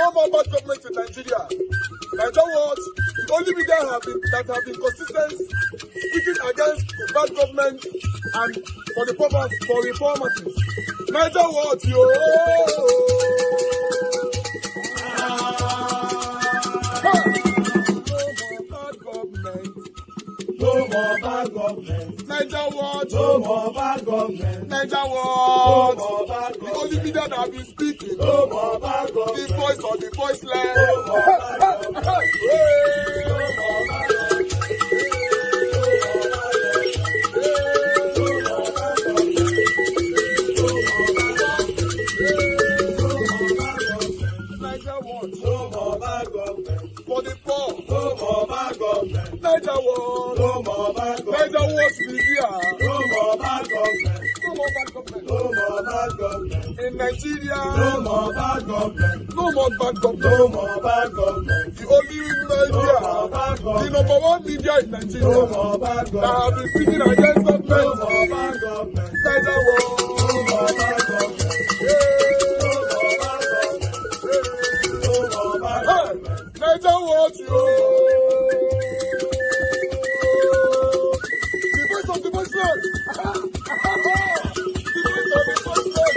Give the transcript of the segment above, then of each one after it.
No more bad government in Nigeria. Nigeria what? The only media that have been consistent speaking against the bad government and for the purpose for reformers. Nigeria what? Yo! No more bad government. Nigeria what? No more bad government. Nigeria what? No more bad government. The only media that have been speaking. No more bad government. The voice of the voiceless. No more bad government. No more bad government. For the poor, no more bad government. Nigeria what? No more bad government. Nigeria what be here? No more bad government. No more bad government. No more bad government. In Nigeria, no more bad government. No more bad government. No more bad government. The only media, the number one media in Nigeria, no more bad government. That have been speaking against government. No more bad government. Nigeria what? No more bad government. Nigeria what you? The voice of the voiceless. The voice of the voiceless.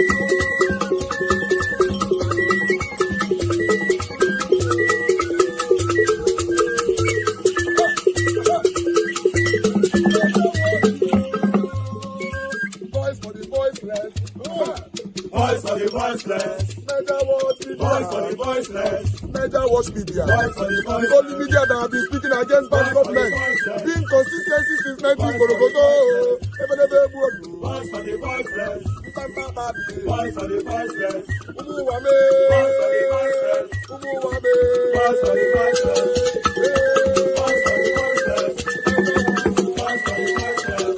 Voice for the voiceless. Voice for the voiceless. Nigeria what? Voice for the voiceless. Nigeria watch media. The only media that have been speaking against bad government. Being consistency since 1944. Voice for the voiceless. Voice for the voiceless. Umuwame. Voice for the voiceless. Umuwame. Voice for the voiceless. Voice for the voiceless. Voice for the voiceless.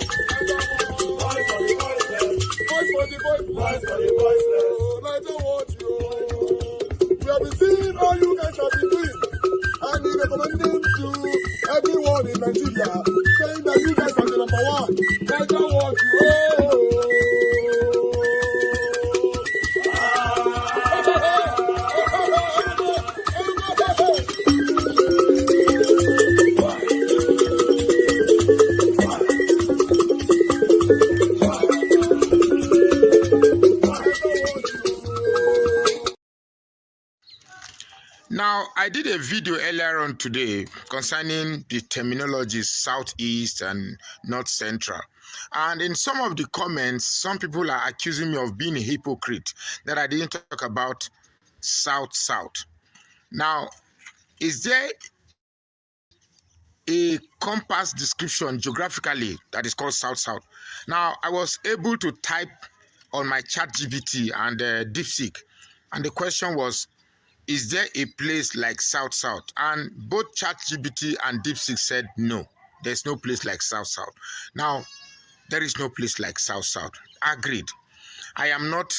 Voice for the voiceless. Voice for the voiceless. Voice for the voiceless. Nigeria watch you. We have been seeing all you guys have been doing, and we recommending to everyone in Nigeria, saying that you guys are the number one. Nigeria watch you. Now, I did a video earlier on today concerning the terminologies Southeast and North Central. And in some of the comments, some people are accusing me of being a hypocrite, that I didn't talk about South-South. Now, is there a compass description geographically that is called South-South? Now, I was able to type on my ChatGPT and DeepSeek, and the question was, is there a place like South-South? And both ChatGPT and DeepSeek said no, there's no place like South-South. Now, there is no place like South-South. Agreed. I am not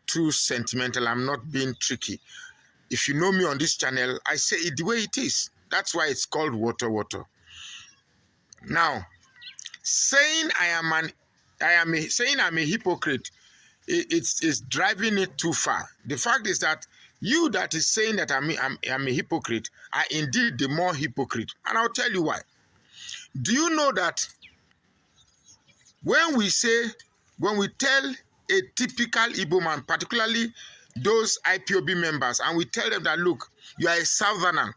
too sentimental. I'm not being tricky. If you know me on this channel, I say it the way it is. That's why it's called water. Now, saying I'm a hypocrite, it's driving it too far. The fact is that you that is saying that I'm a hypocrite are indeed the more hypocrite. And I'll tell you why. Do you know that when we tell a typical Igbo man, particularly those IPOB members, and we tell them that, look, you are a Southerner,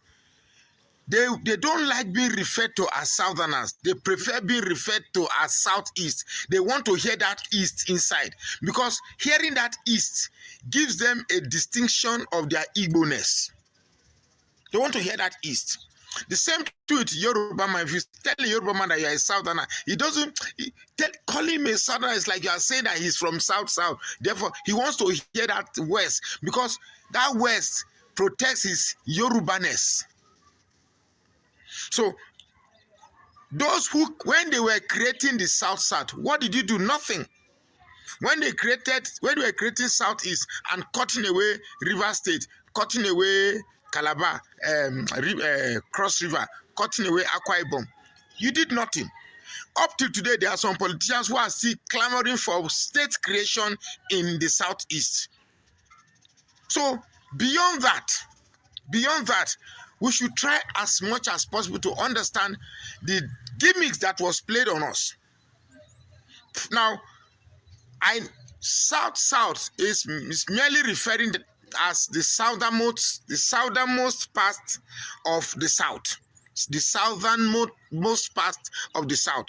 they don't like being referred to as Southerners. They prefer being referred to as Southeast. They want to hear that East inside, because hearing that East gives them a distinction of their Igbo-ness. They want to hear that East. The same to it, Yoruba man. If you tell a Yoruba man that you are a Southerner, call him a Southerner is like you are saying that he's from South. Therefore, he wants to hear that West, because that West protects his Yoruba-ness. So, those who, when they were creating the South, what did you do? Nothing. When they were creating Southeast and cutting away River State, cutting away Calabar, Cross River, cutting away Akwa Ibom, you did nothing. Up till today, there are some politicians who are still clamoring for state creation in the Southeast. So, Beyond that, we should try as much as possible to understand the gimmicks that was played on us. Now, South is merely referring as the southernmost part of the South. The southernmost part of the South.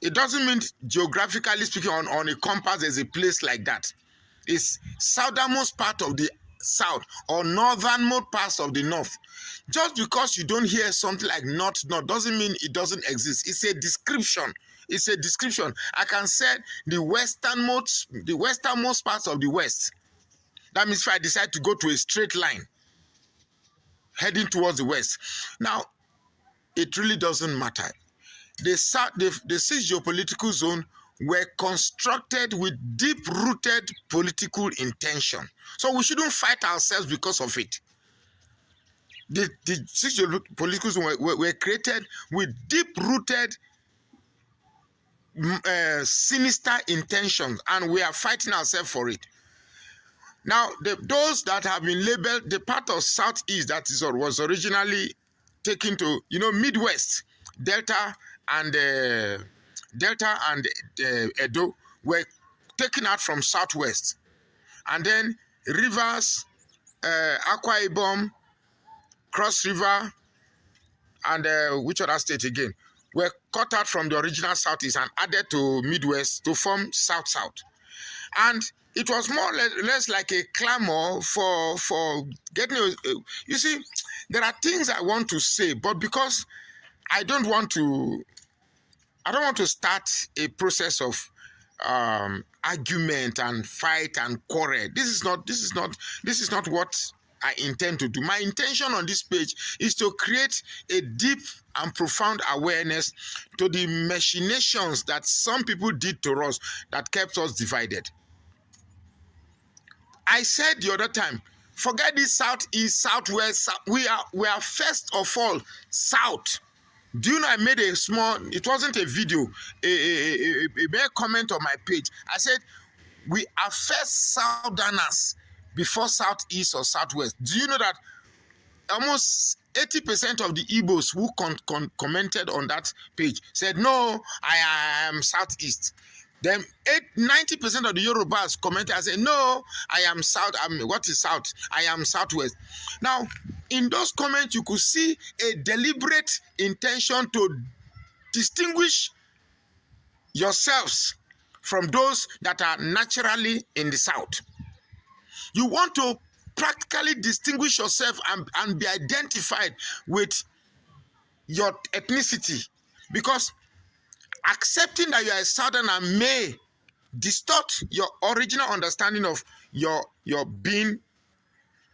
It doesn't mean geographically speaking on a compass there's a place like that. It's southernmost part of the South or northernmost parts of the North. Just because you don't hear something like north doesn't mean it doesn't exist. It's a description. It's a description. I can say the westernmost parts of the West. That means if I decide to go to a straight line heading towards the West. Now, it really doesn't matter. The six geopolitical zone were constructed with deep-rooted political intention. So we shouldn't fight ourselves because of it. The six geopolitical zones were created with deep-rooted sinister intentions, and we are fighting ourselves for it. Now, those that have been labeled the part of Southeast that was originally taken to, Midwest, Delta and Edo were taken out from Southwest, and then Rivers, Akwa Ibom, Cross River, and which other state again were cut out from the original Southeast and added to Midwest to form South. And it was more or less like a clamor for getting you see, there are things I want to say, but because I don't want to start a process of argument and fight and quarrel. This is not what I intend to do. My intention on this page is to create a deep and profound awareness to the machinations that some people did to us that kept us divided. I said the other time, forget this Southeast, Southwest. We are first of all South. Do you know I made a small, it wasn't a video, a mere comment on my page. I said, we are first Southerners before Southeast or Southwest. Do you know that almost 80% of the Igbos who commented on that page said, no, I am Southeast. Then 90% of the Yorubas commented and said, no, I am South. What is South? I am Southwest. Now, in those comments, you could see a deliberate intention to distinguish yourselves from those that are naturally in the South. You want to practically distinguish yourself and be identified with your ethnicity, because accepting that you are a Southerner may distort your original understanding of your being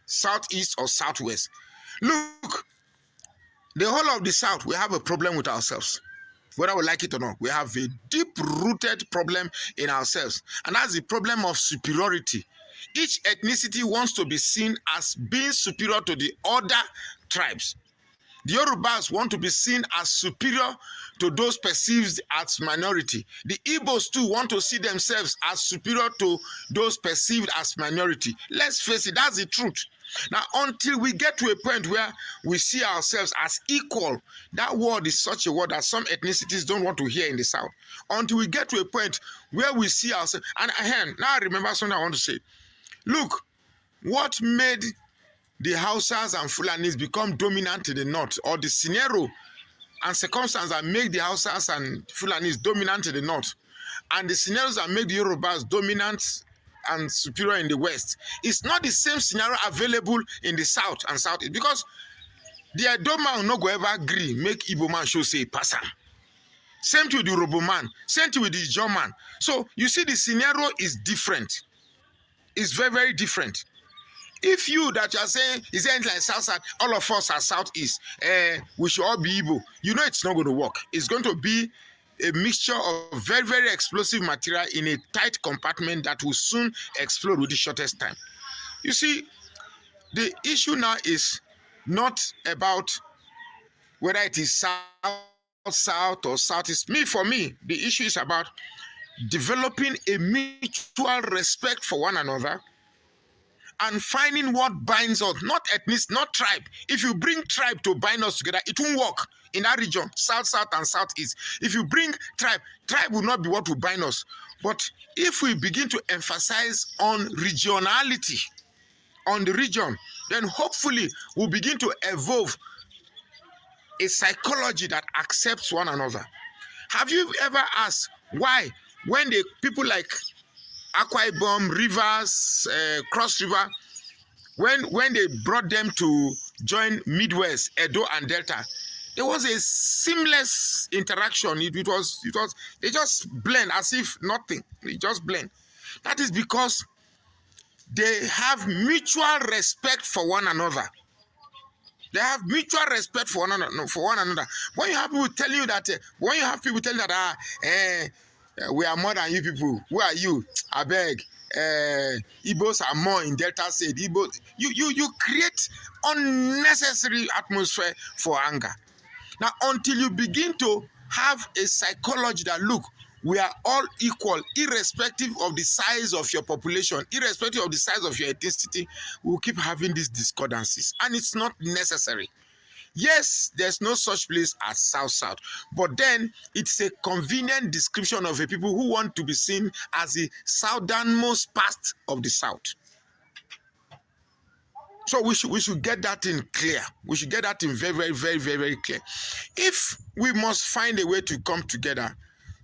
Southeast or Southwest. Look, the whole of the South, we have a problem with ourselves. Whether we like it or not, we have a deep-rooted problem in ourselves, and that's the problem of superiority. Each ethnicity wants to be seen as being superior to the other tribes. The Yorubas want to be seen as superior to those perceived as minority. The Igbos too want to see themselves as superior to those perceived as minority. Let's face it, that's the truth. Now, until we get to a point where we see ourselves as equal, that word is such a word that some ethnicities don't want to hear in the South. Until we get to a point where we see ourselves, and now I remember something I want to say. Look, what made the Hausas and Fulanis become dominant in the North, or the scenario and circumstances that make the Hausas and Fulanis dominant in the North, and the scenarios that make the Yorubas dominant and superior in the West, it's not the same scenario available in the South and Southeast, because the Edo man no go ever agree make Igbo man show say pass am. Same thing with the Yoruba man, same thing with the Ijaw man. So you see, the scenario is different. It's very, very different. If you that you are saying is anything like South, all of us are Southeast, we should all be Igbo, you know it's not going to work. It's going to be a mixture of very, very explosive material in a tight compartment that will soon explode with the shortest time. You see, the issue now is not about whether it is South or Southeast. For me, the issue is about developing a mutual respect for one another and finding what binds us, not ethnic, not tribe. If you bring tribe to bind us together, it won't work in that region, south, and southeast. If you bring tribe will not be what will bind us. But if we begin to emphasize on regionality, on the region, then hopefully we'll begin to evolve a psychology that accepts one another. Have you ever asked why, when the people like Akwa Ibom, Rivers, Cross River, when they brought them to join Midwest, Edo, and Delta, there was a seamless interaction. It was they just blend as if nothing. They just blend. That is because they have mutual respect for one another. They have mutual respect for one another. When you have people telling you that, we are more than you people. Who are you? I beg. Igbos are more in Delta State. Igbos, you create unnecessary atmosphere for anger. Now, until you begin to have a psychology that, look, we are all equal, irrespective of the size of your population, irrespective of the size of your ethnicity, we'll keep having these discordances. And it's not necessary. Yes, there's no such place as South-South, but then it's a convenient description of a people who want to be seen as the southernmost part of the South. So we should get that in clear. We should get that in very, very, very, very, very clear. If we must find a way to come together,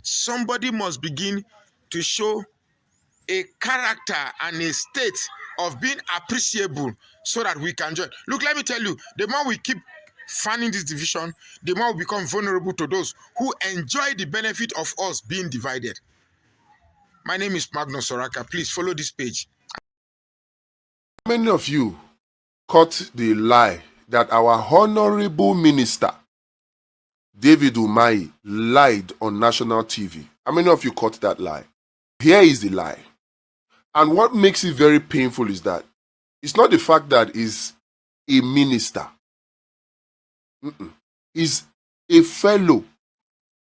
somebody must begin to show a character and a state of being appreciable so that we can join. Look, let me tell you, the more we keep fanning this division, the more we become vulnerable to those who enjoy the benefit of us being divided. My name is Magnus Soraka. Please follow this page. Many of you caught the lie that our honorable minister, David Umahi, lied on national TV. How many of you caught that lie? Here is the lie. And what makes it very painful is that it's not the fact that he's a minister. He's a fellow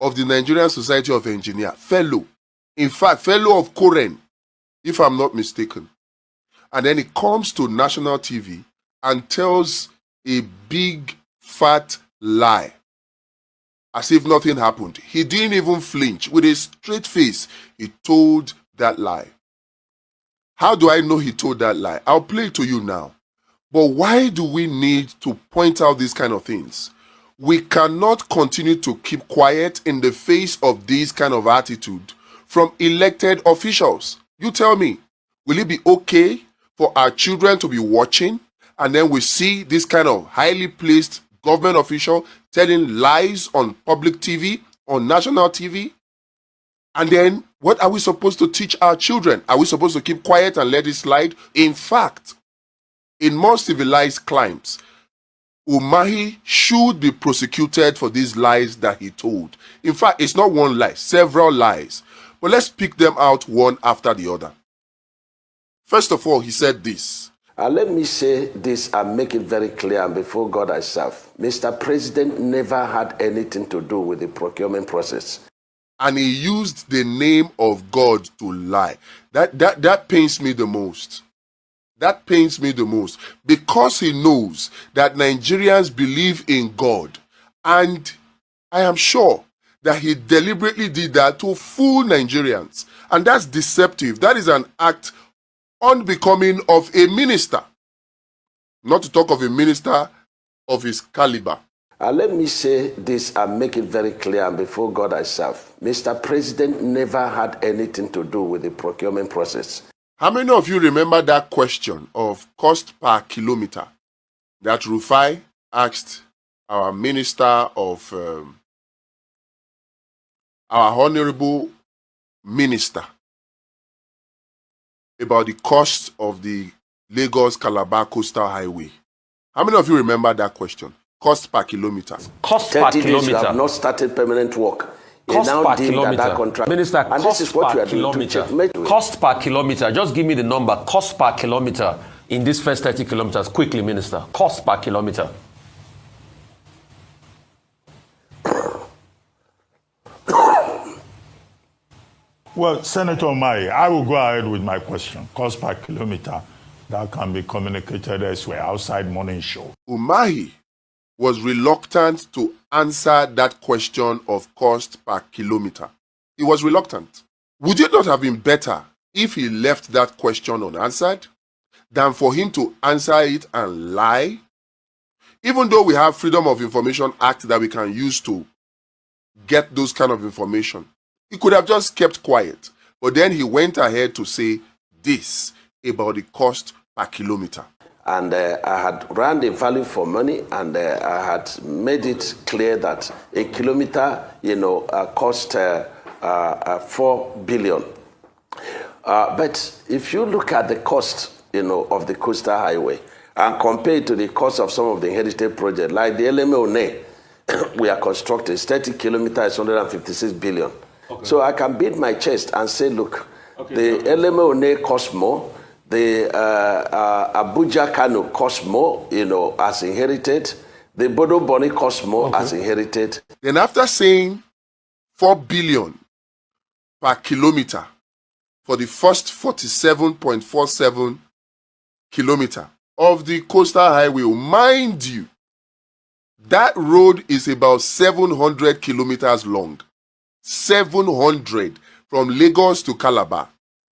of the Nigerian Society of Engineers. Fellow. In fact, fellow of Koren, if I'm not mistaken. And then he comes to national TV and tells a big, fat lie. As if nothing happened. He didn't even flinch. With a straight face, he told that lie. How do I know he told that lie? I'll play it to you now. But why do we need to point out these kind of things? We cannot continue to keep quiet in the face of this kind of attitude from elected officials. You tell me, will it be okay for our children to be watching and then we see this kind of highly placed government official telling lies on public TV, on national TV? And then what are we supposed to teach our children? Are we supposed to keep quiet and let it slide? In fact, in more civilized climes, Umahi should be prosecuted for these lies that he told. In fact, it's not one lie, several lies. But let's pick them out one after the other. First of all, he said this. Let me say this and make it very clear before God I serve. Mr. President never had anything to do with the procurement process. And he used the name of God to lie. That pains me the most. That pains me the most. Because he knows that Nigerians believe in God. And I am sure that he deliberately did that to fool Nigerians. And that's deceptive. That is an act unbecoming of a minister. Not to talk of a minister of his caliber. Let me say this and make it very clear before God I serve. Mr. President never had anything to do with the procurement process. How many of you remember that question of cost per kilometer that Rufai asked our minister of, our honorable minister, about the cost of the Lagos-Calabar Coastal Highway? How many of you remember that question? Cost per kilometer. Cost per kilometer. You have not started permanent work. Cost per kilometer. Minister, and cost this is what per you are kilometer. doing to Cost per kilometer. Just give me the number. Cost per kilometer in these first 30 kilometers. Quickly, Minister. Cost per kilometer. Well, Senator Umahi, I will go ahead with my question. Cost per kilometer. that can be communicated elsewhere, outside morning show. Umahi was reluctant to answer that question of cost per kilometer. He was reluctant. Would it not have been better if he left that question unanswered than for him to answer it and lie? Even though we have Freedom of Information Act that we can use to get those kind of information, he could have just kept quiet. But then he went ahead to say this about the cost per kilometer. And I had run the value for money, and I had made it clear that a kilometer, cost 4 billion. But if you look at the cost, of the coastal highway and compare it to the cost of some of the inherited projects, like the LMA we are constructing, 30 kilometers, 156 billion. Okay. So I can beat my chest and say, look, the LMA costs more, the Abuja Kano costs more, as inherited, the Bodo Boni costs more as inherited. Then after saying 4 billion per kilometer for the first 47.47 kilometer of the coastal highway, mind you, that road is about 700 kilometers long. 700 from Lagos to Calabar.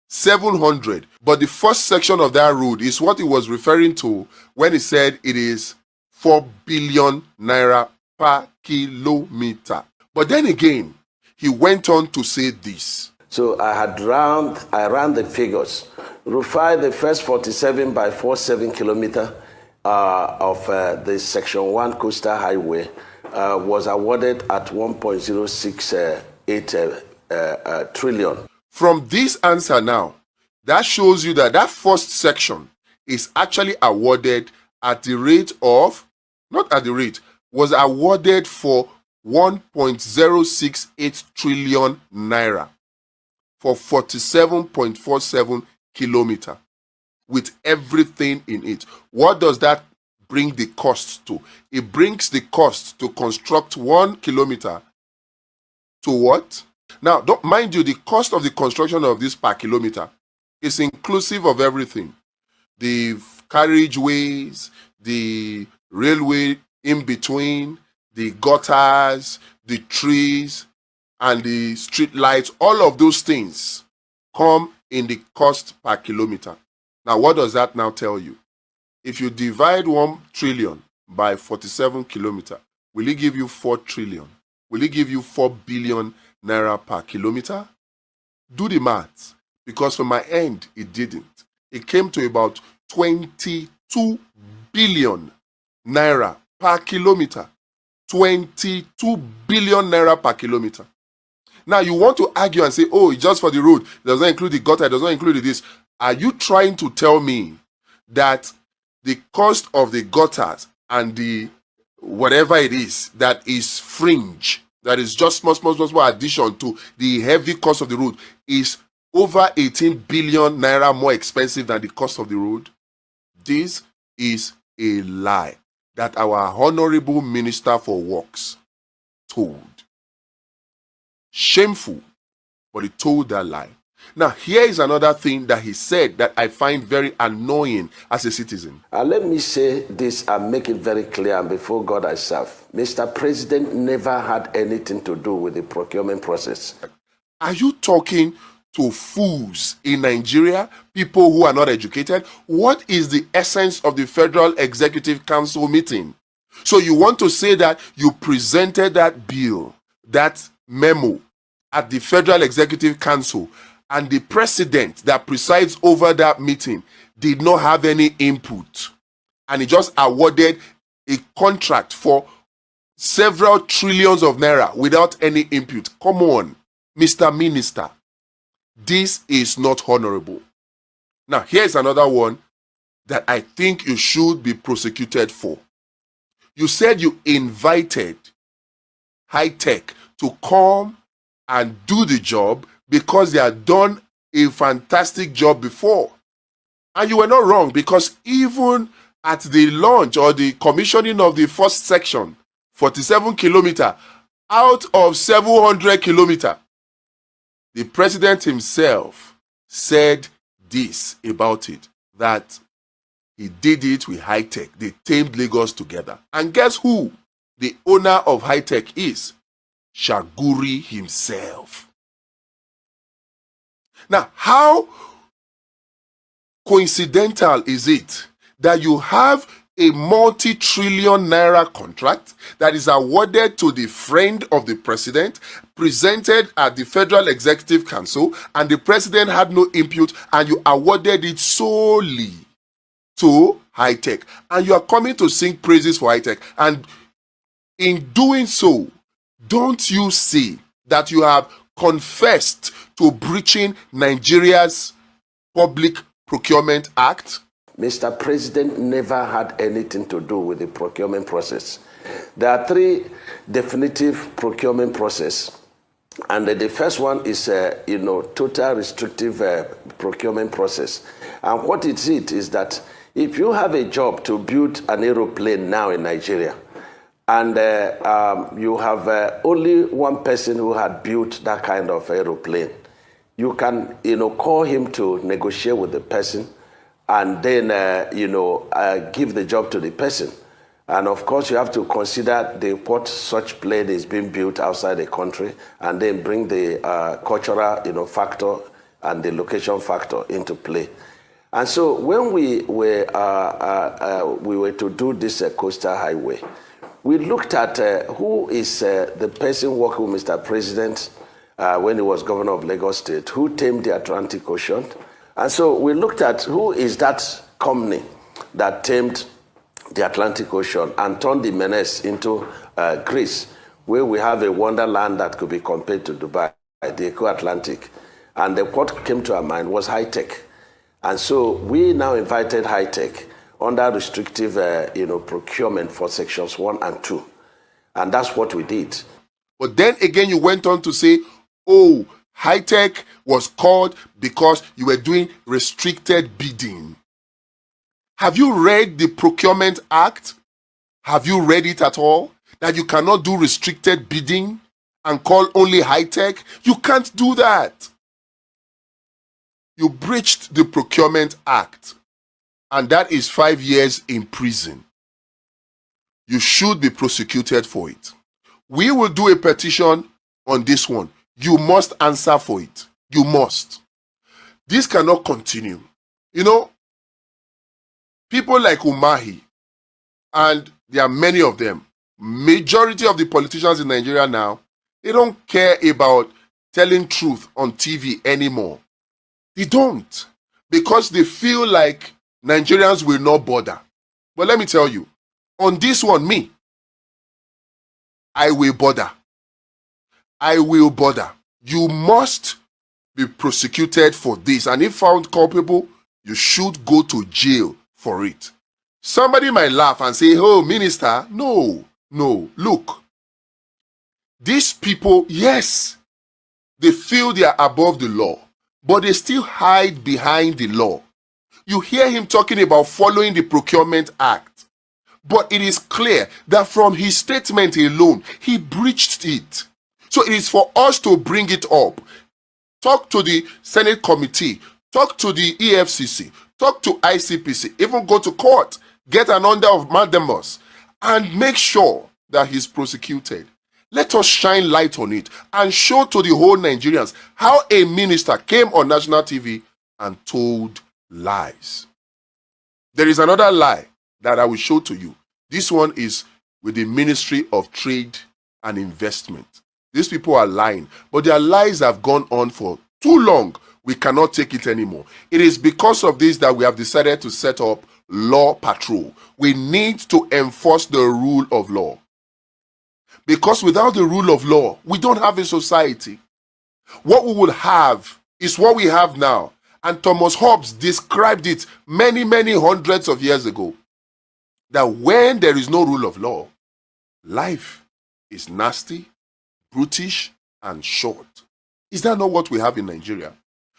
700. But the first section of that road is what he was referring to when he said it is 4 billion naira per kilometer. But then again, he went on to say this. So I ran the figures. Rufai, the first 47 by 47 kilometer of the Section 1 Coastal Highway was awarded at 1.068 trillion. From this answer now, that shows you that that first section is actually awarded at the rate of, not at the rate, was awarded for 1.068 trillion naira for 47.47 kilometer with everything in it. What does that bring the cost to? It brings the cost to construct 1 kilometer to what? Now, don't mind you, the cost of the construction of this per kilometer is inclusive of everything. The carriageways, the railway in between, the gutters, the trees, and the street lights, all of those things come in the cost per kilometer. Now, what does that now tell you? If you divide 1 trillion by 47 kilometers, will it give you 4 trillion? Will it give you 4 billion naira per kilometer? Do the math, because from my end, it didn't. It came to about 22 billion naira per kilometer. 22 billion naira per kilometer. Now, you want to argue and say, oh, it's just for the road. It does not include the gutter. It does not include this. Are you trying to tell me that the cost of the gutters and the whatever it is that is fringe, that is just small addition to the heavy cost of the road, is over 18 billion naira more expensive than the cost of the road? This is a lie that our Honorable Minister for Works told. Shameful, but he told that lie. Now, here is another thing that he said that I find very annoying as a citizen. Let me say this and make it very clear, and before God I serve, Mr. President never had anything to do with the procurement process. Are you talking to fools in Nigeria, people who are not educated? What is the essence of the Federal Executive Council meeting? So you want to say that you presented that bill, that memo, at the Federal Executive Council, and the president that presides over that meeting did not have any input, and he just awarded a contract for several trillions of naira without any input? Come on, Mr. Minister. This is not honorable. Now, here's another one that I think you should be prosecuted for. You said you invited High Tech to come and do the job because they had done a fantastic job before. And you were not wrong, because even at the launch or the commissioning of the first section, 47 kilometers out of 700 kilometers, the president himself said this about it, that He did it with high tech. They tamed Lagos together. And guess who the owner of high tech is? Shaguri himself. Now, how coincidental is it that you have a multi-trillion naira contract that is awarded to the friend of the president, presented at the Federal Executive Council, and the president had no input, and you awarded it solely to high tech, and you are coming to sing praises for high tech, and in doing so, don't you see that you have confessed to breaching Nigeria's Public Procurement Act? Mr. President never had anything to do with the procurement process. There are three definitive procurement process, and the first one is total restrictive procurement process. And what it is that if you have a job to build an aeroplane now in Nigeria, and you have only one person who had built that kind of aeroplane, you can call him to negotiate with the person, and then give the job to the person. And of course, you have to consider what such plane is being built outside the country, and then bring the cultural factor and the location factor into play. And so when we were to do this coastal highway, we looked at who is the person working with Mr. President when he was governor of Lagos State, who tamed the Atlantic Ocean. And so we looked at who is that company that tamed the Atlantic Ocean and turned the menace into Greece, where we have a wonderland that could be compared to Dubai, the Eco-Atlantic. And what came to our mind was high tech. And so we now invited high tech under restrictive procurement for sections 1 and 2. And that's what we did. But then again, you went on to say, oh, high tech was called because you were doing restricted bidding. Have you read the Procurement Act? Have you read it at all? That you cannot do restricted bidding and call only high tech? You can't do that. You breached the Procurement Act, and that is 5 years in prison. You should be prosecuted for it. We will do a petition on this one. You must answer for it. You must. This cannot continue. People like Umahi, and there are many of them, majority of the politicians in Nigeria now, they don't care about telling truth on TV anymore. They don't, because they feel like Nigerians will not bother. But let me tell you, on this one, me, I will bother. I will bother. You must be prosecuted for this. And if found culpable, you should go to jail for it. Somebody might laugh and say, oh, minister, no. Look, these people, yes, they feel they are above the law, but they still hide behind the law. You hear him talking about following the Procurement Act, but it is clear that from his statement alone, he breached it. So it is for us to bring it up. Talk to the Senate committee, talk to the EFCC, talk to ICPC, even go to court, get an order of mandamus, and make sure that he's prosecuted. Let us shine light on it and show to the whole Nigerians how a minister came on national TV and told lies. There is another lie that I will show to you. This one is with the Ministry of Trade and Investment. These people are lying, but their lies have gone on for too long. We cannot take it anymore. It is because of this that we have decided to set up Law Patrol. We need to enforce the rule of law. Because without the rule of law, we don't have a society. What we will have is what we have now. And Thomas Hobbes described it many, many hundreds of years ago. That when there is no rule of law, life is nasty, brutish, and short. Is that not what we have in Nigeria?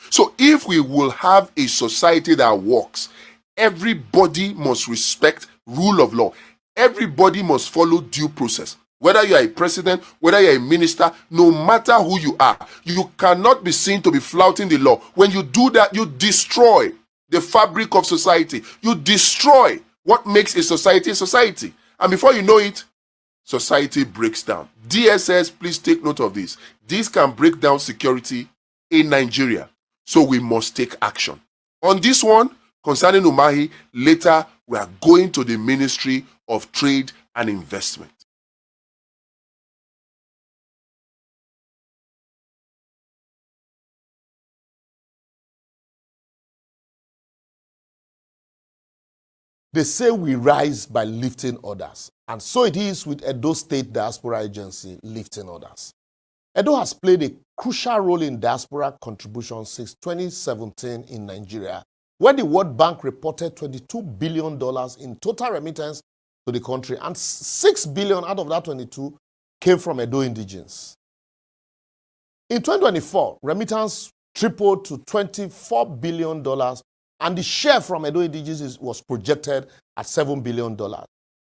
So if we will have a society that works, everybody must respect rule of law. Everybody must follow due process. Whether you are a president, whether you are a minister, no matter who you are, you cannot be seen to be flouting the law. When you do that, you destroy the fabric of society. You destroy what makes a society a society. And before you know it, society breaks down. DSS, please take note of this. This can break down security in Nigeria. So we must take action. On this one, concerning Umahi, later we are going to the Ministry of Trade and Investment. They say we rise by lifting others. And so it is with Edo State Diaspora Agency lifting others. Edo has played a crucial role in diaspora contribution since 2017 in Nigeria, where the World Bank reported $22 billion in total remittance to the country, and $6 billion out of that 22 came from Edo indigenes. In 2024, remittance tripled to $24 billion, and the share from Edo indigenes was projected at $7 billion.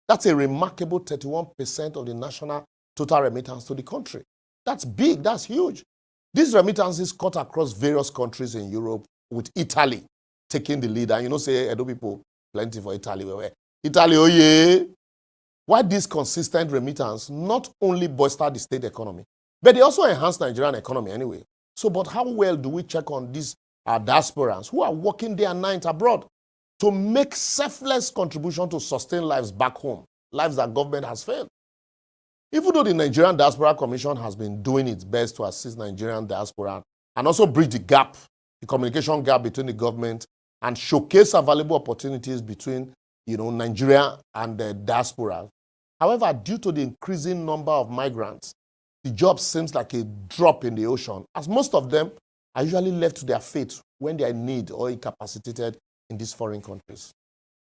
That's a remarkable 31% of the national total remittance to the country. That's big, that's huge. These remittances cut across various countries in Europe, with Italy taking the lead. And you know, say, Edo people, plenty for Italy. Italy, oh yeah. Why this consistent remittance not only bolster the state economy, but they also enhance Nigerian economy anyway. So, but how well do we check on these diasporans who are working day and night abroad to make selfless contribution to sustain lives back home, lives that government has failed? Even though the Nigerian Diaspora Commission has been doing its best to assist Nigerian diaspora and also bridge the gap, the communication gap between the government, and showcase available opportunities between, Nigeria and the diaspora. However, due to the increasing number of migrants, the job seems like a drop in the ocean, as most of them are usually left to their fate when they are in need or incapacitated in these foreign countries.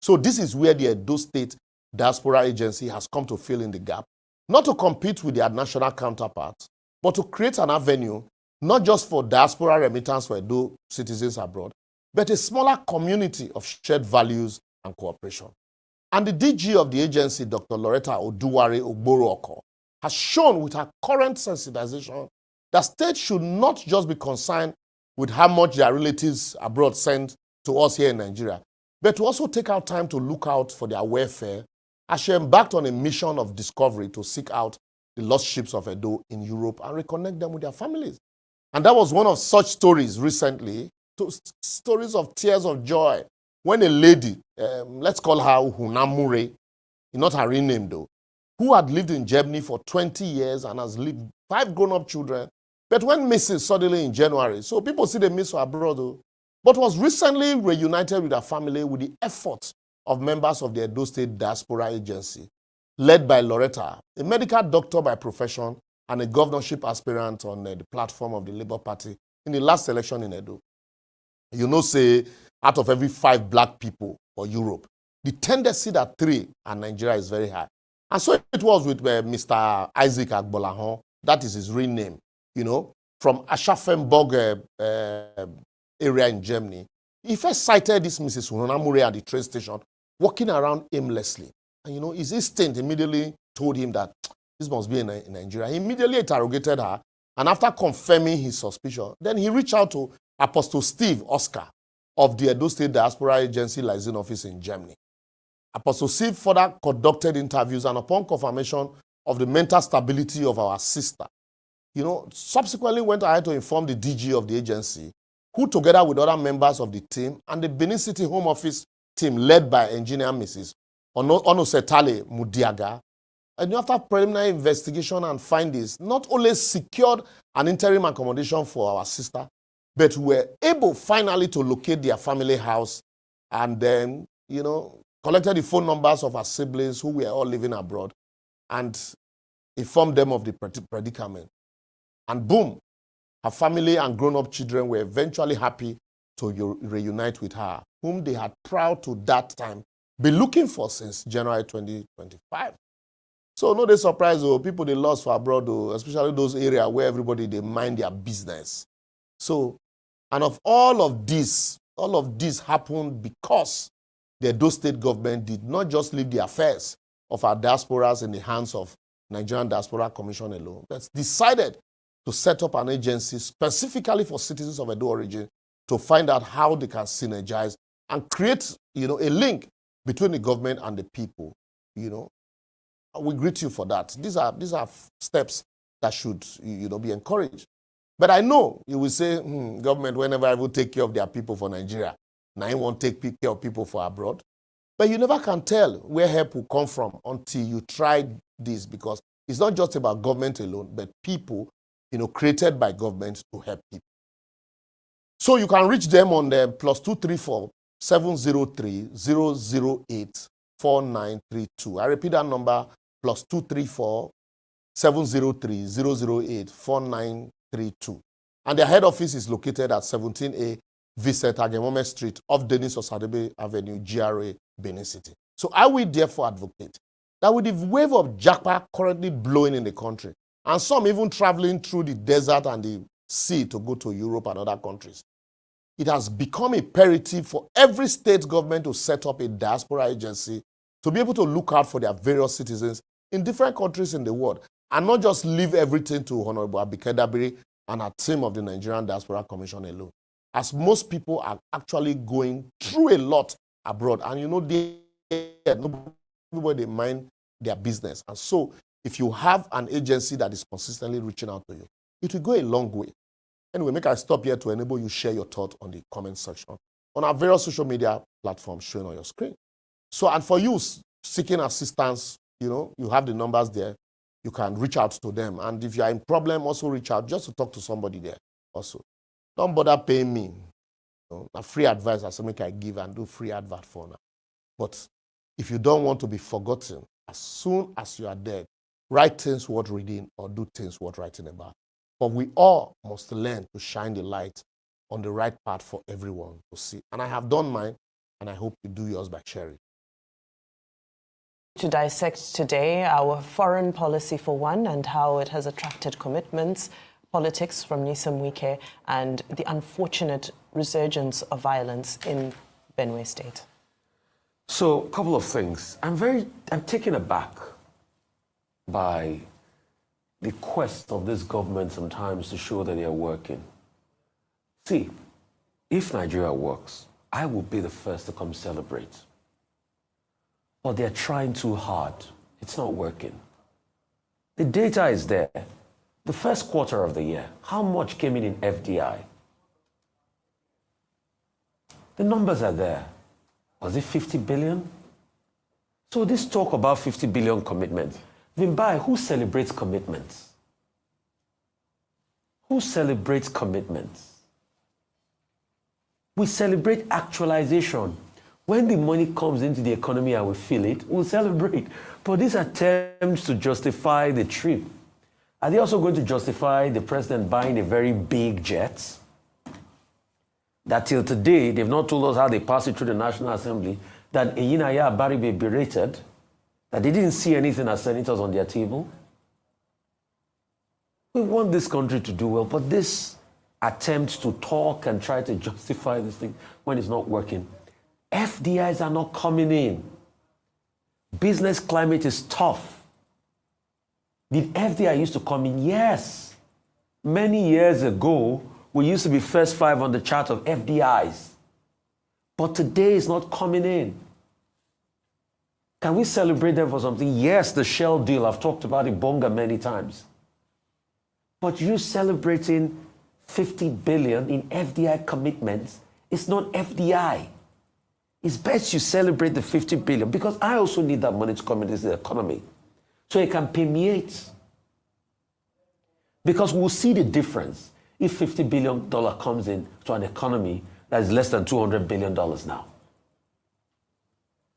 So this is where the Edo State Diaspora Agency has come to fill in the gap, not to compete with their national counterparts, but to create an avenue not just for diaspora remittance for Edo citizens abroad, but a smaller community of shared values and cooperation. And the DG of the agency, Dr. Loretta Oduwari Ogborooko, has shown with her current sensitization that states should not just be concerned with how much their relatives abroad send to us here in Nigeria, but to also take out time to look out for their welfare, as she embarked on a mission of discovery to seek out the lost ships of Edo in Europe and reconnect them with their families. And that was one of such stories recently, stories of tears of joy, when a lady, let's call her Hunamure, not her real name though, who had lived in Germany for 20 years and has lived 5 grown-up children, but went missing suddenly in January. So people see they miss her abroad though, but was recently reunited with her family with the efforts of members of the Edo State Diaspora Agency, led by Loretta, a medical doctor by profession and a governorship aspirant on the platform of the Labour Party in the last election in Edo. Say, out of every 5 black people for Europe, the tendency that 3 and Nigeria is very high. And so it was with Mr. Isaac Agbolahon, that is his real name, from Aschaffenburg area in Germany. He first sighted this Mrs. Hunamure at the train station, walking around aimlessly. And his instinct immediately told him that this must be in Nigeria. He immediately interrogated her, and after confirming his suspicion, then he reached out to Apostle Steve Oscar of the Edo State Diaspora Agency liaison office in Germany. Apostle Steve further conducted interviews, and upon confirmation of the mental stability of our sister, subsequently went ahead to inform the DG of the agency, who together with other members of the team and the Benin City Home Office team led by engineer Mrs. Onosetale Mudiaga, and after preliminary investigation and findings, not only secured an interim accommodation for our sister, but were able finally to locate their family house and then, collected the phone numbers of her siblings who were all living abroad and informed them of the predicament. And boom, her family and grown-up children were eventually happy to reunite with her, whom they had proud to that time been looking for since January 2025. So no, they surprise people they lost for abroad, especially those areas where everybody they mind their business. So, and of all of this happened because the Edo State government did not just leave the affairs of our diasporas in the hands of Nigerian Diaspora Commission alone, but decided to set up an agency specifically for citizens of Edo origin to find out how they can synergize and create, a link between the government and the people, we greet you for that. These are steps that should, be encouraged. But I know you will say, government, whenever I will take care of their people for Nigeria, now I won't take care of people for abroad. But you never can tell where help will come from until you try this, because it's not just about government alone, but people, created by government to help people. So you can reach them on the +234 703 008 4932. I repeat that number, +234 703 008 4932. And their head office is located at 17A Vincent Agemome Street off Denis Osadebe Avenue, GRA, Benin City. So I will therefore advocate that with the wave of japa currently blowing in the country, and some even traveling through the desert and the sea to go to Europe and other countries, it has become imperative for every state government to set up a diaspora agency to be able to look out for their various citizens in different countries in the world, and not just leave everything to Honorable Abike Dabiri and a team of the Nigerian Diaspora Commission alone, as most people are actually going through a lot abroad, and nobody mind their business. And so if you have an agency that is consistently reaching out to you, it will go a long way. Anyway, make I stop here to enable you share your thoughts on the comment section on our various social media platforms showing on your screen. So, and for you seeking assistance, you have the numbers there. You can reach out to them. And if you are in problem, also reach out just to talk to somebody there also. Don't bother paying me. A free advice I make I give and do free advert for now. But if you don't want to be forgotten, as soon as you are dead, write things worth reading or do things worth writing about. But we all must learn to shine the light on the right path for everyone to see. And I have done mine, and I hope you do yours by sharing. To dissect today our foreign policy for one, and how it has attracted commitments, politics from Nyesom Wike, and the unfortunate resurgence of violence in Benue State. So, a couple of things. I'm taken aback by the quest of this government sometimes to show that they are working. See, if Nigeria works, I will be the first to come celebrate. But they're trying too hard. It's not working. The data is there. The first quarter of the year, how much came in FDI? The numbers are there. Was it 50 billion? So this talk about 50 billion commitments, Vimbai, who celebrates commitments? Who celebrates commitments? We celebrate actualization. When the money comes into the economy and we feel it, we'll celebrate. But these attempts to justify the trip, are they also going to justify the president buying a very big jet? That till today, they've not told us how they passed it through the National Assembly, that Eyinaya Abari be berated, that they didn't see anything as senators on their table. We want this country to do well, but this attempt to talk and try to justify this thing when it's not working, FDIs are not coming in. Business climate is tough. Did FDI used to come in? Yes. Many years ago, we used to be first 5 on the chart of FDIs. But today it's not coming in. Can we celebrate them for something? Yes, the Shell deal, I've talked about it, Bonga, many times. But you celebrating 50 billion in FDI commitments, it's not FDI. It's best you celebrate the 50 billion, because I also need that money to come into the economy so it can permeate. Because we'll see the difference if $50 billion comes in to an economy that is less than $200 billion now.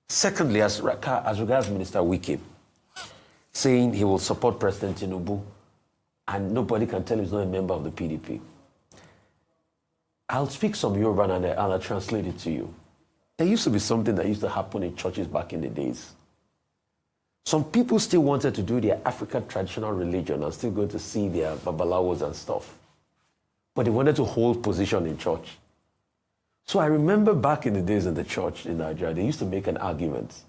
Secondly, as regards Minister Wike, saying he will support President Tinubu, and nobody can tell he's not a member of the PDP. I'll speak some Yoruba and I'll translate it to you. There used to be something that used to happen in churches back in the days. Some people still wanted to do their African traditional religion and still going to see their babalawos and stuff. But they wanted to hold position in church. So I remember back in the days in the church in Nigeria, they used to make an argument.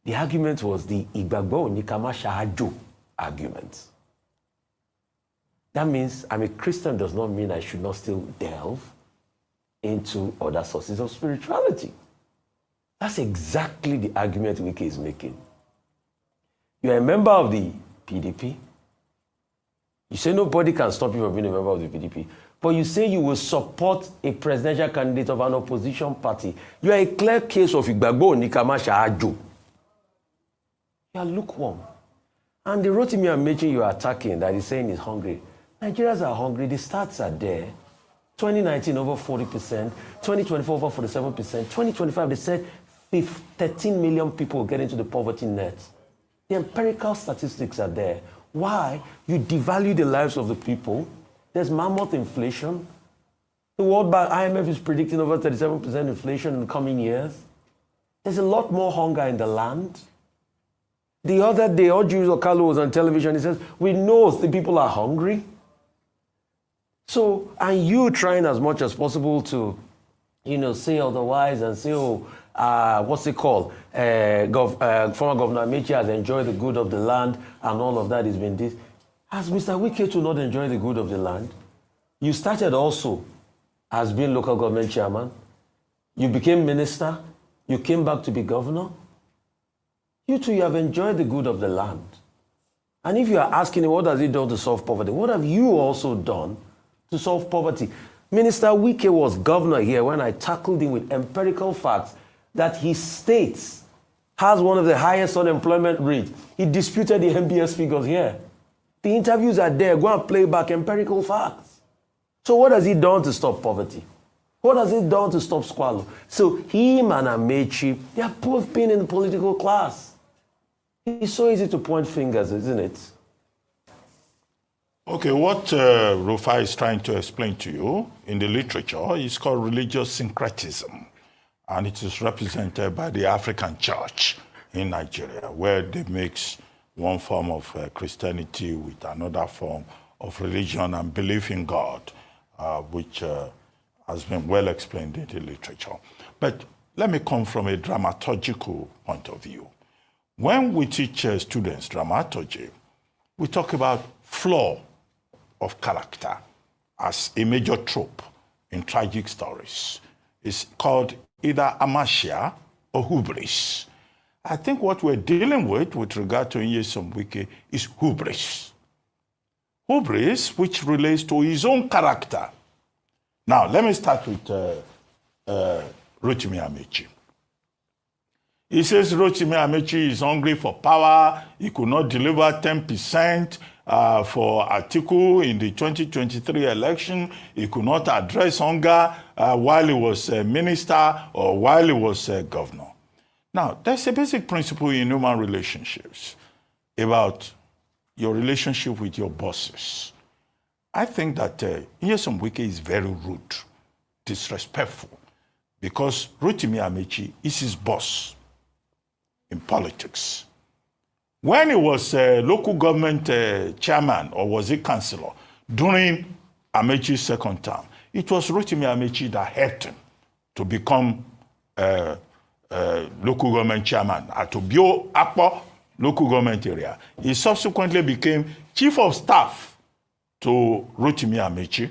The argument was the Igbagbo Nikama Shahajo argument. That means I'm a Christian does not mean I should not still delve into other sources of spirituality. That's exactly the argument Wike is making. You're a member of the PDP. You say nobody can stop you from being a member of the PDP. But you say you will support a presidential candidate of an opposition party. You are a clear case of Igbagbo Nikamasha Ajo. You are lukewarm. And the Rotimi Amechi you are attacking that is saying is hungry. Nigerians are hungry. The stats are there. 2019 over 40%. 2024 over 47%. 2025 they said 13 million people get into the poverty net. The empirical statistics are there. Why? You devalue the lives of the people. There's mammoth inflation. The World Bank, IMF is predicting over 37% inflation in the coming years. There's a lot more hunger in the land. The other day, Ojus Okalo was on television. He says, we know the people are hungry. So, and you trying as much as possible to, say otherwise and say, what's it called? Former Governor Amechi has enjoyed the good of the land and all of that has been this. Has Mr. Wike to not enjoy the good of the land? You started also as being local government chairman. You became minister. You came back to be governor. You too, you have enjoyed the good of the land. And if you are asking him, what has he done to solve poverty? What have you also done to solve poverty? Minister Wike was governor here when I tackled him with empirical facts that his state has one of the highest unemployment rates. He disputed the MBS figures here. The interviews are there. Go and play back empirical facts. So what has he done to stop poverty? What has he done to stop squalor? So him and Amechi, they have both been in the political class. It's so easy to point fingers, isn't it? Okay, what Rufai is trying to explain to you in the literature is called religious syncretism. And it is represented by the African church in Nigeria, where they mix one form of Christianity with another form of religion and belief in God, which has been well explained in the literature. But let me come from a dramaturgical point of view. When we teach students dramaturgy, we talk about flaw of character as a major trope in tragic stories. It's called either amasia or hubris. I think what we're dealing with regard to Nyesom Wike is hubris. Hubris, which relates to his own character. Now, let me start with Rotimi Amechi. He says Rotimi Amechi is hungry for power. He could not deliver 10% for Atiku in the 2023 election. He could not address hunger while he was a minister or while he was a governor. Now, there's a basic principle in human relationships about your relationship with your bosses. I think that Nyesom Wike is very rude, disrespectful, because Rotimi Amechi is his boss in politics. When he was local government chairman, or was he councillor, during Amechi's second term, it was Rotimi Amechi that helped him to become local government chairman at Obio Akpo local government area. He subsequently became chief of staff to Rotimi Amechi.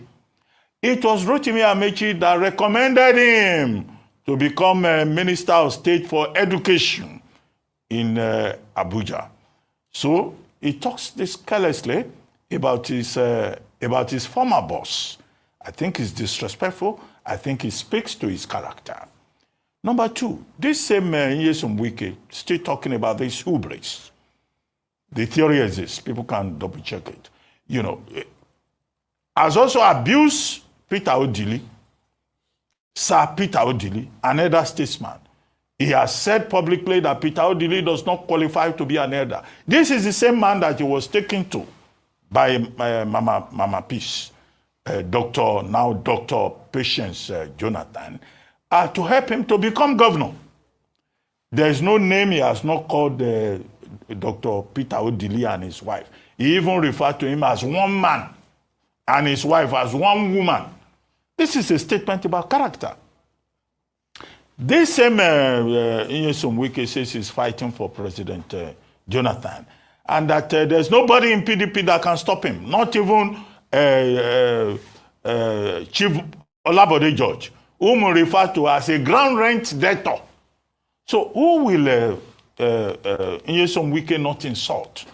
It was Rotimi Amechi that recommended him to become a Minister of State for Education in Abuja. So he talks this carelessly about his former boss. I think it's disrespectful. I think he speaks to his character. Number two, this same Nyesom Wike still talking about this hubris. The theory is this, people can double check it. Has also abused Peter Odili, Sir Peter Odili, an elder statesman. He has said publicly that Peter Odili does not qualify to be an elder. This is the same man that he was taken to by Mama Peace, Dr. Patience Jonathan, to help him to become governor. There is no name he has not called Dr. Peter Odili and his wife. He even referred to him as one man and his wife as one woman. This is a statement about character. This same Nyesom Wike says he's fighting for President Jonathan, and that there's nobody in PDP that can stop him, not even Chief Olabode George, whom we refer to as a ground rent debtor. So who will Nyesom Wike not insult?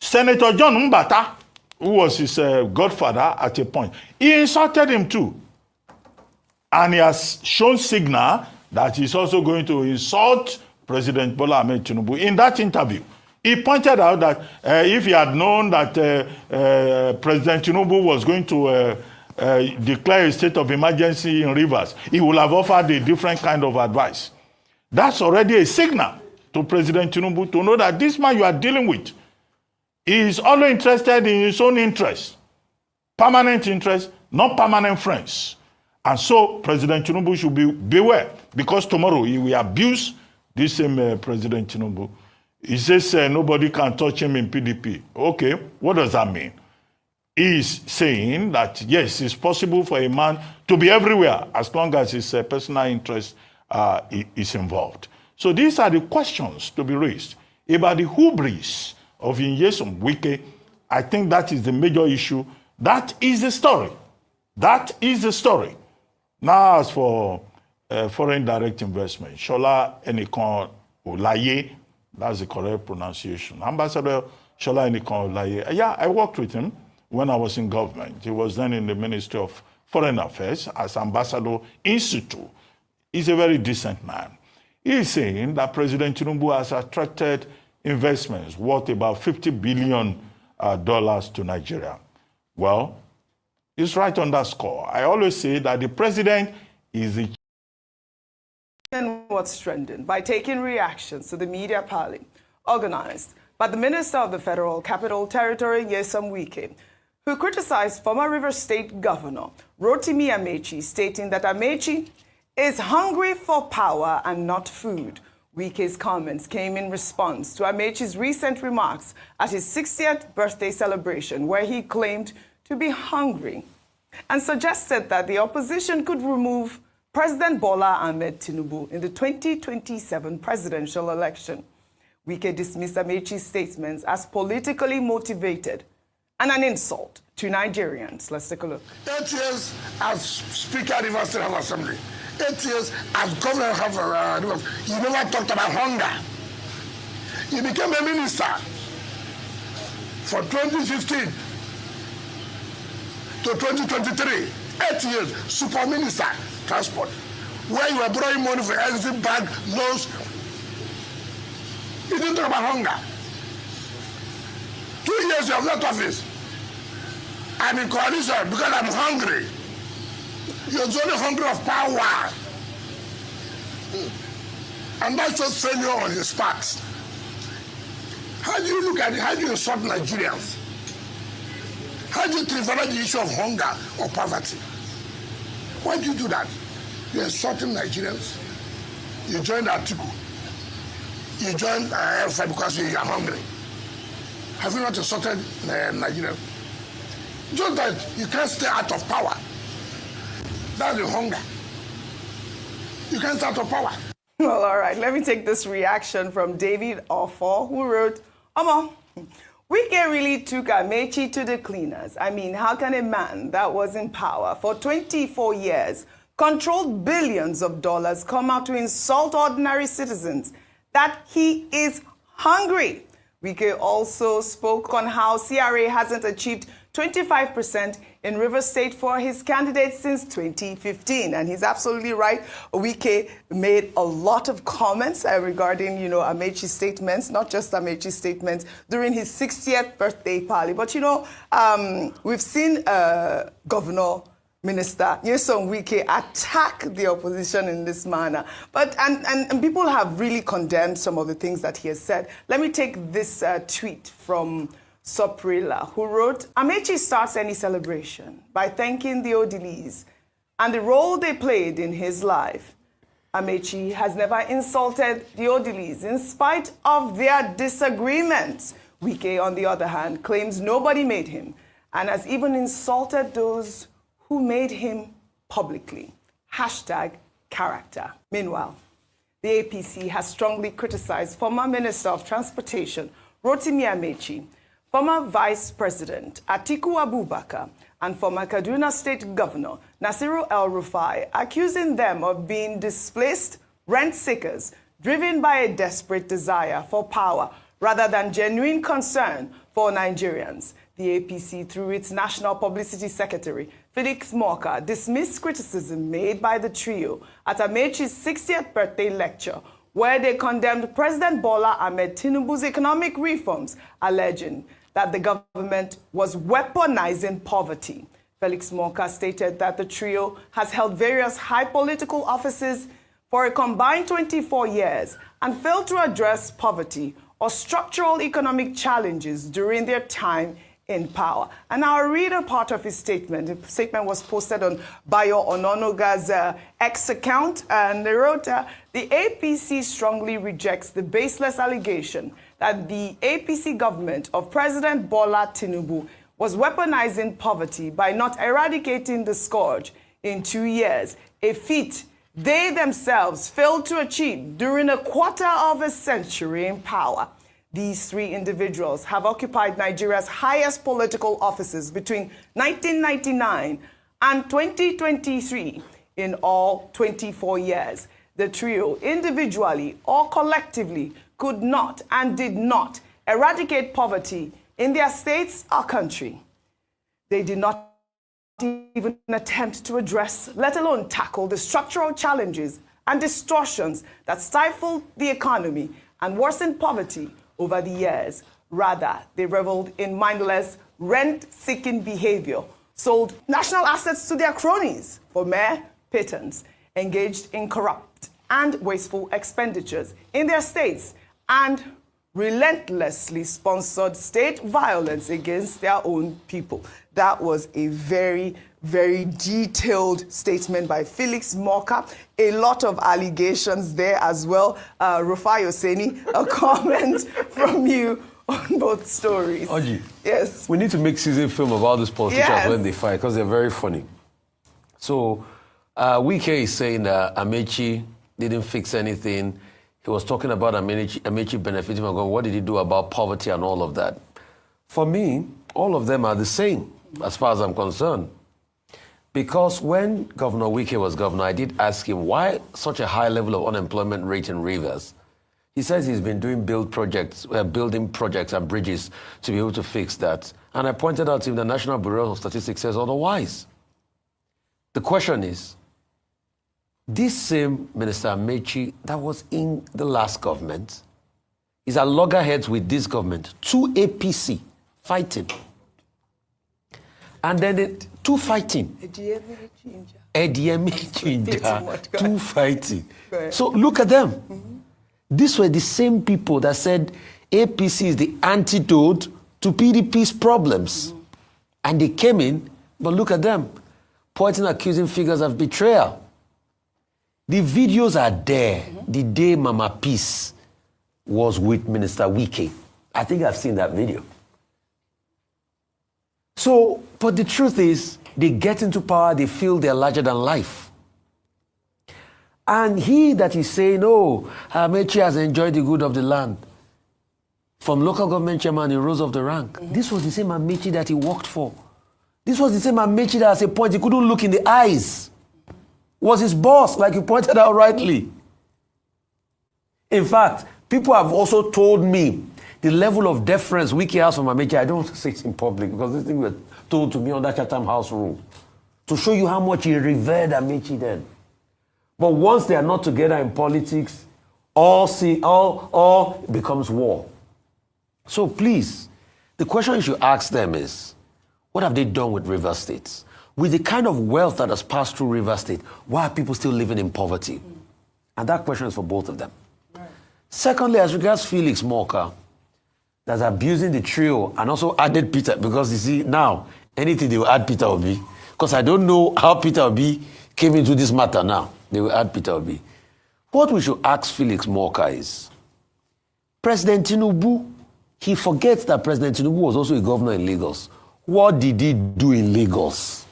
Senator John Mbata, who was his godfather at a point, he insulted him too. And he has shown signal that he's also going to insult President Bola Ahmed Tinubu. In that interview, he pointed out that if he had known that President Tinubu was going to declare a state of emergency in Rivers, he would have offered a different kind of advice. That's already a signal to President Tinubu to know that this man you are dealing with is only interested in his own interests, permanent interests, not permanent friends. And so President Tinubu should beware, because tomorrow he will abuse this same President Tinubu. He says nobody can touch him in PDP. Okay, what does that mean? He's saying that, yes, it's possible for a man to be everywhere as long as his personal interest is involved. So these are the questions to be raised about the hubris of Nyesom Wike. I think that is the major issue. That is the story. That is the story. Now, as for foreign direct investment, Shola Enikan Olaye, that's the correct pronunciation. Ambassador Shola Enikan Olaye. Yeah, I worked with him when I was in government. He was then in the Ministry of Foreign Affairs as Ambassador in situ. He's a very decent man. He's saying that President Tinubu has attracted investments worth about $50 billion to Nigeria. Well, it's right on that score. I always say that the president is the... And what's trending by taking reactions to the media parley organized by the Minister of the Federal Capital Territory, Nyesom Wike, who criticized former Rivers State Governor Rotimi Amechi, stating that Amechi is hungry for power and not food. Wike's comments came in response to Amechi's recent remarks at his 60th birthday celebration, where he claimed to be hungry and suggested that the opposition could remove President Bola Ahmed Tinubu in the 2027 presidential election. Wike dismissed Amechi's statements as politically motivated and an insult to Nigerians. Let's take a look. 8 years as Speaker of the Rivers State House Assembly, 8 years as Governor of Rivers, you never talked about hunger. You became a minister for 2015 to 2023, 8 years, super minister, transport, where you were borrowing money for exit bank loans. You didn't talk about hunger. 2 years you have left office. I'm in coalition because I'm hungry. You're only hungry of power. And that's just failure on his part. How do you look at it? How do you insult Nigerians? How do you trivialize the issue of hunger or poverty? Why do you do that? You're insulting Nigerians. You joined Atiku. You joined Alpha because you are hungry. Have you not insulted Nigerians? Just that you can't stay out of power. That's the hunger. You can't stay out of power. Well, all right. Let me take this reaction from David Offo, who wrote, Omo, Wike really took Amechi to the cleaners. I mean, how can a man that was in power for 24 years, controlled billions of dollars, come out to insult ordinary citizens that he is hungry? Wike also spoke on how CRA hasn't achieved 25% in Rivers State for his candidate since 2015. And he's absolutely right. Wike made a lot of comments regarding, Amechi's statements, not just Amechi's statements, during his 60th birthday party. But, we've seen Governor Minister Nyesom Wike attack the opposition in this manner. But and people have really condemned some of the things that he has said. Let me take this tweet from Soprila, who wrote, Amechi starts any celebration by thanking the Odilis and the role they played in his life. Amechi has never insulted the Odilis in spite of their disagreements. Wike, on the other hand, claims nobody made him and has even insulted those who made him publicly. #character. Meanwhile, the APC has strongly criticized former Minister of Transportation, Rotimi Amechi, former Vice President Atiku Abubakar, and former Kaduna State Governor Nasiru El-Rufai, accusing them of being displaced rent seekers driven by a desperate desire for power rather than genuine concern for Nigerians. The APC, through its National Publicity Secretary, Felix Morka, dismissed criticism made by the trio at Amechi's 60th birthday lecture, where they condemned President Bola Ahmed Tinubu's economic reforms, alleging that the government was weaponizing poverty. Felix Morka stated that the trio has held various high political offices for a combined 24 years and failed to address poverty or structural economic challenges during their time in power. And I'll read a part of his statement. The statement was posted on Bayo Ononuga's X account, and they wrote, the APC strongly rejects the baseless allegation that the APC government of President Bola Tinubu was weaponizing poverty by not eradicating the scourge in 2 years, a feat they themselves failed to achieve during a quarter of a century in power. These three individuals have occupied Nigeria's highest political offices between 1999 and 2023, in all 24 years. The trio, individually or collectively, could not and did not eradicate poverty in their states or country. They did not even attempt to address, let alone tackle, the structural challenges and distortions that stifled the economy and worsened poverty over the years. Rather, they reveled in mindless, rent-seeking behavior, sold national assets to their cronies for mere pittance, engaged in corrupt and wasteful expenditures in their states, and relentlessly sponsored state violence against their own people. That was a very, very detailed statement by Felix Morka. A lot of allegations there as well. Rufai Oseni, a comment from you on both stories. Oji, yes. We need to make season film about these politicians Yes. when they fight, because they're very funny. So, Wike is saying that Amechi didn't fix anything. He was talking about Amechi benefiting from God. What did he do about poverty and all of that? For me, all of them are the same, as far as I'm concerned. Because when Governor Wike was governor, I did ask him why such a high level of unemployment rate in Rivers. He says he's been doing building projects and bridges to be able to fix that. And I pointed out to him the National Bureau of Statistics says otherwise. The question is, this same Minister Amechi that was in the last government is at loggerheads with this government, two APC fighting. And then the two fighting. Two fighting. So look at them. Mm-hmm. These were the same people that said APC is the antidote to PDP's problems. Mm-hmm. And they came in, but look at them, pointing accusing figures of betrayal. The videos are there. Mm-hmm. The day Mama Peace was with Minister Wike. I think I've seen that video. So, but the truth is, they get into power, they feel they're larger than life. And he that is saying, oh, Amechi has enjoyed the good of the land, from local government chairman, he rose of the rank. Mm-hmm. This was the same Amechi that he worked for. This was the same Amechi that at a point he couldn't look in the eyes. Was his boss, like you pointed out rightly. In fact, people have also told me the level of deference Wike has from Amechi. I don't want to say it in public because this thing was told to me on that Chatham House rule to show you how much he revered Amechi then. But once they are not together in politics, all becomes war. So please, the question you should ask them is, what have they done with River State? With the kind of wealth that has passed through River State, why are people still living in poverty? And that question is for both of them. Right. Secondly, as regards Felix Morka, that's abusing the trio and also added Peter, because you see, now, anything they will add Peter Obi, because I don't know how Peter Obi came into this matter now. They will add Peter Obi. What we should ask Felix Morka is, President Tinubu, he forgets that President Tinubu was also a governor in Lagos. What did he do in Lagos?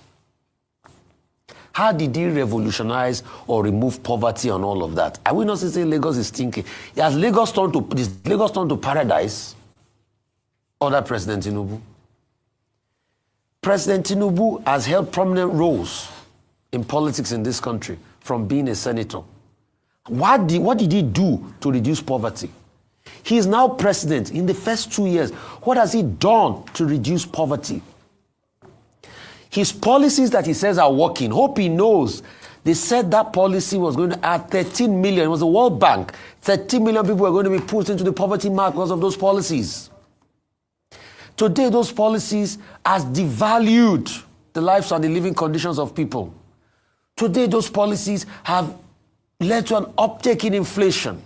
How did he revolutionize or remove poverty and all of that? Are we not saying Lagos is stinking? Has Lagos turned to paradise under President Tinubu? President Tinubu has held prominent roles in politics in this country, from being a senator. What did he do to reduce poverty? He is now president. In the first 2 years, what has he done to reduce poverty? His policies that he says are working, hope he knows. They said that policy was going to add 13 million. It was the World Bank. 13 million people were going to be put into the poverty mark because of those policies. Today, those policies has devalued the lives and the living conditions of people. Today, those policies have led to an uptick in inflation.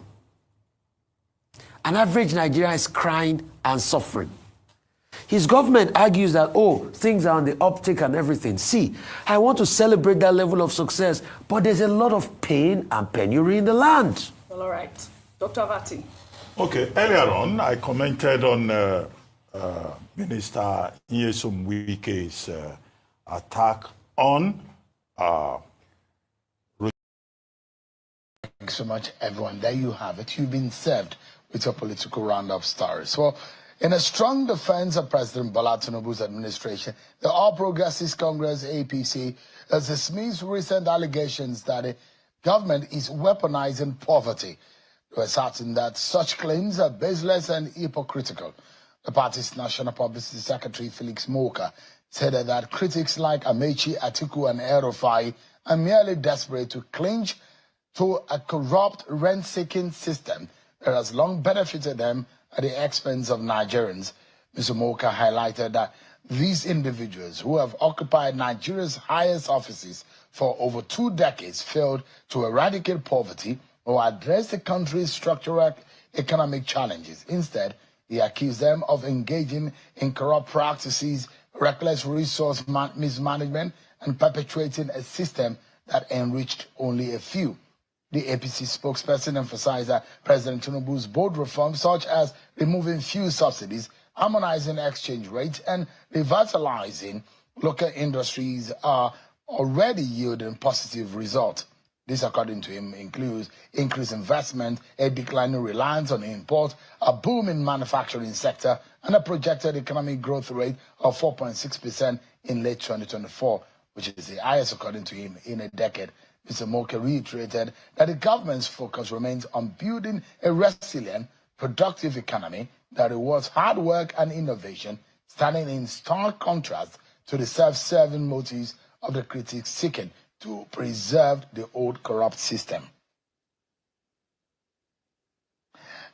An average Nigerian is crying and suffering. His government argues that, oh, things are on the uptick and everything. See, I want to celebrate that level of success, but there's a lot of pain and penury in the land. Well, all right. Dr. Vati. Okay, earlier on, I commented on Minister Nyesom Wike's attack on Thanks so much, everyone. There you have it. You've been served with your political roundup stories. Well, in a strong defense of President Bola Tinubu's administration, the All Progressives Congress, APC, has dismissed recent allegations that the government is weaponizing poverty. They were certain that such claims are baseless and hypocritical. The party's National Publicity Secretary, Felix Moka, said that critics like Amechi, Atiku, and El-Rufai are merely desperate to cling to a corrupt rent-seeking system that has long benefited them at the expense of Nigerians. Mr. Moka highlighted that these individuals who have occupied Nigeria's highest offices for over 2 decades failed to eradicate poverty or address the country's structural economic challenges. Instead, he accused them of engaging in corrupt practices, reckless resource mismanagement, and perpetuating a system that enriched only a few. The APC spokesperson emphasized that President Tinubu's bold reforms, such as removing fuel subsidies, harmonizing exchange rates, and revitalizing local industries, are already yielding positive results. This, according to him, includes increased investment, a declining reliance on import, a boom in manufacturing sector, and a projected economic growth rate of 4.6% in late 2024, which is the highest, according to him, in a decade. Mr. Moka reiterated that the government's focus remains on building a resilient, productive economy that rewards hard work and innovation, standing in stark contrast to the self-serving motives of the critics seeking to preserve the old corrupt system.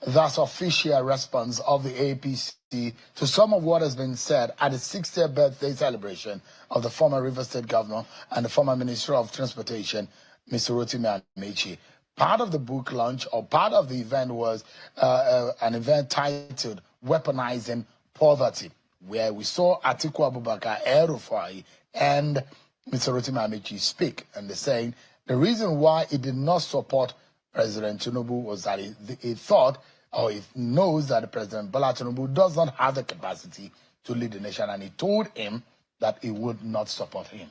Thus, official response of the APC to some of what has been said at the 60th birthday celebration of the former River State Governor and the former Minister of Transportation, Mr. Rotimi Amechi. Part of the book launch, or part of the event, was an event titled Weaponizing Poverty, where we saw Atiku Abubakar, El-Rufai, and Mr. Rotimi Amechi speak, and they're saying the reason why he did not support President Tinubu was that he thought, or he knows that President Bola Tinubu does not have the capacity to lead the nation, and he told him that he would not support him.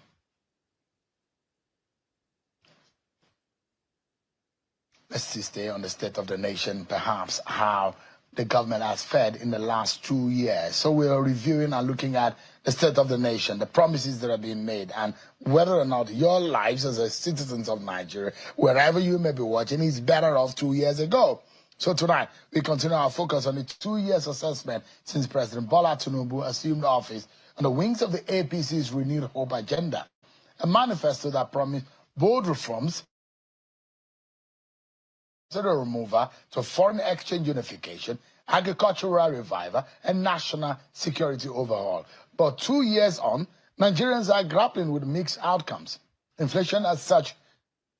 Let's stay on the state of the nation, perhaps how the government has fared in the last 2 years. So we are reviewing and looking at the state of the nation, the promises that are being made, and whether or not your lives as a citizens of Nigeria, wherever you may be watching, is better off 2 years ago. So tonight, we continue our focus on the 2 years assessment since President Bola Tinubu assumed office on the wings of the APC's Renewed Hope agenda, a manifesto that promised bold reforms, the removal to foreign exchange unification, agricultural revival, and national security overhaul. But 2 years on, Nigerians are grappling with mixed outcomes. Inflation as such,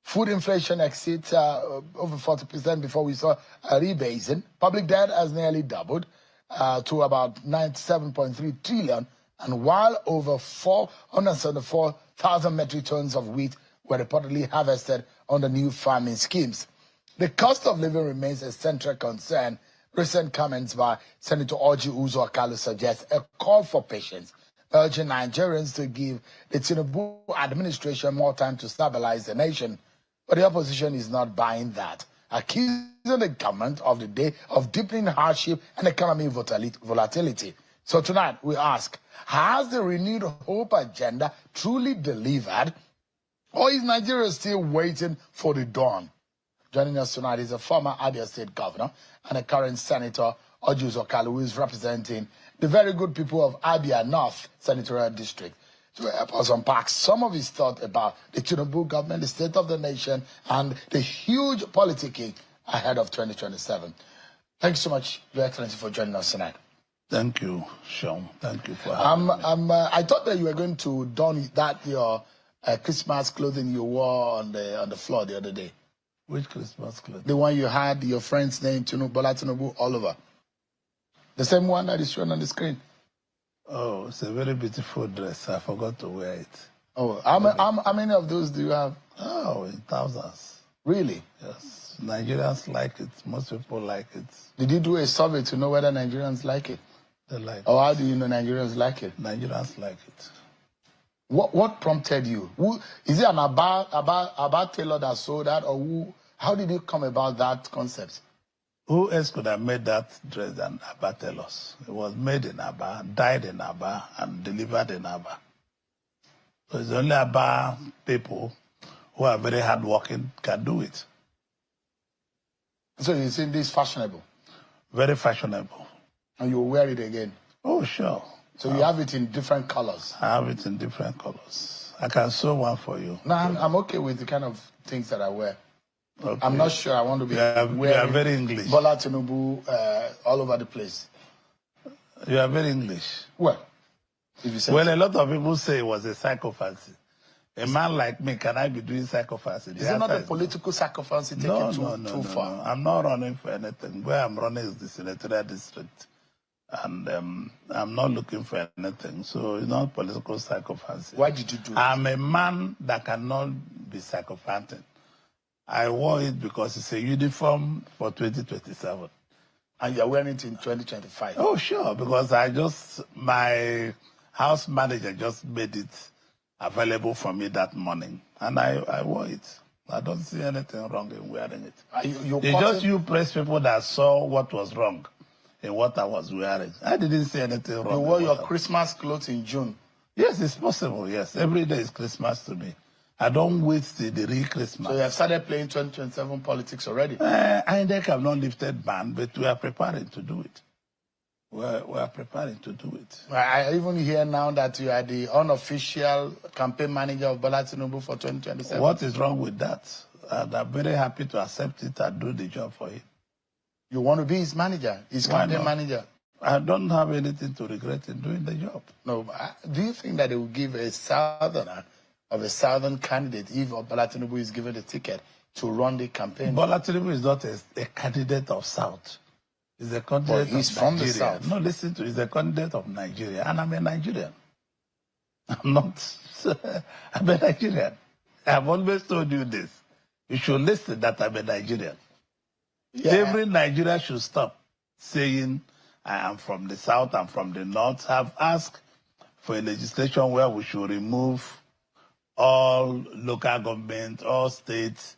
food inflation exceeds over 40% before we saw a rebasing. Public debt has nearly doubled to about 97.3 trillion, and while over 474,000 metric tons of wheat were reportedly harvested under new farming schemes. The cost of living remains a central concern. Recent comments by Senator Orji Uzo Akalu suggest a call for patience, urging Nigerians to give the Tinubu administration more time to stabilize the nation. But the opposition is not buying that, accusing the government of the day of deepening hardship and economic volatility. So tonight we ask, has the Renewed Hope agenda truly delivered, or is Nigeria still waiting for the dawn? Joining us tonight is a former Abia State governor and a current Senator, Ojus Okalu, who is representing the very good people of Abia North Senatorial District, to help us unpack some of his thoughts about the Tinubu government, the state of the nation, and the huge politicking ahead of 2027. Thank you so much, Your Excellency, for joining us tonight. Thank you, Sean. Thank you for having me. I thought that you were going to don your Christmas clothing you wore on the floor the other day. Which Christmas clothing? The one you had your friend's name, Bola Tinubu, all over. The same one that is shown on the screen. Oh, it's a very beautiful dress. I forgot to wear it. Oh, how many of those do you have? Oh, in thousands. Really? Yes. Nigerians like it. Most people like it. Did you do a survey to know whether Nigerians like it? They like Or how do you know Nigerians like it? Nigerians like it. What prompted you? Is it an Aba tailor that sold that, or who? How did you come about that concept? Who else could have made that dress than Aba tailors? It was made in Aba, dyed in Aba, and delivered in Aba. So it's only Aba people who are very hardworking can do it. So you think this is fashionable? Very fashionable. And you'll wear it again? Oh, sure. So you have it in different colors? I have it in different colors. I can sew one for you. No, I'm okay with the kind of things that I wear. Okay. I'm not sure I want to be wearing you are very English. Bola Tinubu all over the place. You are very English. Well, if you say a lot of people say it was a psychopathy. A man like me, can I be doing psychopathy? Is it not a political psychopathy taken too far? No. I'm not running for anything. Where I'm running is the senatorial district. And I'm not looking for anything. So it's not political psychopathy. Why did you do it? I'm a man that cannot be psychopathic. I wore it because it's a uniform for 2027. And you're wearing it in 2025? Oh, sure, because my house manager just made it available for me that morning. And I wore it. I don't see anything wrong in wearing it. It's just you press people that saw what was wrong in what I was wearing. I didn't see anything wrong. You wore your Christmas clothes in June? Yes, it's possible, yes. Every day is Christmas to me. I don't wait till the real Christmas. So you have started playing 2027 politics already? I think I've not lifted ban, but we are preparing to do it. We are preparing to do it. I even hear now that you are the unofficial campaign manager of Bola Tinubu for 2027. What is wrong with that? And I'm very happy to accept it and do the job for him. You want to be his manager, his campaign manager? I don't have anything to regret in doing the job. No, do you think that they will give a southerner of a southern candidate if Bola Tinubu is given the ticket to run the campaign? Bola Tinubu is not a candidate of South. He's a candidate of he's from Nigeria. the South. No, listen to, he's a candidate of Nigeria, and I'm a Nigerian. I'm not, I'm a Nigerian. I've always told you this. You should listen that I'm a Nigerian. Yeah. Every Nigerian should stop saying, I am from the South, I'm from the North. I've asked for a legislation where we should remove all local government, all states,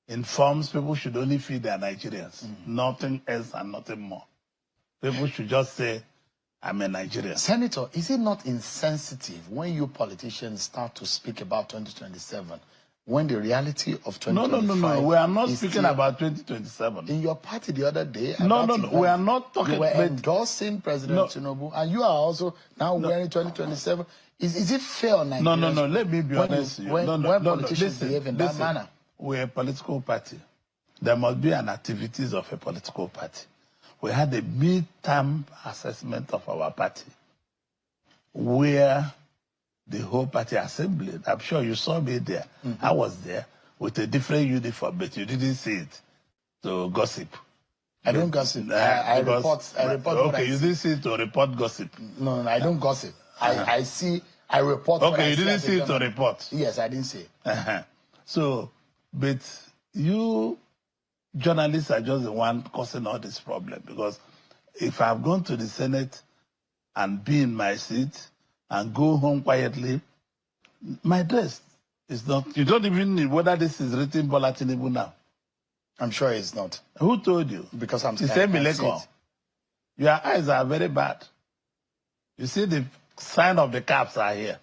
informs people should only feed their Nigerians, nothing else and nothing more. People should just say, I'm a Nigerian. Senator, is it not insensitive when you politicians start to speak about 2027, when the reality of 2025... No. We are not speaking about 2027. In your party the other day... No. We are not talking... You were endorsing President Tinubu, and you are also now wearing 2027. Is it fair on Nigerians? No. Let me be honest with you. When politicians behave in that manner? We're a political party. There must be an activities of a political party. We had a mid-term assessment of our party where the whole party assembled. I'm sure you saw me there. I was there with a different uniform, but you didn't see it. So gossip. I don't gossip. I report. Okay, you didn't see it to report gossip. No, I don't gossip. I see. I report. Okay, you didn't see it to report. Yes, I didn't see it. So, but you journalists are just the one causing all this problem, because if I've gone to the Senate and be in my seat and go home quietly, my dress is not... You don't even know whether this is written Bola Tinubu now. I'm sure it's not. Who told you? Because I'm saying your eyes are very bad. You see the sign of the caps are here.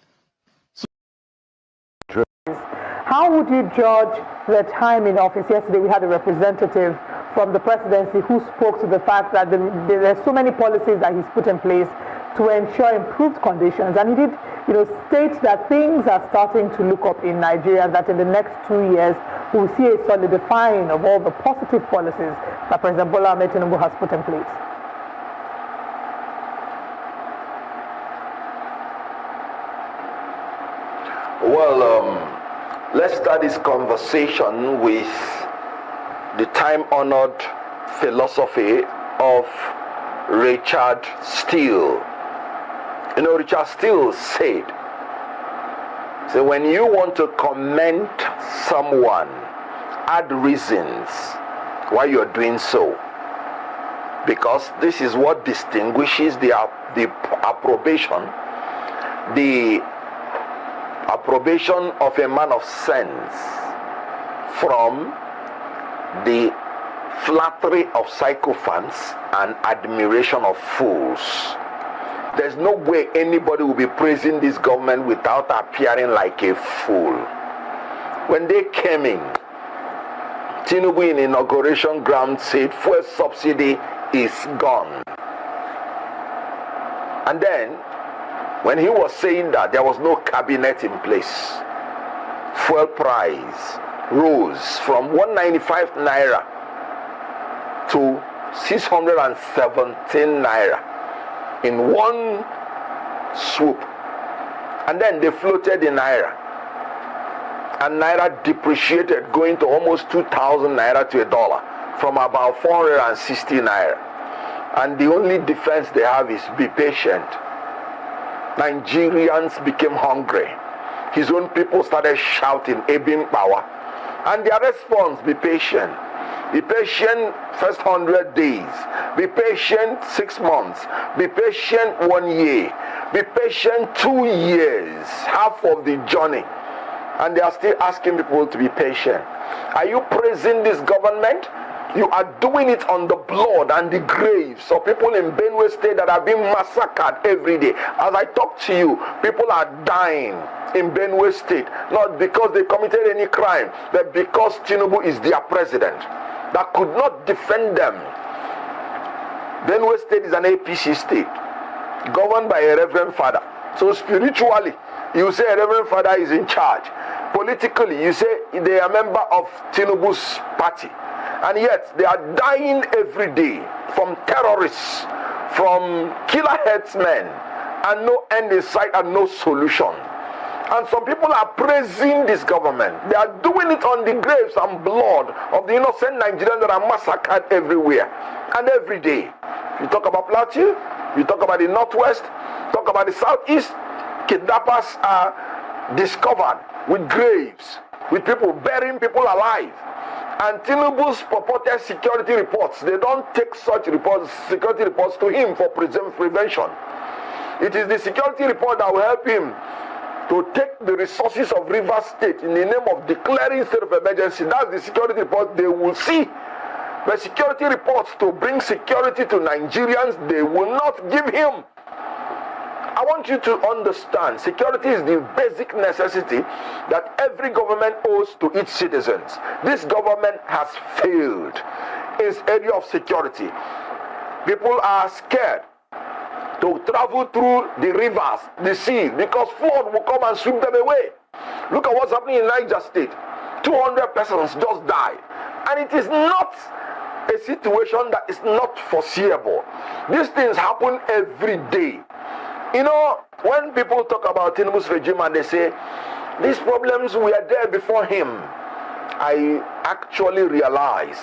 How how would you judge the time in office? Yesterday we had a representative from the presidency who spoke to the fact that there are so many policies that he's put in place to ensure improved conditions. And he did, state that things are starting to look up in Nigeria, that in the next 2 years, we'll see a solidifying of all the positive policies that President Bola Ahmed Tinubu has put in place. Well, let's start this conversation with the time-honored philosophy of Richard Steele. Richard Steele said, so when you want to commend someone, add reasons why you're doing so. Because this is what distinguishes the approbation of a man of sense from the flattery of sycophants and admiration of fools. There's no way anybody will be praising this government without appearing like a fool. When they came in, Tinubu in inauguration ground said fuel subsidy is gone. And then, when he was saying that, there was no cabinet in place. Fuel price rose from 195 naira to 617 naira in one swoop. And then they floated in naira. And naira depreciated, going to almost 2,000 naira to $1 from about 460 naira. And the only defense they have is be patient. Nigerians became hungry. His own people started shouting, Ebin power. And their response, be patient. Be patient first 100 days. Be patient 6 months. Be patient 1 year. Be patient 2 years. Half of the journey. And they are still asking people to be patient. Are you praising this government? You are doing it on the blood and the graves of people in Benue State that are being massacred every day. As I talk to you, people are dying in Benue State, not because they committed any crime, but because Tinubu is their president that could not defend them. Benue State is an APC state, governed by a reverend father. So spiritually, you say a reverend father is in charge. Politically, you say they are a member of Tinubu's party. And yet, they are dying every day from terrorists, from killer headsmen, and no end in sight and no solution. And some people are praising this government. They are doing it on the graves and blood of the innocent Nigerians that are massacred everywhere and every day. You talk about Plateau, you talk about the Northwest, talk about the Southeast, kidnappers are discovered with graves, with people burying people alive. And Tinubu's purported security reports, they don't take such reports, security reports to him for prevention. It is the security report that will help him to take the resources of Rivers State in the name of declaring state of emergency. That's the security report they will see. The security reports to bring security to Nigerians, they will not give him. I want you to understand, security is the basic necessity that every government owes to its citizens. This government has failed in its area of security. People are scared to travel through the rivers, the sea, because flood will come and sweep them away. Look at what's happening in Niger State. 200 persons just died. And it is not a situation that is not foreseeable. These things happen every day. You know, when people talk about Tinubu's regime and they say, these problems were there before him, I actually realize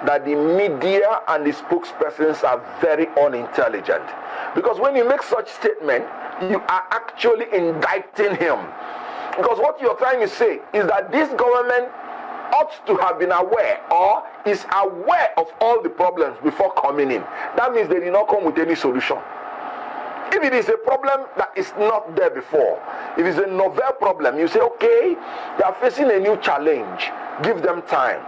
that the media and the spokespersons are very unintelligent. Because when you make such statement, you are actually indicting him. Because what you're trying to say is that this government ought to have been aware or is aware of all the problems before coming in. That means they did not come with any solution. If it is a problem that is not there before, if it's a novel problem, you say, okay, they are facing a new challenge, give them time.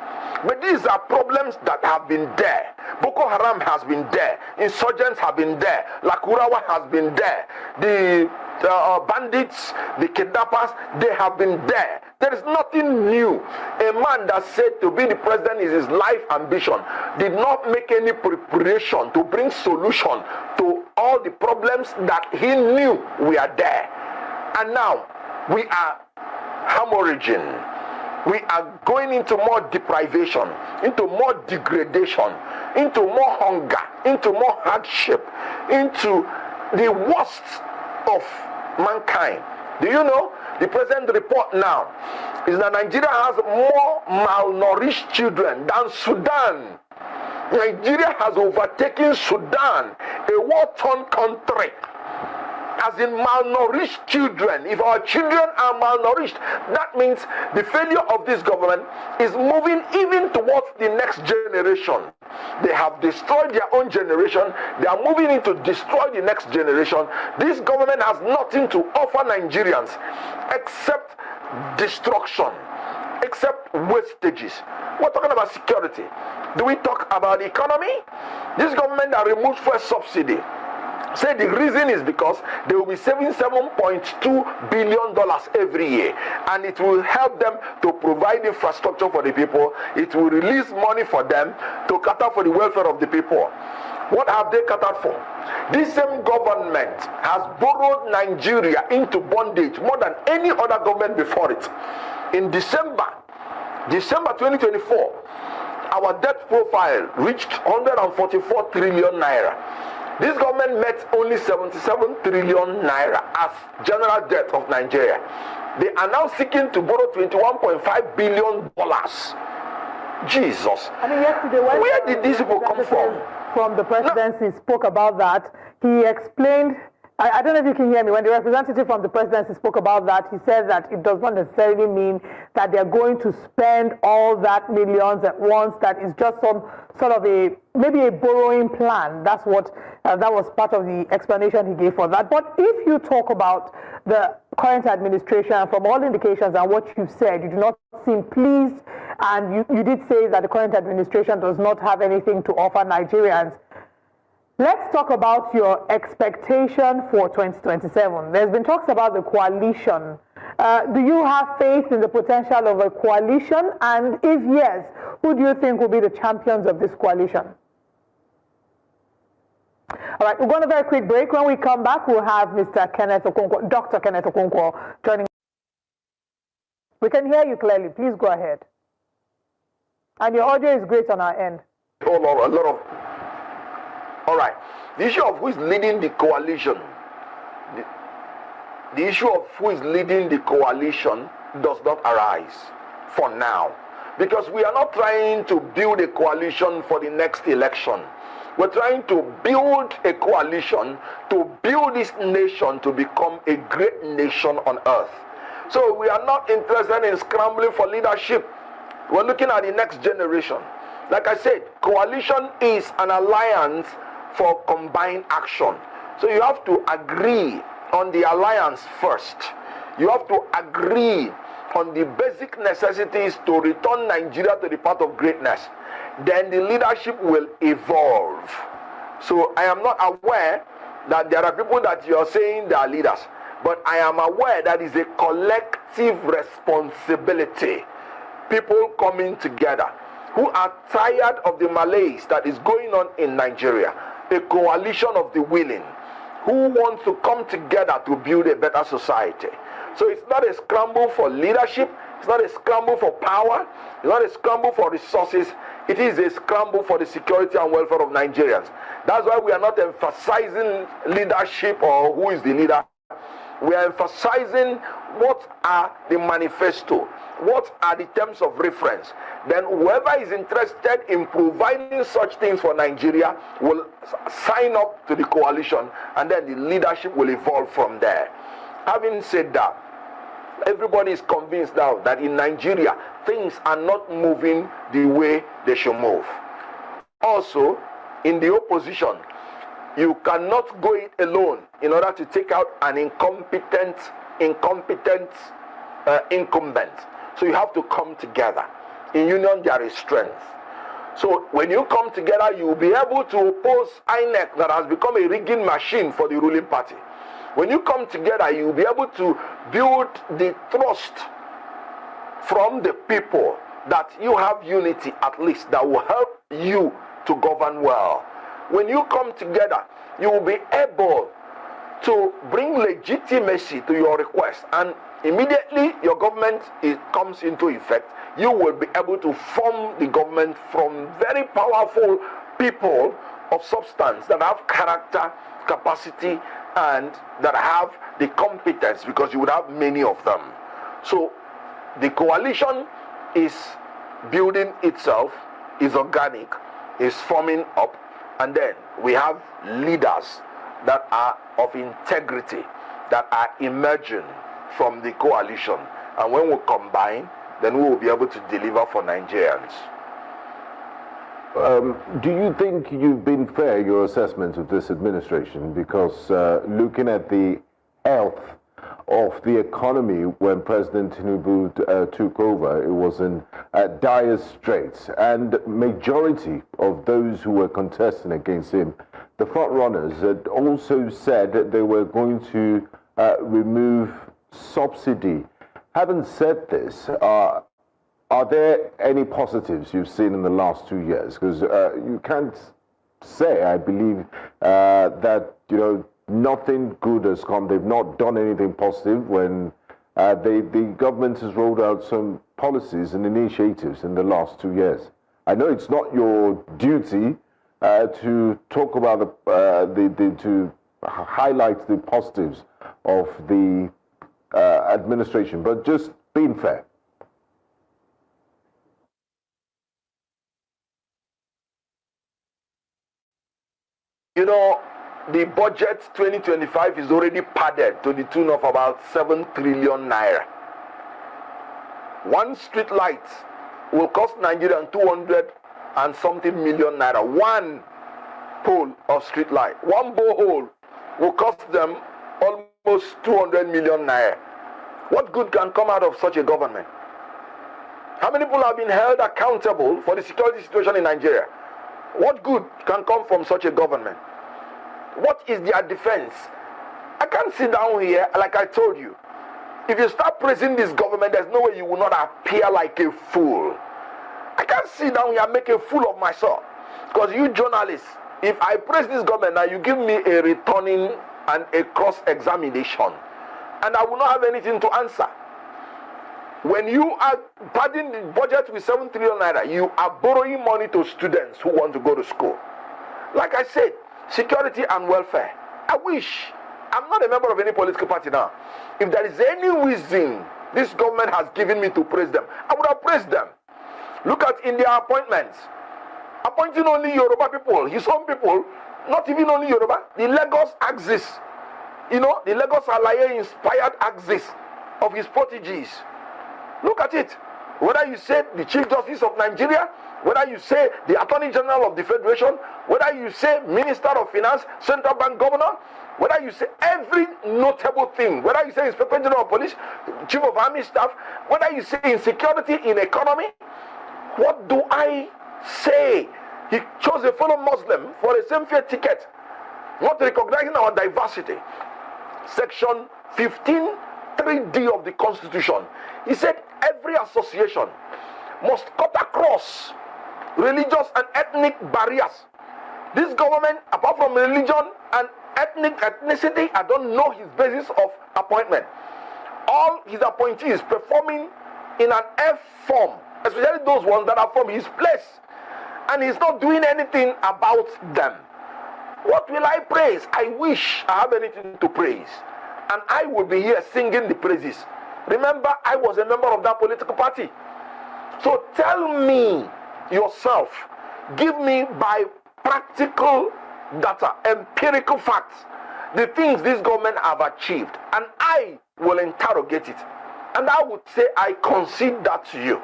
But these are problems that have been there. Boko Haram has been there. Insurgents have been there. Lakurawa has been there. The bandits, the kidnappers, they have been there. There is nothing new. A man that said to be the president is his life ambition did not make any preparation to bring solution to all the problems that he knew were there. And now we are hemorrhaging. We are going into more deprivation, into more degradation, into more hunger, into more hardship, into the worst of mankind. Do you know? The present report now is that Nigeria has more malnourished children than Sudan. Nigeria has overtaken Sudan, a war-torn country, as in malnourished children. If our children are malnourished, that means the failure of this government is moving even towards the next generation. They have destroyed their own generation. They are moving in to destroy the next generation. This government has nothing to offer Nigerians except destruction, except wastages. We're talking about security. Do we talk about the economy? This government that removed fuel subsidy, say the reason is because they will be saving $7.2 billion every year, and it will help them to provide infrastructure for the people. It will release money for them to cater for the welfare of the people. What have they catered for? This same government has borrowed Nigeria into bondage more than any other government before it. In December 2024, our debt profile reached 144 trillion naira. This government met only 77 trillion naira as general debt of Nigeria. They are now seeking to borrow $21.5 billion. Jesus. I mean, yesterday, where did these people come from? From the presidency spoke about that. He explained, I don't know if you can hear me, when the representative from the presidency spoke about that, he said that it does not necessarily mean that they're going to spend all that millions at once, that is just some sort of maybe a borrowing plan. That's what, that was part of the explanation he gave for that. But if you talk about the current administration, from all indications and what you said, you do not seem pleased, and you did say that the current administration does not have anything to offer Nigerians. Let's talk about your expectation for 2027. There's been talks about the coalition. Do you have faith in the potential of a coalition? And if yes, who do you think will be the champions of this coalition? All right, we're going to a very quick break. When we come back, we'll have Mr. Kenneth Okonkwo, Dr. Kenneth Okonkwo joining us. We can hear you clearly. Please go ahead. And your audio is great on our end. All right. The issue of who is leading the coalition, the issue of who is leading the coalition does not arise for now, because we are not trying to build a coalition for the next election. We're trying to build a coalition to build this nation to become a great nation on earth. So we are not interested in scrambling for leadership. We're looking at the next generation. Like I said, coalition is an alliance for combined action. So you have to agree on the alliance first. You have to agree on the basic necessities to return Nigeria to the path of greatness. Then the leadership will evolve. So I am not aware that there are people that you are saying they are leaders, but I am aware that is a collective responsibility. People coming together who are tired of the malaise that is going on in Nigeria. A coalition of the willing who want to come together to build a better society. So it's not a scramble for leadership, it's not a scramble for power, it's not a scramble for resources, it is a scramble for the security and welfare of Nigerians. That's why we are not emphasizing leadership or who is the leader. We are emphasizing what are the manifesto, what are the terms of reference. Then whoever is interested in providing such things for Nigeria will sign up to the coalition, and then the leadership will evolve from there. Having said that, everybody is convinced now that in Nigeria things are not moving the way they should move. Also, in the opposition, you cannot go it alone in order to take out an incompetent incumbent. So you have to come together. In union there is strength. So when you come together, you will be able to oppose INEC that has become a rigging machine for the ruling party. When you come together, you will be able to build the trust from the people that you have unity at least that will help you to govern well. When you come together, you will be able to bring legitimacy to your request, and immediately your government comes into effect, you will be able to form the government from very powerful people of substance that have character, capacity, and that have the competence, because you would have many of them. So the coalition is building itself, is organic, is forming up, and then we have leaders that are of integrity, that are emerging from the coalition. And when we combine, then we will be able to deliver for Nigerians. Do you think you've been fair, your assessment of this administration? Because looking at the health of the economy when President Tinubu took over, it was in dire straits, and majority of those who were contesting against him, the front runners, had also said that they were going to remove subsidy. Having said this, are there any positives you've seen in the last 2 years? Because you can't say, I believe, that, you know, nothing good has come. They've not done anything positive when the government has rolled out some policies and initiatives in the last 2 years. I know it's not your duty to talk about to highlight the positives of the administration, but just being fair. You know, the budget 2025 is already padded to the tune of about 7 trillion naira. One street light will cost Nigerians 200 and something million naira. One pole of street light, one borehole will cost them almost 200 million naira. What good can come out of such a government? How many people have been held accountable for the security situation in Nigeria? What good can come from such a government? What is their defense? I can't sit down here, like I told you. If you start praising this government, there's no way you will not appear like a fool. I can't sit down here and make a fool of myself. Because you journalists, if I praise this government now, you give me a returning and a cross-examination, and I will not have anything to answer. When you are padding the budget with 7 trillion naira, you are borrowing money to students who want to go to school. Like I said, security and welfare. I wish, I'm not a member of any political party now. If there is any reason this government has given me to praise them, I would have praised them. Look at in their appointments. Appointing only Yoruba people, his own people, not even only Yoruba, the Lagos axis. You know, the Lagos Alaye inspired axis of his proteges. Look at it. Whether you say the Chief Justice of Nigeria, whether you say the Attorney General of the Federation, whether you say Minister of Finance, Central Bank Governor, whether you say every notable thing, whether you say Inspector General of Police, Chief of Army Staff, whether you say insecurity in economy, what do I say? He chose a fellow Muslim for a same-fare ticket, not recognizing our diversity. Section 15, 3D of the Constitution. He said every association must cut across religious and ethnic barriers. This government, apart from religion and ethnicity, I don't know his basis of appointment. All his appointees performing in an F form, especially those ones that are from his place, and he's not doing anything about them. What will I praise? I wish I have anything to praise, and I will be here singing the praises. Remember, I was a member of that political party. So tell me yourself, give me by practical data, empirical facts, the things this government have achieved, and I will interrogate it, and I would say I concede that to you.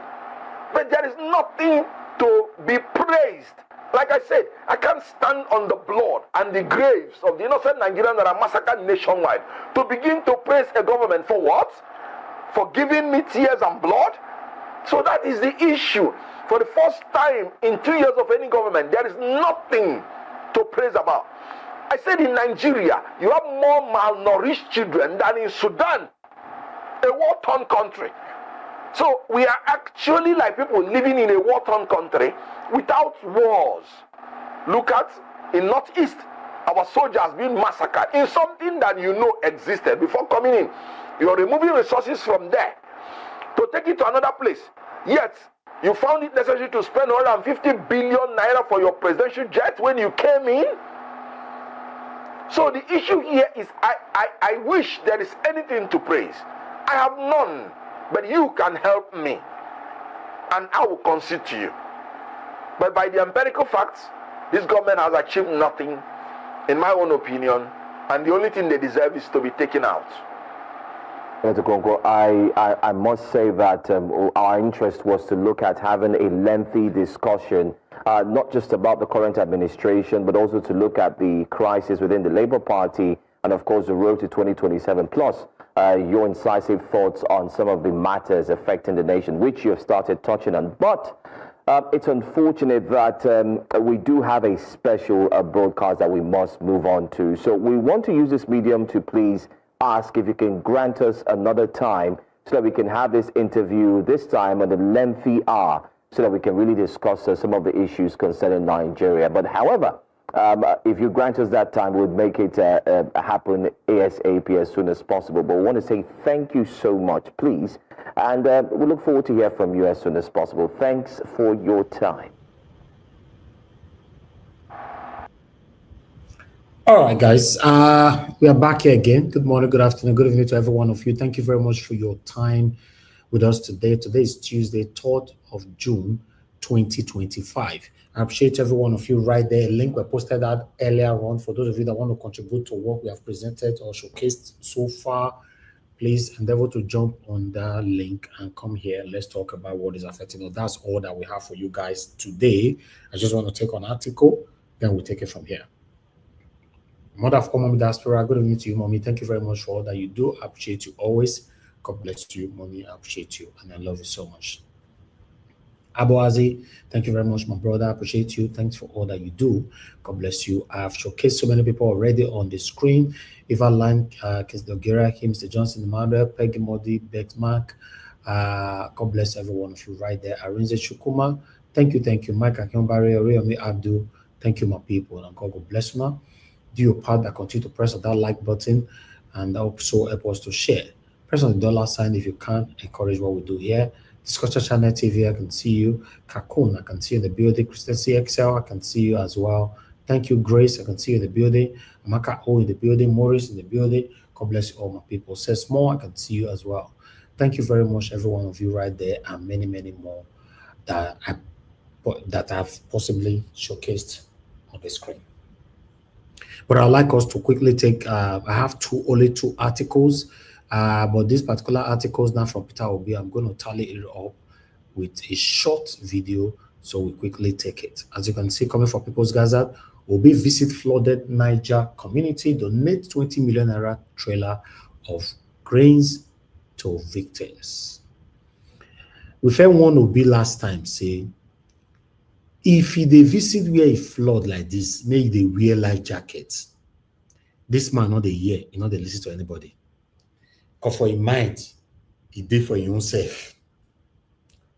But there is nothing to be praised. Like I said, I can't stand on the blood and the graves of the innocent Nigerians that are massacred nationwide to begin to praise a government for what? For giving me tears and blood? So that is the issue. For the first time in 2 years of any government, there is nothing to praise about. I said in Nigeria, you have more malnourished children than in Sudan, a war-torn country. So we are actually like people living in a war-torn country without wars. Look at in Northeast, our soldiers being massacred in something that you know existed before coming in. You're removing resources from there to take it to another place. Yet, you found it necessary to spend 150 billion naira for your presidential jet when you came in. So the issue here is I wish there is anything to praise. I have none, but you can help me, and I will concede to you. But by the empirical facts, this government has achieved nothing, in my own opinion, and the only thing they deserve is to be taken out. Mr. Konko, I must say that our interest was to look at having a lengthy discussion, not just about the current administration, but also to look at the crisis within the Labour Party and, of course, the road to 2027, plus your incisive thoughts on some of the matters affecting the nation, which you have started touching on. But it's unfortunate that we do have a special broadcast that we must move on to. So we want to use this medium to please ask if you can grant us another time so that we can have this interview, this time on a lengthy hour, so that we can really discuss some of the issues concerning Nigeria. But however, if you grant us that time, we'll make it happen ASAP as soon as possible. But we want to say thank you so much, please. And we look forward to hear from you as soon as possible. Thanks for your time. All right, guys, we are back here again. Good morning, good afternoon, good evening to every one of you. Thank you very much for your time with us today. Today is Tuesday, 3rd of June, 2025. I appreciate every one of you right there. A link we posted out earlier on for those of you that want to contribute to what we have presented or showcased so far. Please endeavor to jump on that link and come here. Let's talk about what is affecting us. That's all that we have for you guys today. I just want to take an article, then we'll take it from here. Mother of Common Diaspora, good evening to you, Mommy. Thank you very much for all that you do. I appreciate you always. God bless you, Mommy. I appreciate you, and I love you so much. Aboazi, thank you very much, my brother. I appreciate you. Thanks for all that you do. God bless you. I have showcased so many people already on the screen. Eva Lang, Kisdogera, Mr. Johnson, Emmanuel, Peggy Modi, Bex Mark. God bless every one of you right there. Arinze Shukuma, thank you. Mike Akionbari, Oriyomi Abdul, thank you, my people. And God bless you now. Do your part that continue to press on that like button and also help us to share. Press on the dollar sign if you can. Encourage what we do here. Discussion Channel TV, I can see you. Kakun, I can see you in the building. Christian CXL, I can see you as well. Thank you, Grace. I can see you in the building. Amaka O in the building. Morris in the building. God bless you all, my people. Says more, I can see you as well. Thank you very much, every one of you right there, and many, many more that I've possibly showcased on the screen. But I'd like us to quickly take, I have only two articles, but these particular articles now from Peter Obi, I'm going to tally it up with a short video, so we quickly take it. As you can see, coming from People's Gazette, Obi visit flooded Niger community, donate 20 million naira trailer of grains to victims. We found one Obi last time say, if they visit where a flood like this, make they wear life jackets. This man not a year, he not they listen to anybody. Because for his mind, he did for his own self.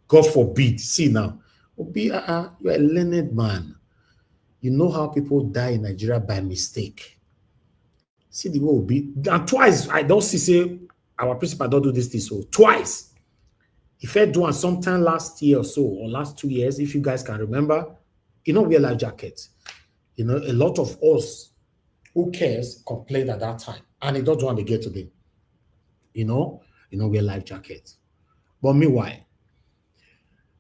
God forbid. See now, Obi, you're a learned man. You know how people die in Nigeria by mistake. See the way Obi, and twice I don't say our principal don't do this thing. So twice. If I do one sometime last year or so, or last 2 years, if you guys can remember, wear life jackets. A lot of us who cares complained at that time, and it doesn't want to get today. Wear life jackets. But meanwhile,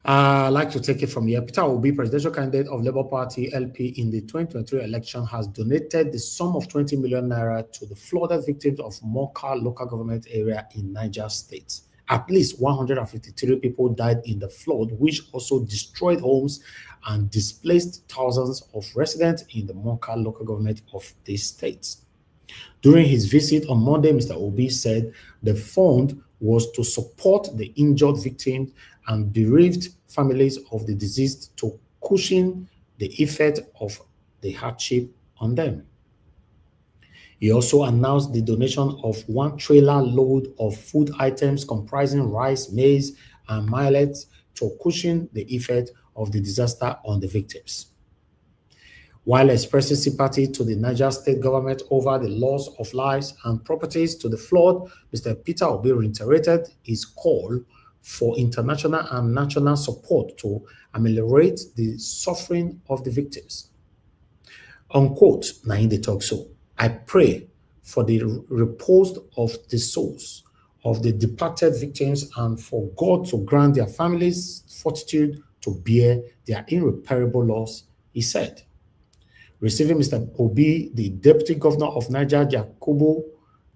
I'd like to take it from here. Peter Obi, presidential candidate of Labour Party LP in the 2023 election, has donated the sum of 20 million naira to the flooded victims of Moka local government area in Niger State. At least 153 people died in the flood, which also destroyed homes and displaced thousands of residents in the Moka local government of this state. During his visit on Monday, Mr. Obi said the fund was to support the injured victims and bereaved families of the deceased to cushion the effect of the hardship on them. He also announced the donation of 1 trailer load of food items comprising rice, maize, and millet to cushion the effect of the disaster on the victims. While expressing sympathy to the Niger state government over the loss of lives and properties to the flood, Mr. Peter Obi reiterated his call for international and national support to ameliorate the suffering of the victims. Unquote, na in the talk so. I pray for the repose of the souls of the departed victims and for God to grant their families fortitude to bear their irreparable loss, he said. Receiving Mr. Obi, the Deputy Governor of Niger, Yakubu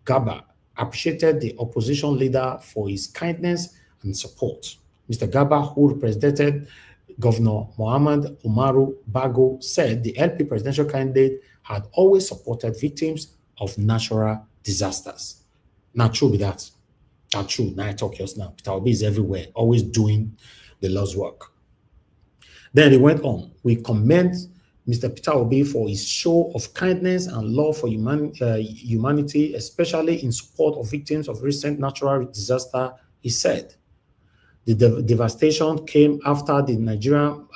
Garba, appreciated the opposition leader for his kindness and support. Mr. Garba, who represented Governor Muhammad Umaru Bago, said the LP presidential candidate had always supported victims of natural disasters. Not true with that. Not true. Now I talk yours now. Peter Obi is everywhere, always doing the Lord's work. Then he went on. We commend Mr. Peter Obi for his show of kindness and love for humanity, especially in support of victims of recent natural disaster, he said. The devastation came after the Nigerian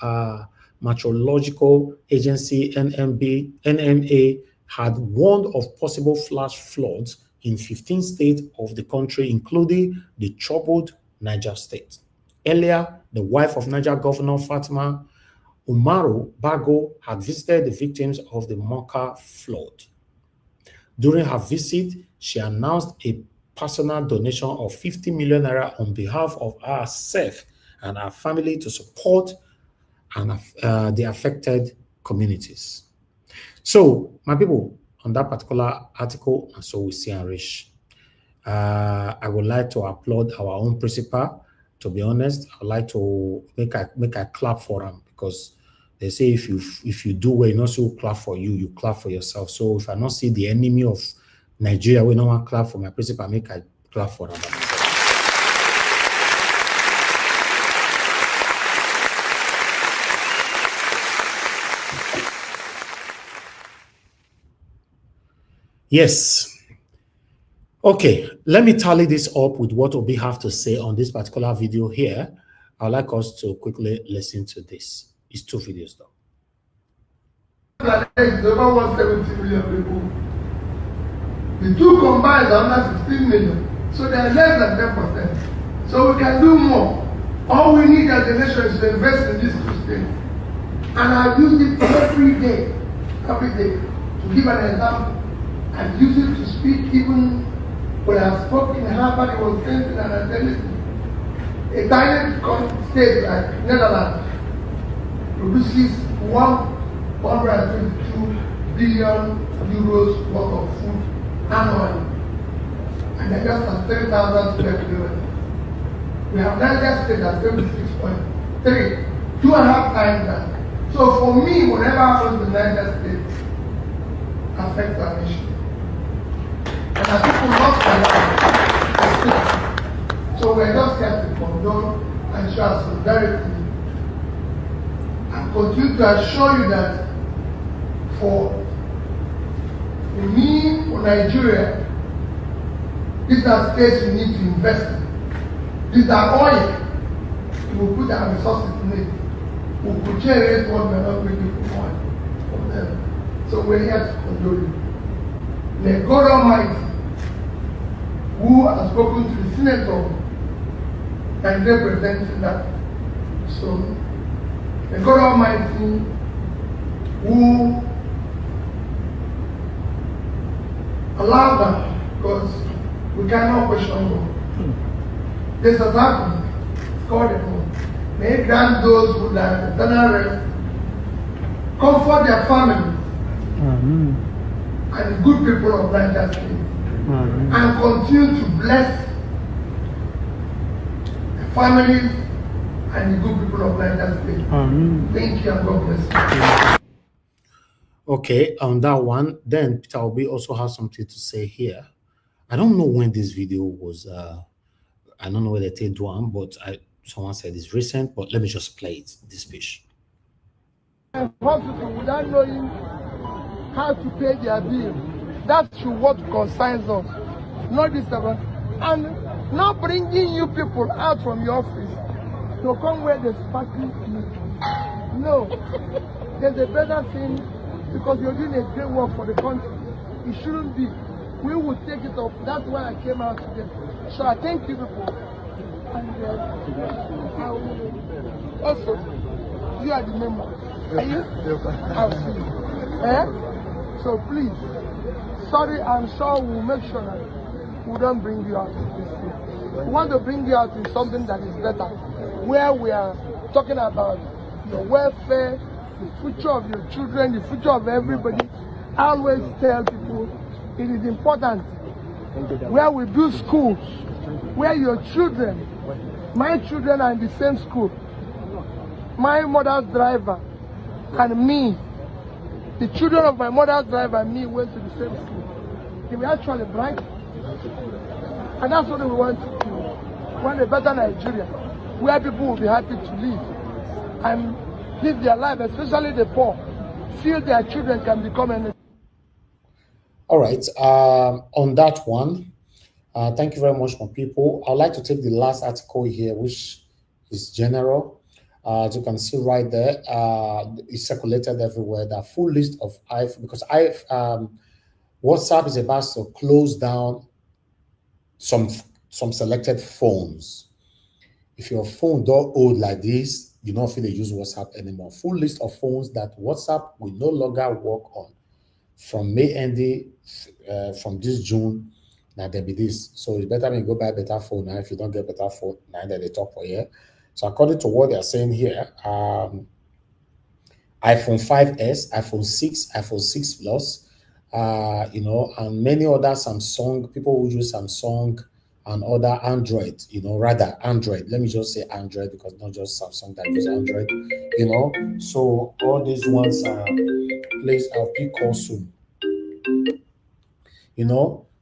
Meteorological Agency, NMA, had warned of possible flash floods in 15 states of the country, including the troubled Niger state. Earlier, the wife of Niger Governor Fatima Umaru Bago had visited the victims of the Moka flood. During her visit, she announced a personal donation of 50 million naira on behalf of herself and her family to support the affected communities. So, my people, on that particular article, and so we see and reach. I would like to applaud our own principal. To be honest, I'd like to make a clap for him, because they say if you do well, you not so clap for you, you clap for yourself. So if I not see the enemy of Nigeria, we don't want to clap for my principal, make a clap for him. Yes. Okay, let me tally this up with what Obi have to say on this particular video here. I'd like us to quickly listen to this. It's 2 videos though. It's over 170 million people. The two combined are under 16 million. So they are less than 10%. So we can do more. All we need as a nation is to invest in these 2 states. And I've used it every day, to give an example. I've used it to speak even when I spoke in Harvard, it was sent in an analysis. A tiny state like Netherlands produces 122 billion euros worth of food annually. And they just have 10,000 square kilometers. We have Niger State at 76.3, 2.5 times that. So for me, whatever happens in Niger State affects our nation. And I think we lost a lot. So we're just here to condone and show our solidarity and continue to assure you that for me, for Nigeria, these are states we need to invest in. These are oil. We will put our resources in it. We will generate what we are not going to put from them. So we're here to condone you. May God Almighty, who has spoken to the senator and representing that, so may God Almighty, who allowed that, because we cannot question God. This has happened. It's called a God. May He grant those who died eternal rest, comfort their families, and the good people of Niger State, and continue to bless the families and the good people of Niger State. Thank you and God bless you. Okay, on that one, then Peter Obi also has something to say here. I don't know when this video was, I don't know whether they do one, but someone said it's recent, but let me just play it, this speech. Hospital without knowing how to pay their bill. That's what concerns us. Not this about. And not bringing you people out from your office to come where there's party. No. There's a better thing because you're doing a great work for the country. It shouldn't be. We will take it up. That's why I came out today. So I thank you people. And I will also, you are the member. Are you? Yes, sir. I'll see you. So please, sorry, I'm sure we'll make sure that we don't bring you out this year. We want to bring you out in something that is better, where we are talking about your welfare, the future of your children, the future of everybody. I always tell people it is important where we build schools, where your children, my children are in the same school. My mother's driver and me, the children of my mother's driver and me went to the same school. They were actually bright. And that's what we want to do. We want a better Nigeria, where people will be happy to live and live their life, especially the poor, feel their children can become anything. All right, on that one, thank you very much, my people. I'd like to take the last article here, which is general. As you can see right there, it's circulated everywhere. The full list of because WhatsApp is about to close down some selected phones. If your phone don't old like this, you don't feel they use WhatsApp anymore. Full list of phones that WhatsApp will no longer work on from May ending, from this June. Now there'll be this. So it's better when you go buy a better phone now. If you don't get a better phone, now that they talk for you. So according to what they're saying here, iPhone 5S, iPhone 6, iPhone 6 Plus, and many other Samsung, people who use Samsung and other Android, rather Android. Let me just say Android because not just Samsung that use Android, So all these ones are placed, I'll pick call soon.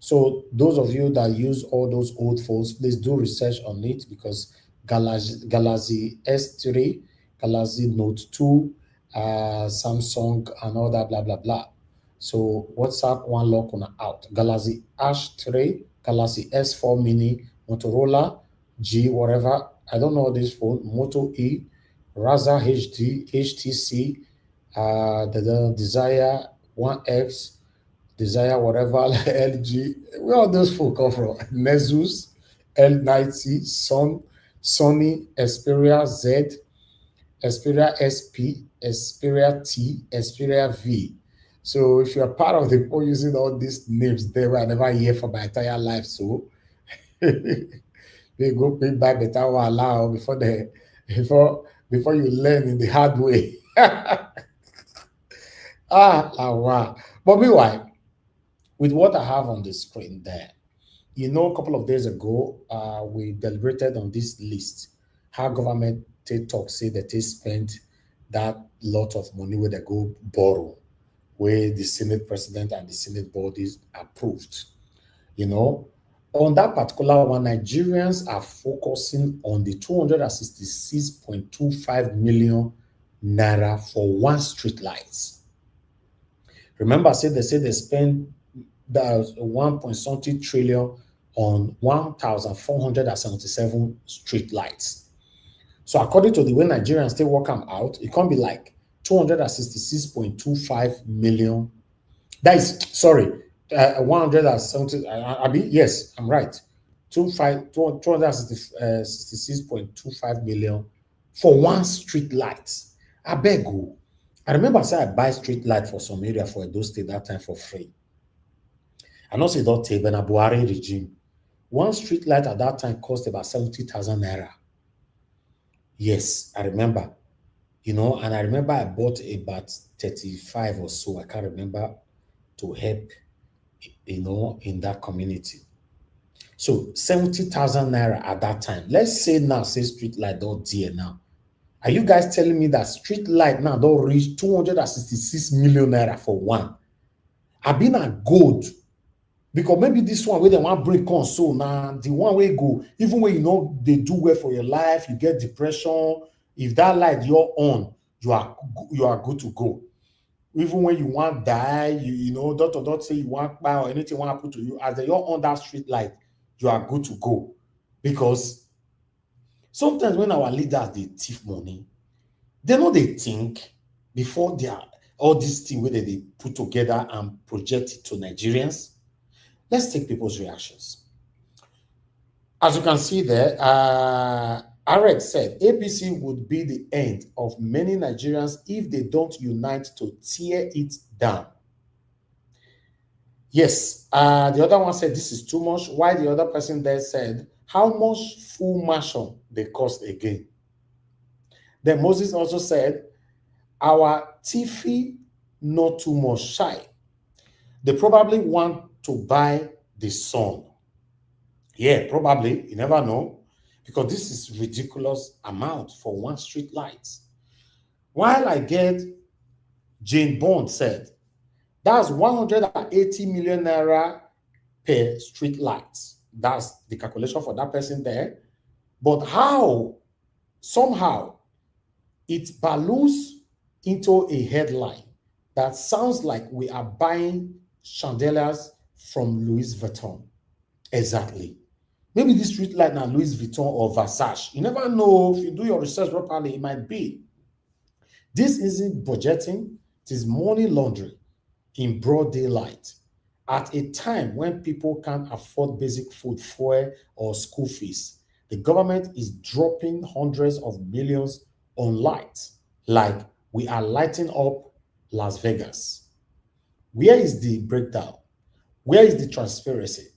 So those of you that use all those old phones, please do research on it because Galaxy S3, Galaxy Note 2, Samsung, and all that, blah, blah, blah. So WhatsApp, one lock on out. Galaxy H3, Galaxy S4 Mini, Motorola, G, whatever. I don't know this phone. Moto E, Razer HD, HTC, the Desire 1X, Desire whatever, LG. Where all those phones come from? Nexus, L90, Sony, Xperia Z, Xperia SP, Xperia T, Xperia V. So if you're part of the people using all these names there, I never hear for my entire life. So they go pay by better or allow before you learn in the hard way. Wow. But meanwhile, with what I have on the screen there, a couple of days ago, we deliberated on this list, how government say that they spend that lot of money where they go borrow, where the Senate president and the Senate bodies approved. On that particular one, Nigerians are focusing on the 266.25 million naira for one street lights. Remember, they say they spend that 1.something trillion on 1,477 street lights. So according to the way Nigerians still work them out, it can be like 266.25 million. That is, 170. Yes, I'm right. 266.25 million for one street light. I beg you. I remember I said I buy street light for some area for those state that time for free. I know say don't take a Buhari regime. One street light at that time cost about 70,000 naira. Yes, I remember. And I remember I bought about 35 or so. I can't remember, to help, in that community. So 70,000 naira at that time. Let's say now, say street light don't dear now. Are you guys telling me that street light now don't reach 266 million naira for one? I've been a gold. Because maybe this one where they want break on so now the one way go, even when you know they do well for your life, you get depression. If that light you're on, you are good to go. Even when you want die, you know, don't say you want buy or anything want happen to you, as you're on that street light, you are good to go. Because sometimes when our leaders they thief money, they know they think before they are all these things where they put together and project it to Nigerians. Let's take people's reactions. As you can see there, Arek said APC would be the end of many Nigerians if they don't unite to tear it down. Yes, the other one said this is too much. Why the other person there said, how much full mansion they cost again? Then Moses also said, our Tiffy not too much shy. They probably want to buy the sun. Yeah, probably. You never know. Because this is ridiculous amount for one street light. While I get Jane Bond said, that's 180 million naira per street light. That's the calculation for that person there. But how somehow it balloons into a headline that sounds like we are buying chandeliers from Louis Vuitton. Exactly. Maybe this street light now Louis Vuitton or Versace. You never know. If you do your research properly, it might be. This isn't budgeting. It is money laundering in broad daylight at a time when people can't afford basic food, fuel, or school fees. The government is dropping hundreds of millions on lights like we are lighting up Las Vegas. Where is the breakdown? Where is the transparency?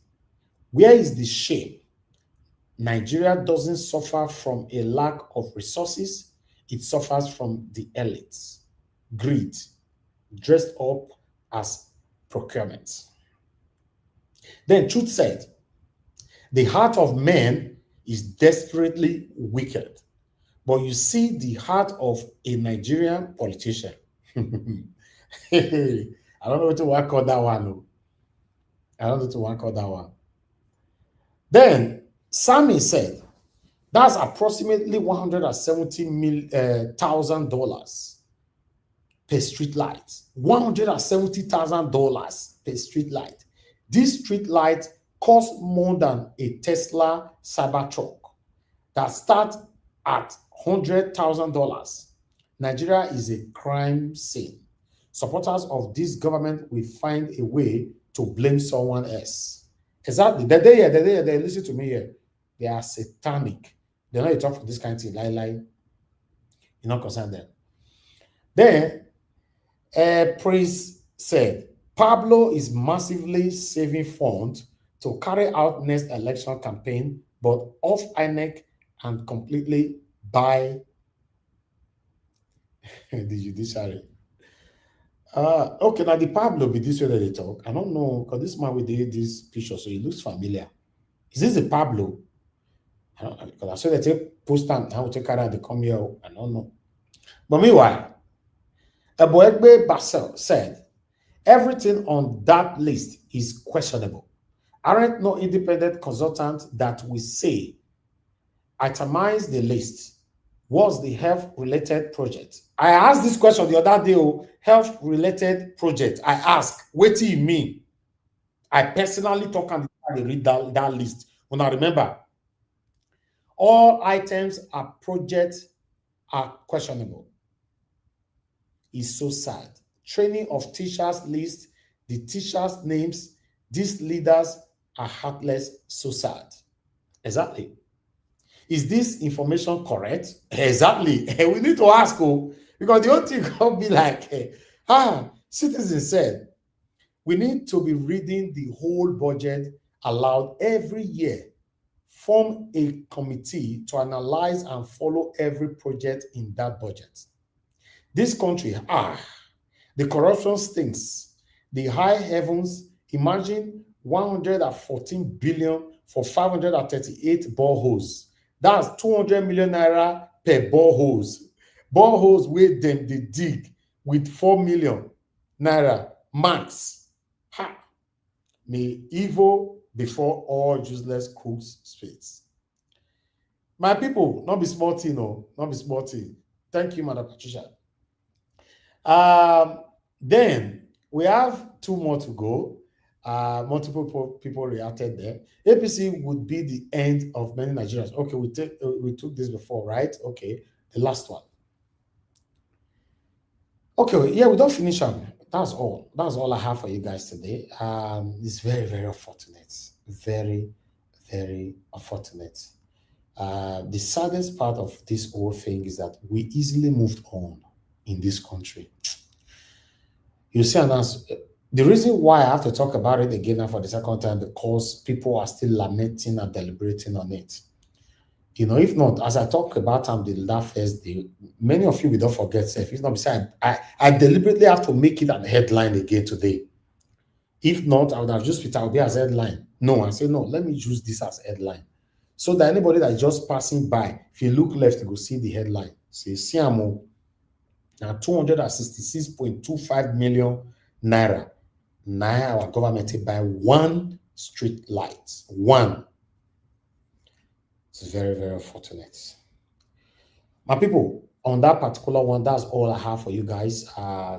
Where is the shame? Nigeria doesn't suffer from a lack of resources. It suffers from the elites. Greed, dressed up as procurement. Then Truth said, the heart of man is desperately wicked. But you see the heart of a Nigerian politician. I don't know what to call that one. I don't know what to call that one. Then Sammy said, that's approximately $170,000 per street light. $170,000 per street light. This street light costs more than a Tesla Cybertruck that starts at $100,000. Nigeria is a crime scene. Supporters of this government will find a way to blame someone else. Exactly. They listen to me here. They are satanic. They know you talk for this kind of thing. Lie. You not concern them. Then, Prince said, Pablo is massively saving funds to carry out next election campaign, but off INEC and completely by the judiciary. Okay, now the Pablo be this way that they talk. I don't know, because this man with this picture, so it looks familiar. Is this the Pablo? I don't know, because I saw they take post and how take care they come here. I don't know. But meanwhile, Eboegbe Basel said, everything on that list is questionable. Aren't no independent consultant that we say itemize the list. What's the health-related project? I asked this question the other day, health-related project. I asked, what do you mean? I personally talk and read that list. When I remember, all items are projects are questionable. It's so sad. Training of teachers list, the teachers' names, these leaders are heartless, so sad. Exactly. Is this information correct? Exactly. We need to ask, because the whole thing will be like, citizens said, we need to be reading the whole budget aloud every year. Form a committee to analyze and follow every project in that budget. This country, the corruption stinks. The high heavens, imagine 114 billion for 538 boreholes. That's 200 million naira per boreholes. Boreholes where them they dig with 4 million naira max. May evil before all useless cooks spits. My people, not be small thing, no, not be small thing. Thank you, Madam Patricia. Then we have 2 more to go. Multiple people reacted there. APC would be the end of many Nigerians. Okay, we took this before, right? Okay, the last one. Okay, yeah, we don't finish them. That's all. That's all I have for you guys today. It's very, very unfortunate. Very, very unfortunate. The saddest part of this whole thing is that we easily moved on in this country. You see, and the reason why I have to talk about it again now for the second time, because people are still lamenting and deliberating on it. You know, if not, as I talk about that first day, many of you will not forget. If not, I deliberately have to make it an headline again today. If not, I would have just put it as headline. No, I say no. Let me use this as headline, so that anybody that is just passing by, if you look left, you will see the headline. Say, Siamo. Now 266.25 million naira. Now our government buy 1 street light. 1. It's very, very unfortunate. My people, on that particular one, that's all I have for you guys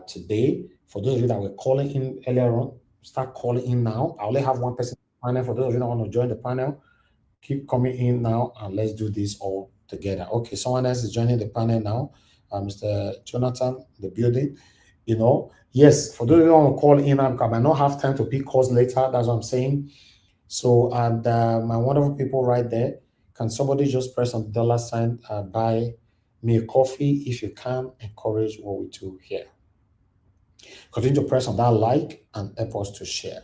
today. For those of you that were calling in earlier on, start calling in now. I only have 1 person in the panel. For those of you that want to join the panel, keep coming in now and let's do this all together. Okay, someone else is joining the panel now. Mr. Jonathan, the building, you know. Yes, for those of you who want to call in, I might not have time to pick calls later. That's what I'm saying. So, and my wonderful people right there, can somebody just press on the $sign, buy me a coffee if you can, encourage what we do here. Continue to press on that like and help us to share.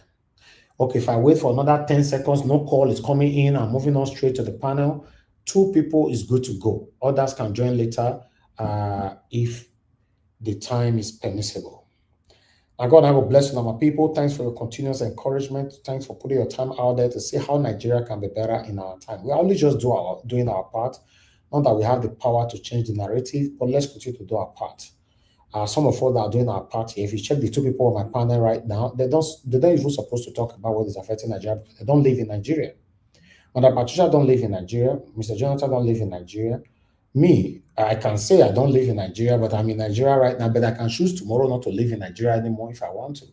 Okay, if I wait for another 10 seconds, no call is coming in. I'm moving on straight to the panel. 2 people is good to go. Others can join later if the time is permissible. Now, God, I will bless you, my people. Thanks for your continuous encouragement. Thanks for putting your time out there to see how Nigeria can be better in our time. We are only just doing our part. Not that we have the power to change the narrative, but let's continue to do our part. Some of us that are doing our part here, if you check the 2 people on my panel right now, they don't even supposed to talk about what is affecting Nigeria. They don't live in Nigeria. Madam Patricia don't live in Nigeria. Mr. Jonathan don't live in Nigeria. Me, I can say I don't live in Nigeria, but I'm in Nigeria right now, but I can choose tomorrow not to live in Nigeria anymore if I want to.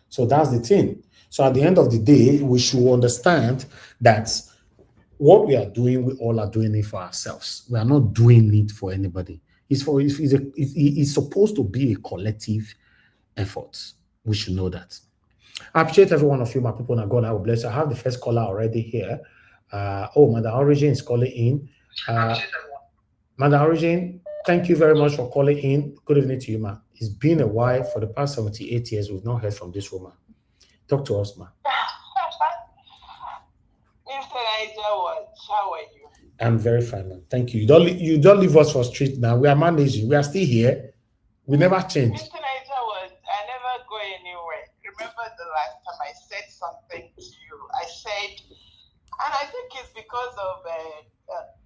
So that's the thing. So at the end of the day, we should understand that what we are doing, we all are doing it for ourselves. We are not doing it for anybody. It's supposed to be a collective effort. We should know that. I appreciate every one of you, my people. Now, God, I will bless you. I have the first caller already here. Madam Origin is calling in. Madam Origin, thank you very much for calling in. Good evening to you, ma. It's been a while. For the past 78 years, we've not heard from this woman. Talk to us, ma. Mr. Niger, how are you? I'm very fine, man. Thank you. You don't leave us for street now. We are managing. We are still here. We never change. Mr. Niger, I never go anywhere. Remember the last time I said something to you? I said, and I think it's because of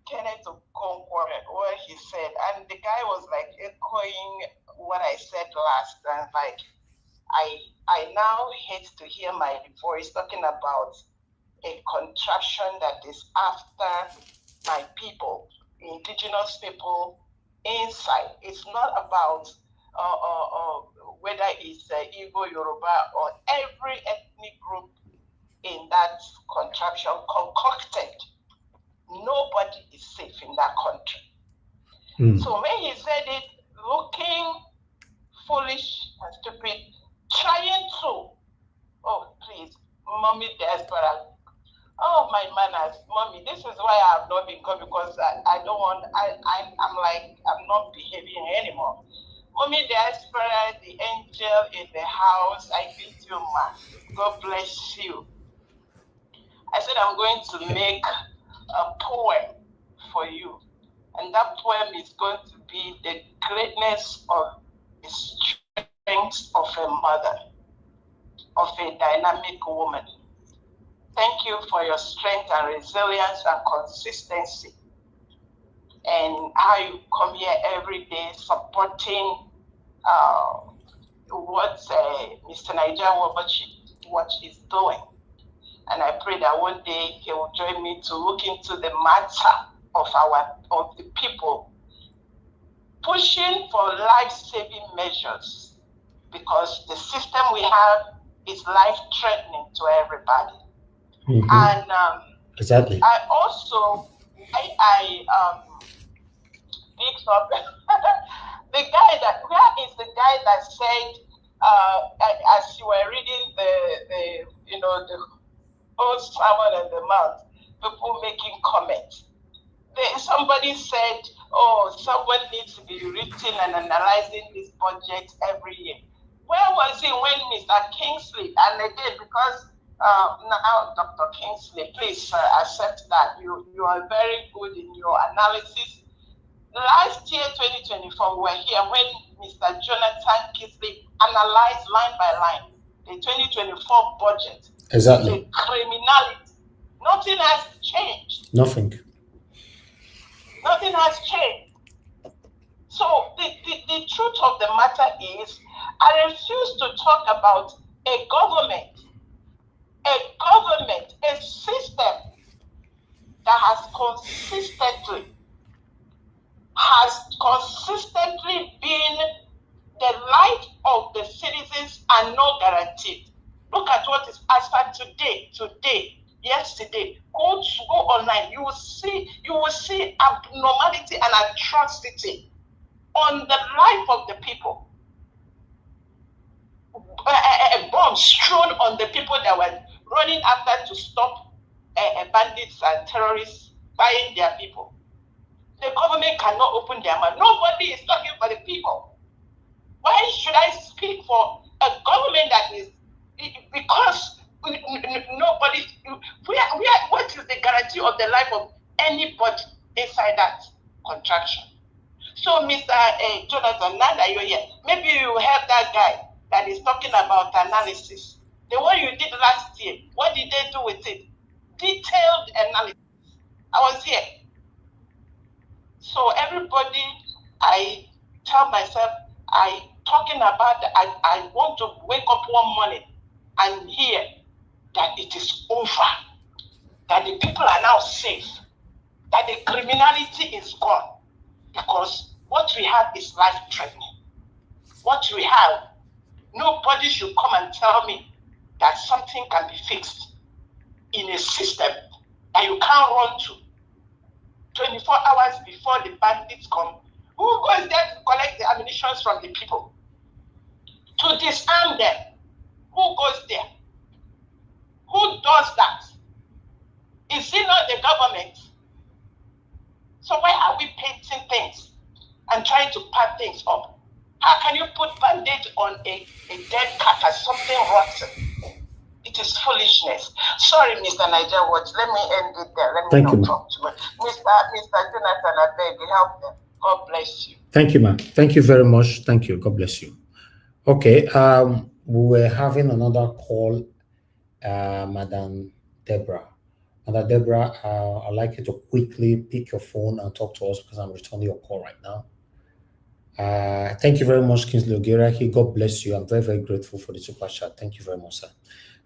Kenneth Okonkwo, what he said, and the guy was like echoing what I said last, and like I now hate to hear my voice talking about a contraption that is after my people, indigenous people inside. It's not about whether it's Igbo, Yoruba, or every ethnic group in that contraption concocted. Nobody is safe in that country. So when he said it, looking foolish and stupid, trying to, oh please, mommy Diaspora, oh my manners, mommy, this is why I have not been coming, because I don't want, I'm like, I'm not behaving anymore. Mommy Diaspora, the angel in the house, I greet you, ma. God bless you. I said I'm going to make a poem for you, and that poem is going to be the greatness of the strength of a mother, of a dynamic woman. Thank you for your strength and resilience and consistency, and how you come here every day supporting what Mr. Nigerian Govt what is doing. And I pray that one day he will join me to look into the matter of the people pushing for life-saving measures, because the system we have is life-threatening to everybody. Mm-hmm. And exactly. I also picked up the guy that, where is the guy that said, as you were reading the old sermon on the mount, people making comments. Somebody said, oh, someone needs to be written and analyzing this budget every year. Where was he when Mr. Kingsley, and again, because now Dr. Kingsley, please accept that you are very good in your analysis. Last year, 2024, we were here when Mr. Jonathan Kingsley analyzed line by line the 2024 budget. Exactly. The criminality. Nothing has changed. Nothing. Nothing has changed. So the truth of the matter is, I refuse to talk about a government, a system that has consistently been the life of the citizens and no guaranteed. Look at what is as per today, yesterday. Go online. You will see abnormality and atrocity on the life of the people. Bombs thrown on the people that were running after to stop bandits and terrorists buying their people. The government cannot open their mouth. Nobody is talking for the people. Why should I speak for a government that is, because nobody, what is the guarantee of the life of anybody inside that contraction? So, Mr. Jonathan, now that you're here, maybe you help that guy that is talking about analysis. The one you did last year, what did they do with it? Detailed analysis. I was here. So everybody, I tell myself, I want to wake up one morning and hear that it is over, that the people are now safe, that the criminality is gone, because what we have is life-threatening. What we have, nobody should come and tell me that something can be fixed in a system that you can't run to 24 hours before the bandits come. Who goes there to collect the ammunition from the people? To disarm them? Who goes there? Who does that? Is it not the government? So why are we painting things and trying to pad things up? How can you put bandage on a dead cat as something rotten? It is foolishness. Sorry, Mr. Nigerian Govt. Let me end it there. Let me not talk too much. Mr. Jonathan, I beg you, help them. God bless you. Thank you, ma'am. Thank you very much. Thank you. God bless you. Okay. We were having another call, Madam Deborah. Madam Deborah, I'd like you to quickly pick your phone and talk to us because I'm returning your call right now. Thank you very much, Kingsley Ogeraki. God bless you. I'm very, very grateful for the super chat. Thank you very much, sir.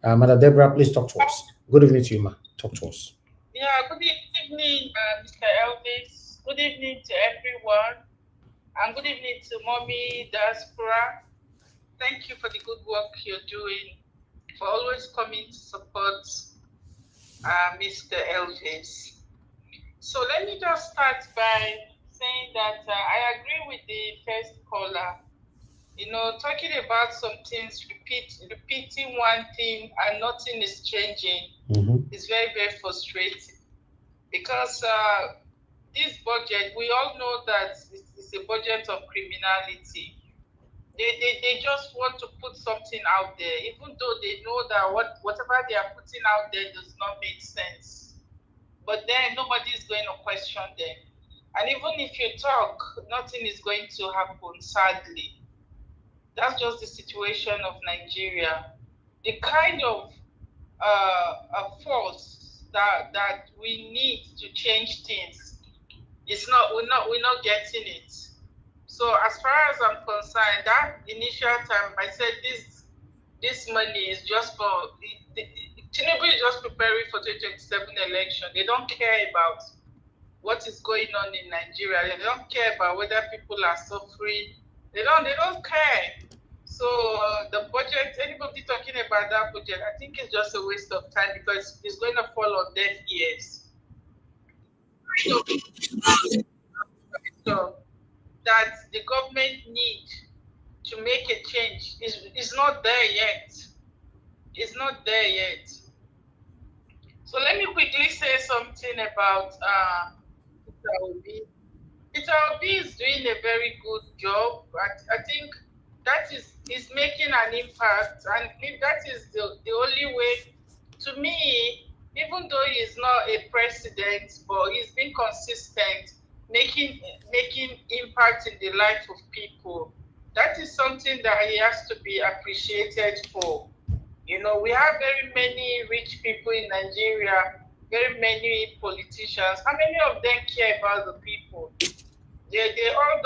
Madam Deborah, please talk to us. Good evening to you, ma. Talk to us. Yeah, good evening, Mr. Elvis. Good evening to everyone. And good evening to Mommy Diaspora. Thank you for the good work you're doing, for always coming to support Mr. Elvis. So let me just start by saying that I agree with the first caller. You know, talking about some things, repeating one thing and nothing is changing is very, very frustrating. Because this budget, we all know that it's a budget of criminality. They just want to put something out there, even though they know that whatever they are putting out there does not make sense. But then nobody is going to question them. And even if you talk, nothing is going to happen, sadly. That's just the situation of Nigeria. The kind of force that we need to change things is we're not getting it. So as far as I'm concerned, that initial time I said this money is just for Tinubu is just preparing for the 2027 election. They don't care about what is going on in Nigeria. They don't care about whether people are suffering. They don't care. So the budget, anybody talking about that budget, I think it's just a waste of time because it's going to fall on deaf ears. So that the government need to make a change is not there yet. It's not there yet. So let me quickly say something about Peter Obi. Peter Obi is doing a very good job. I think that is making an impact, and that is the only way. To me, even though he's not a president, but he's been consistent, making impact in the life of people. That is something that he has to be appreciated for. You know, we have very many rich people in Nigeria, very many politicians. How many of them care about the people? They all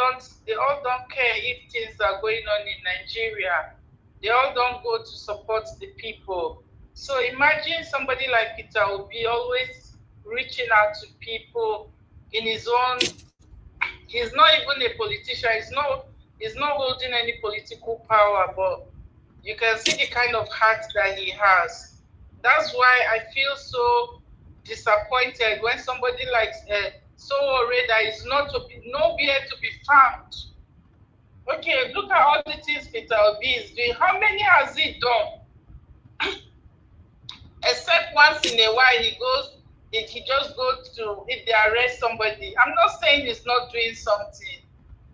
don't care if things are going on in Nigeria. They all don't go to support the people. So imagine somebody like Peter Obi always reaching out to people in his own. He's not even a politician. He's not holding any political power, but you can see the kind of heart that he has. That's why I feel so disappointed when somebody like Sowore is nowhere to be found. Okay, look at all the things Peter Obi is doing. How many has he done? Except once in a while he just goes to, if they arrest somebody. I'm not saying he's not doing something,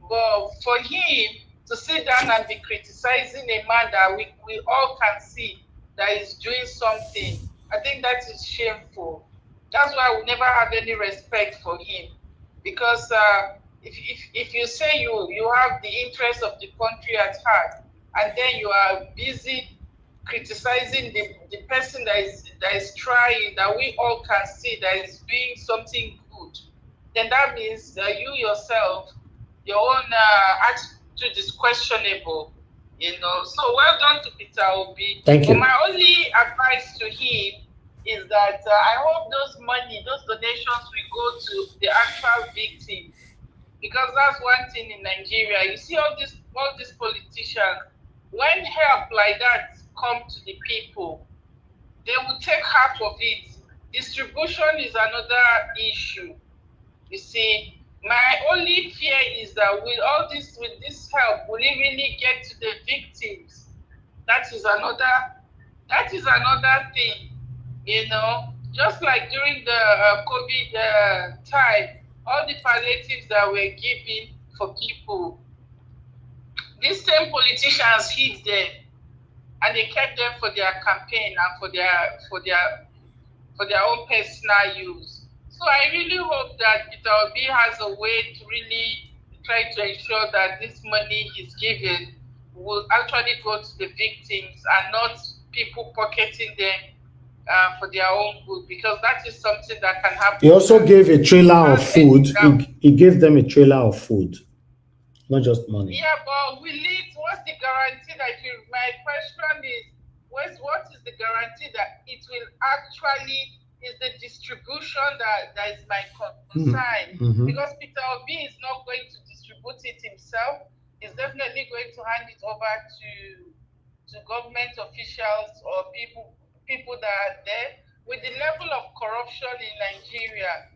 but for him to sit down and be criticizing a man that we all can see that is doing something, I think that is shameful. That's why I would never have any respect for him. Because if you say you have the interest of the country at heart, and then you are busy criticizing the person that is trying, that we all can see that is doing something good, then that means that you yourself, your own attitude is questionable, you know. So well done to Peter Obi. Thank you. But my only advice to him is that I hope those donations will go to the actual victims, because that's one thing in Nigeria. You see all these politicians, when help like that come to the people, they will take half of it. Distribution is another issue. You see, my only fear is that with this help, will it really get to the victims? That is another thing. You know, just like during the COVID time, all the palliatives that were given for people, these same politicians hid them, and they kept them for their campaign and for their own personal use. So I really hope that Peter Obi has a way to really try to ensure that this money he's given will actually go to the victims and not people pocketing them for their own good, because that is something that can happen. He also gave a trailer of food. He gave them a trailer of food, not just money. Yeah, but what's the guarantee that my question is, what is the guarantee that it will actually, is the distribution that is my concern? Mm-hmm. Because Peter Obi is not going to distribute it himself. He's definitely going to hand it over to government officials or people that are there. With the level of corruption in Nigeria,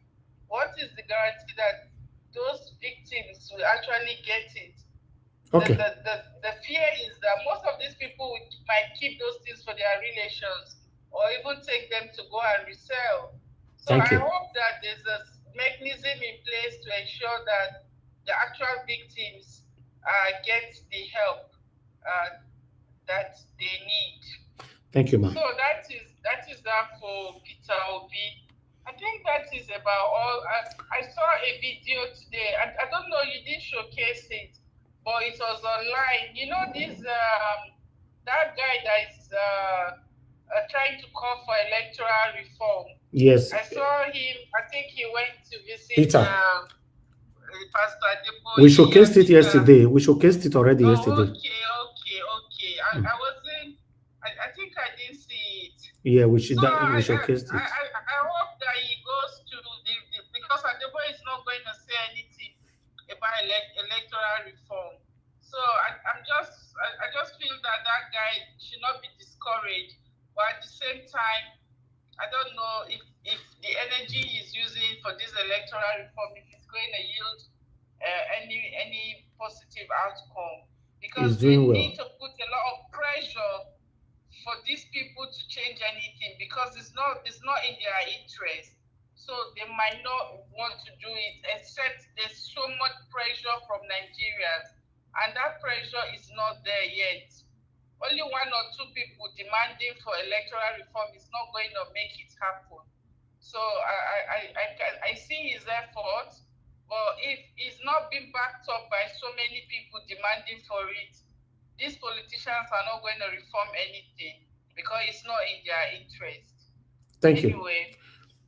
what is the guarantee that those victims will actually get it? Okay. The fear is that most of these people might keep those things for their relations or even take them to go and resell. So I hope that there's a mechanism in place to ensure that the actual victims get the help that they need. Thank you, ma'am. So that is that for Peter Obi. I think that is about all. I saw a video today, and I don't know, you didn't showcase it, but it was online. You know this that guy that is trying to call for electoral reform. Yes. I saw him. I think he went to visit Peter. Pastor Adeboye. We showcased it yesterday. We showcased it already yesterday. Okay. I wasn't. I think I didn't see it. Yeah, we So showcased it. I hope that he goes to because Adebo is not going to say anything about electoral reform. So I just feel that guy should not be discouraged. But at the same time, I don't know if the energy he's using for this electoral reform, if it's going to yield any positive outcome. Because He's doing well. need to put a lot of pressure for these people to change anything, because it's not in their interest. So they might not want to do it, except there's so much pressure from Nigerians, and that pressure is not there yet. Only one or two people demanding for electoral reform is not going to make it happen. So I see his efforts, but if it's not being backed up by so many people demanding for it, these politicians are not going to reform anything because it's not in their interest. Thank you. Anyway,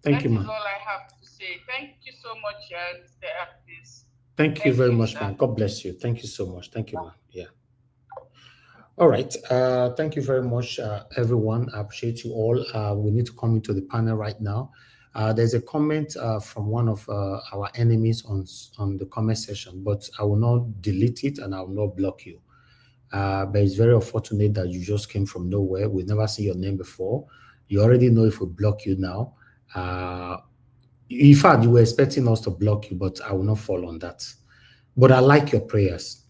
Thank you, that ma'am. is all I have to say. Thank you so much, Mr. Hubris. Thank you very much, ma'am. God bless you. Thank you so much. Thank you, ma'am. Yeah. All right. Thank you very much, everyone. I appreciate you all. We need to come into the panel right now. There's a comment from one of our enemies on the comment section, but I will not delete it and I will not block you. But it's very unfortunate that you just came from nowhere. We've never seen your name before. You already know if we block you now. In fact, you were expecting us to block you, but I will not fall on that. But I like your prayers.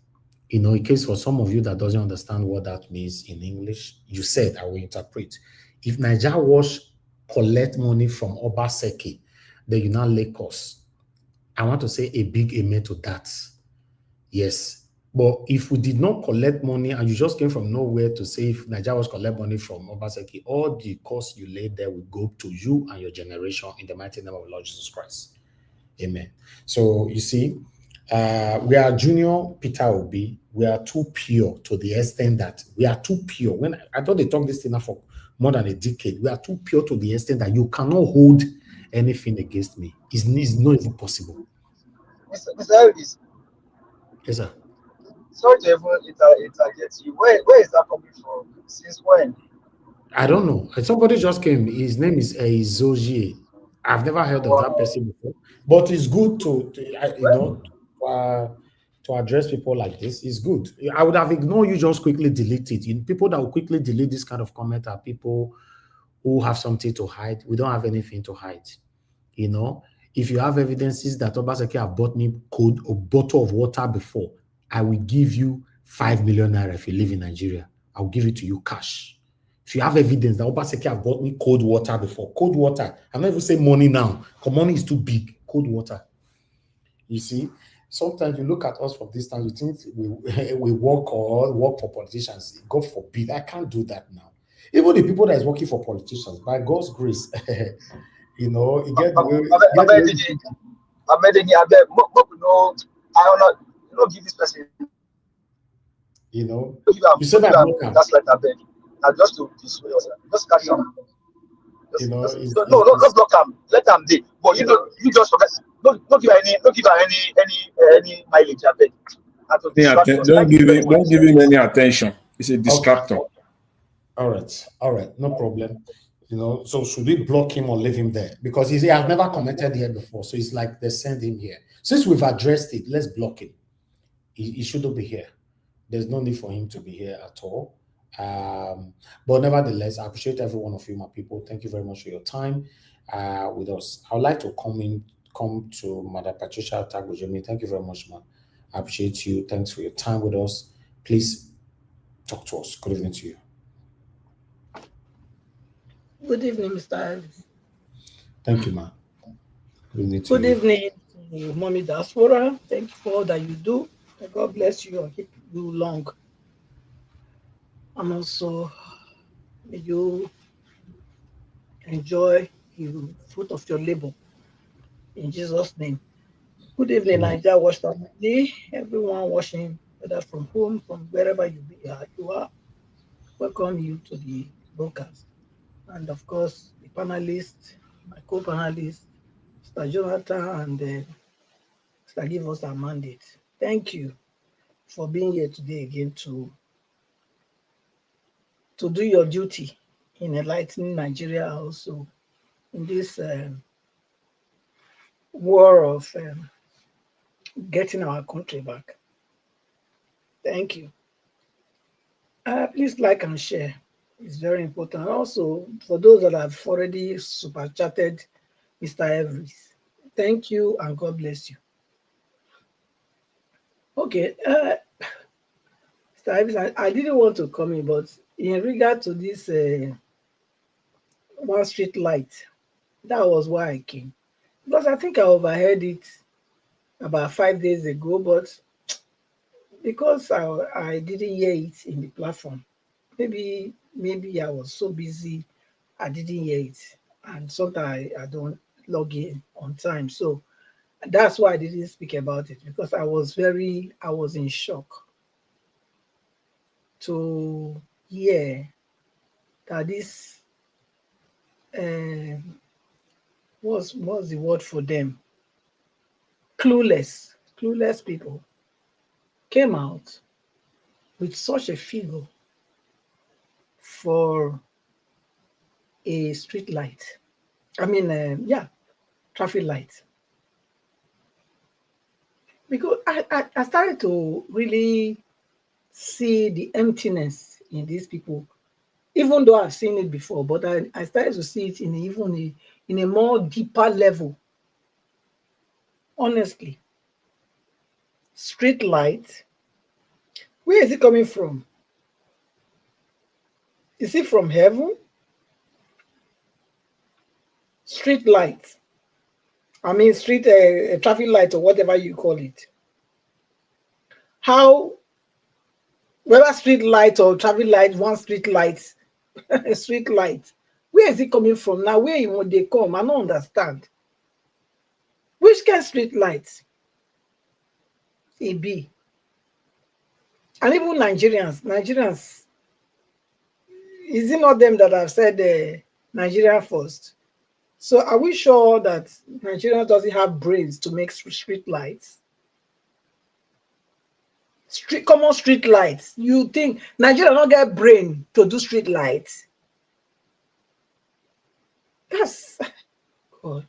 You know, in case for some of you that doesn't understand what that means in English, you said, I will interpret. If Nigeria was collect money from Obaseki, then you now Lagos. I want to say a big amen to that. Yes. But if we did not collect money and you just came from nowhere to say if Nigeria was collect money from Obaseki, all the costs you laid there will go to you and your generation in the mighty name of Lord Jesus Christ. Amen. So you see, we are junior Peter Obi. We are too pure to the extent that we are too pure. When I thought they talked this thing for more than a decade, we are too pure to the extent that you cannot hold anything against me. It's not even possible. Mr. Elvis. Yes, sir. Sorry to even interject you. Where is that coming from? Since when? I don't know. Somebody just came. His name is Zoji. I've never heard of that person before. But it's good to address people like this. It's good. I would have ignored you, just quickly delete it. People that will quickly delete this kind of comment are people who have something to hide. We don't have anything to hide. You know, if you have evidences that Obaseki have bought me a bottle of water before, I will give you 5 million naira if you live in Nigeria. I'll give it to you cash. If you have evidence that Obaseki have bought me cold water before, cold water, I'm not even saying money now, because money is too big, cold water. You see, sometimes you look at us from distance, you think we work for politicians. God forbid, I can't do that now. Even the people that is working for politicians, by God's grace, you know, you get the way. I don't give this person. You know, you said that that's like a bed. And just to display yourself, just catch them. No, not block them. Let them be. But you just forget. Don't give any mileage. I beg. Don't give him any attention. It's a distractor. Okay. All right, no problem. You know, so should we block him or leave him there? Because he has never commented here before, so it's like they send him here. Since we've addressed it, let's block him. He shouldn't be here. There's no need for him to be here at all. But nevertheless, I appreciate every one of you, my people. Thank you very much for your time with us. I would like to come to Madam Patricia Tagojemi. Thank you very much, ma'am. I appreciate you. Thanks for your time with us. Please talk to us. Good evening to you. Good evening, Mr. Elvis. Thank you, ma'am. Good evening to Mommy Diaspora. Thank you for all that you do. May God bless you and keep you long. And also, may you enjoy the fruit of your labor. In Jesus' name. Good evening, Nigeria Watch family. Everyone watching, whether from home, from wherever you are, welcome you to the broadcast. And of course, the panelists, my co-panelists, Mr. Jonathan and Mr. Give us a mandate. Thank you for being here today again to do your duty in enlightening Nigeria also in this war of getting our country back. Thank you. Please like and share. It's very important. Also, for those that have already super chatted Mr. Hubris, thank you and God bless you. Okay, Mr. Hubris, I didn't want to come in, but in regard to this one street light, that was why I came. Because I think I overheard it about 5 days ago, but because I didn't hear it in the platform, maybe I was so busy I didn't hear it, and sometimes I don't log in on time, so that's why I didn't speak about it, because I was in shock to hear that this what's the word for them, clueless people came out with such a figure for a street light. I mean, traffic light. Because I started to really see the emptiness in these people, even though I've seen it before, but I started to see it in a more deeper level. Honestly, street light, where is it coming from? Is it from heaven? Street light. I mean, street traffic light or whatever you call it. How, whether street light or traffic light, one street light, street light, where is it coming from now? Where would they come? I don't understand. Which kind of street lights it be? And even Nigerians, is it not them that have said Nigeria first? So are we sure that Nigeria doesn't have brains to make street lights? Common street lights. You think Nigeria don't get brain to do street lights? That's God.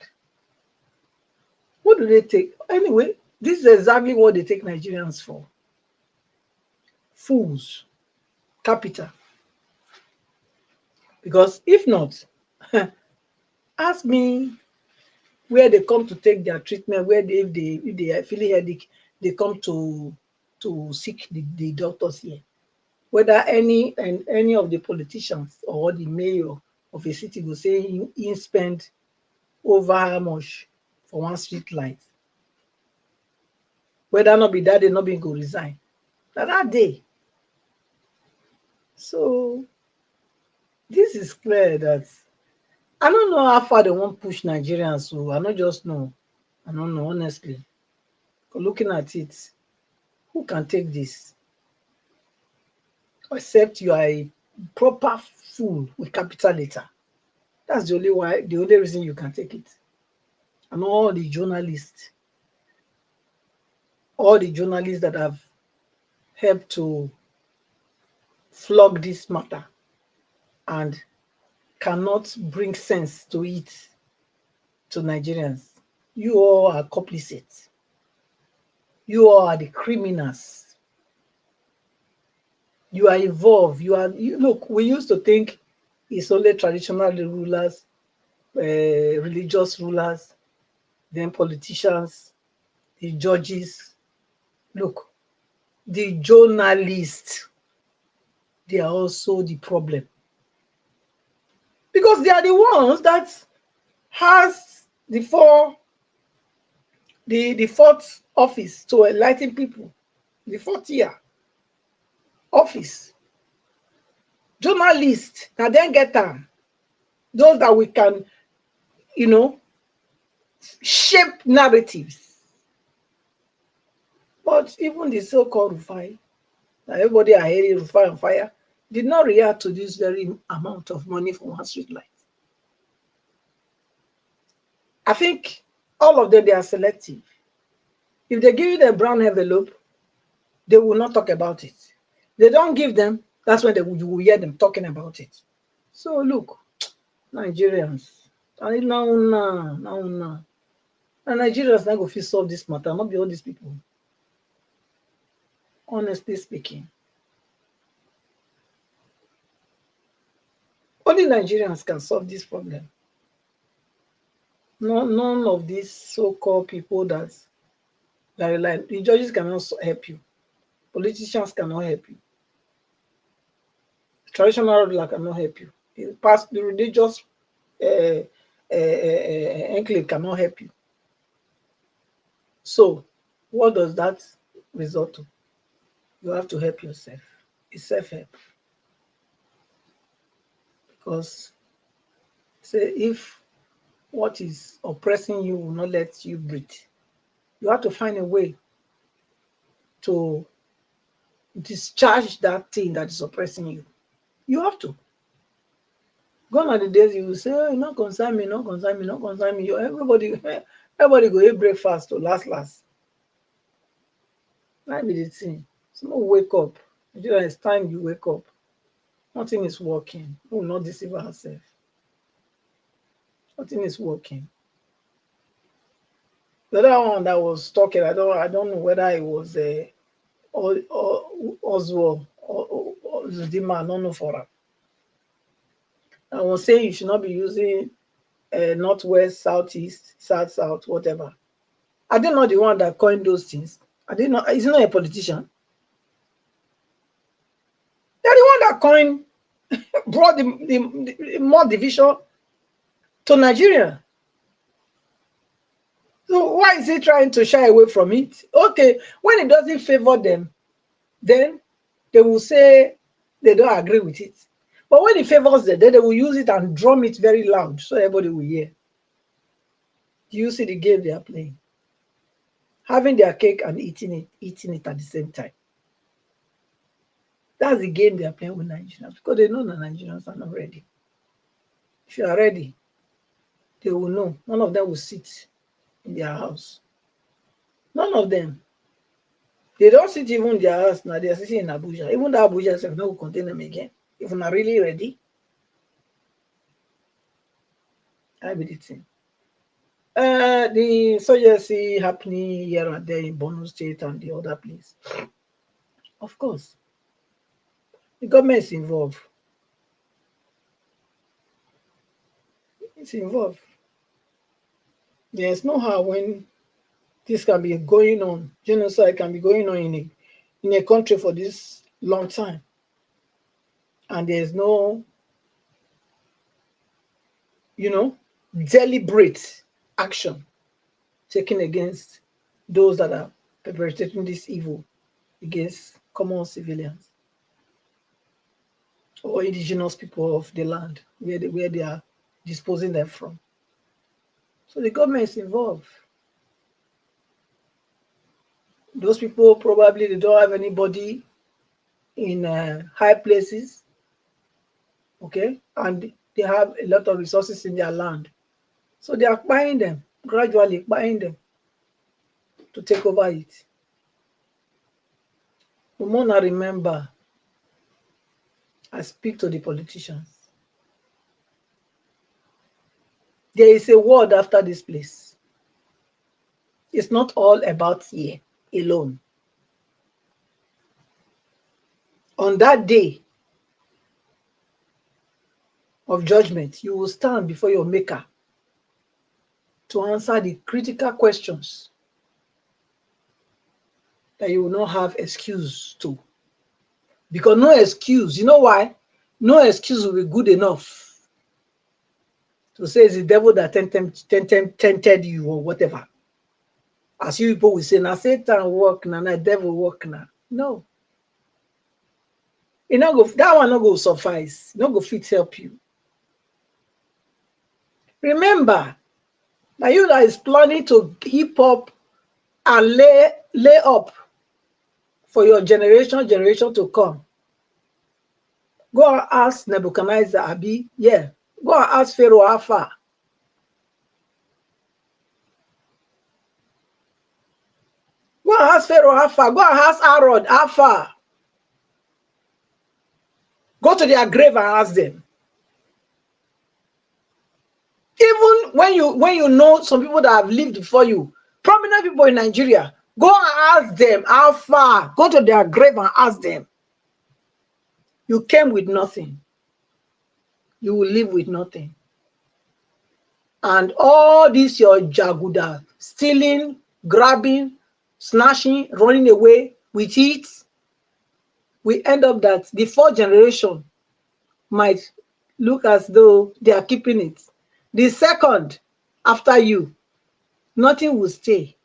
What do they take? Anyway, this is exactly what they take Nigerians for. Fools. Capital. Because if not, ask me where they come to take their treatment, where if they are feeling headache, they come to seek the doctors here. Whether any of the politicians or the mayor of a city will say he spend over how much for one street light. Whether not be that day, not be go resign. That day. So this is clear that I don't know how far they want to push Nigerians, so I don't just know. I don't know, honestly. But looking at it, who can take this? Except you are a proper fool with capital letter. That's the only reason you can take it. And all the journalists that have helped to flog this matter and cannot bring sense to it to Nigerians. You all are complicit. You all are the criminals. You are involved. Look, we used to think it's only traditional rulers, religious rulers, then politicians, the judges. Look, the journalists, they are also the problem. Because they are the ones that has the fourth office to enlighten people, the fourth year office. Journalists, now then get them. Those that we can, shape narratives. But even the so-called Rufai, everybody are hearing Rufai on fire, did not react to this very amount of money for one street light. I think all of them, they are selective. If they give you the brown envelope, they will not talk about it. They don't give them, that's when you will hear them talking about it. So look, Nigerians, and now. And Nigerians not go fit solve this matter, not be all these people. Honestly speaking. Only Nigerians can solve this problem. None of these so-called people that like the judges cannot help you. Politicians cannot help you. Traditional ruler cannot help you. The religious enclave cannot help you. So, what does that result to? You have to help yourself. It's self-help. Because, say, if what is oppressing you will not let you breathe, you have to find a way to discharge that thing that is oppressing you. You have to. Gone are the days you will say, oh, not concern me, not concern me, not concern me. Everybody go eat breakfast to last. That be the thing. So wake up. It's time you wake up. Nothing is working. We will not deceive ourselves. Nothing is working. The other one that was talking, I don't know whether it was Oswald or Zudima, I don't know for her. I was saying you should not be using northwest, southeast, south, whatever. I didn't know the one that coined those things. I didn't know. Is he not a politician? They're the one that coined, brought the more division to Nigeria. So why is he trying to shy away from it? Okay, when it doesn't favor them, then they will say they don't agree with it. But when it favors them, then they will use it and drum it very loud so everybody will hear. Do you see the game they are playing? Having their cake and eating it at the same time. That's the game they are playing with Nigerians because they know that Nigerians are not ready. If you are ready, they will know. None of them will sit in their house. None of them. They don't sit even in their house now. They are sitting in Abuja. Even the Abuja itself no will contain them again. If they're really ready, I be the thing. The insurgency happening here and there in Borno State and the other place. Of course. The government is involved. It's involved. There's no how when this can be going on, genocide can be going on in a country for this long time. And there's no, deliberate action taken against those that are perpetrating this evil against common civilians or indigenous people of the land where they are disposing them from. So the government is involved. Those people probably they don't have anybody in high places, okay, and they have a lot of resources in their land. So they are buying them, gradually buying them to take over it. We want to remember, I speak to the politicians. There is a world after this place. It's not all about here alone. On that day of judgment, you will stand before your maker to answer the critical questions that you will not have excuse to. Because no excuse, you know why? No excuse will be good enough to say it's the devil that tempted you or whatever. As you people will say, now Satan work, now devil work now. No. That one not go suffice. Not go fit help you. Remember, that you that is planning to heap up and lay up for your generation to come. Go and ask Nebuchadnezzar, Abi, yeah. Go and ask Pharaoh how far. Go and ask Pharaoh how far. Go and ask Aaron how far. Go to their grave and ask them. Even when you know some people that have lived before you, prominent people in Nigeria, go and ask them how far. Go to their grave and ask them. You came with nothing. You will live with nothing. And all this your jaguda, stealing, grabbing, snatching, running away with it, we end up that the fourth generation might look as though they are keeping it. The second after you, nothing will stay.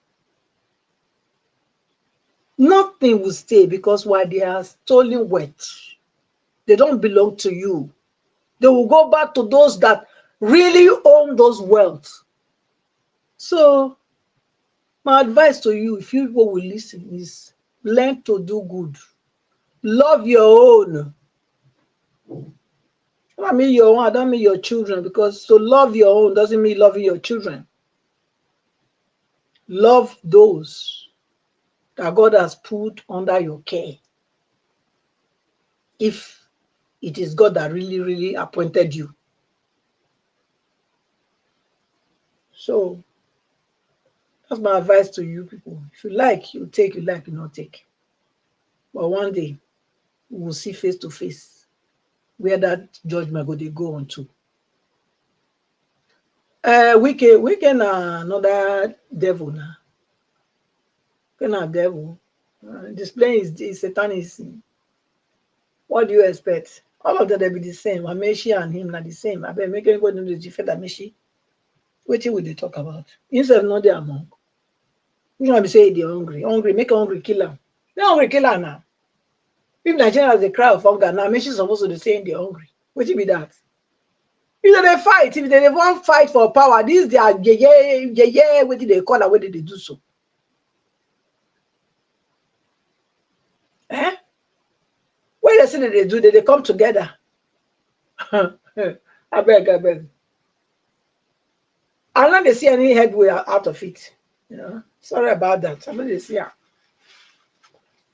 Nothing will stay because while they are stolen wealth, they don't belong to you. They will go back to those that really own those wealth. So my advice to you, if you people will listen, is learn to do good. Love your own. I mean your own, I don't mean your children, because to love your own doesn't mean loving your children. Love those that God has put under your care. If it is God that really, really appointed you. So that's my advice to you people. If you like, you take, you like, you not take. But one day, we will see face to face where that judgment go, they go on to. We can another devil now. We can devil. Displaying is satanism. What do you expect? All of them they be the same. Ameshi and him are the same. I bet make anybody know the different Ameshi. What will they talk about? Instead of not they among. You know, be say they're hungry. Hungry, make a hungry killer. They're hungry killer now. If Nigerians they cry of hunger, now Ameshi is supposed to be saying they're hungry. What will be that? If they fight, if they want fight for power, this they are yeah, what did they call it? What did they do so? Eh? What they say that they do, they come together. I beg. I'm not they see any headway out of it. You know, sorry about that. I'm not they see.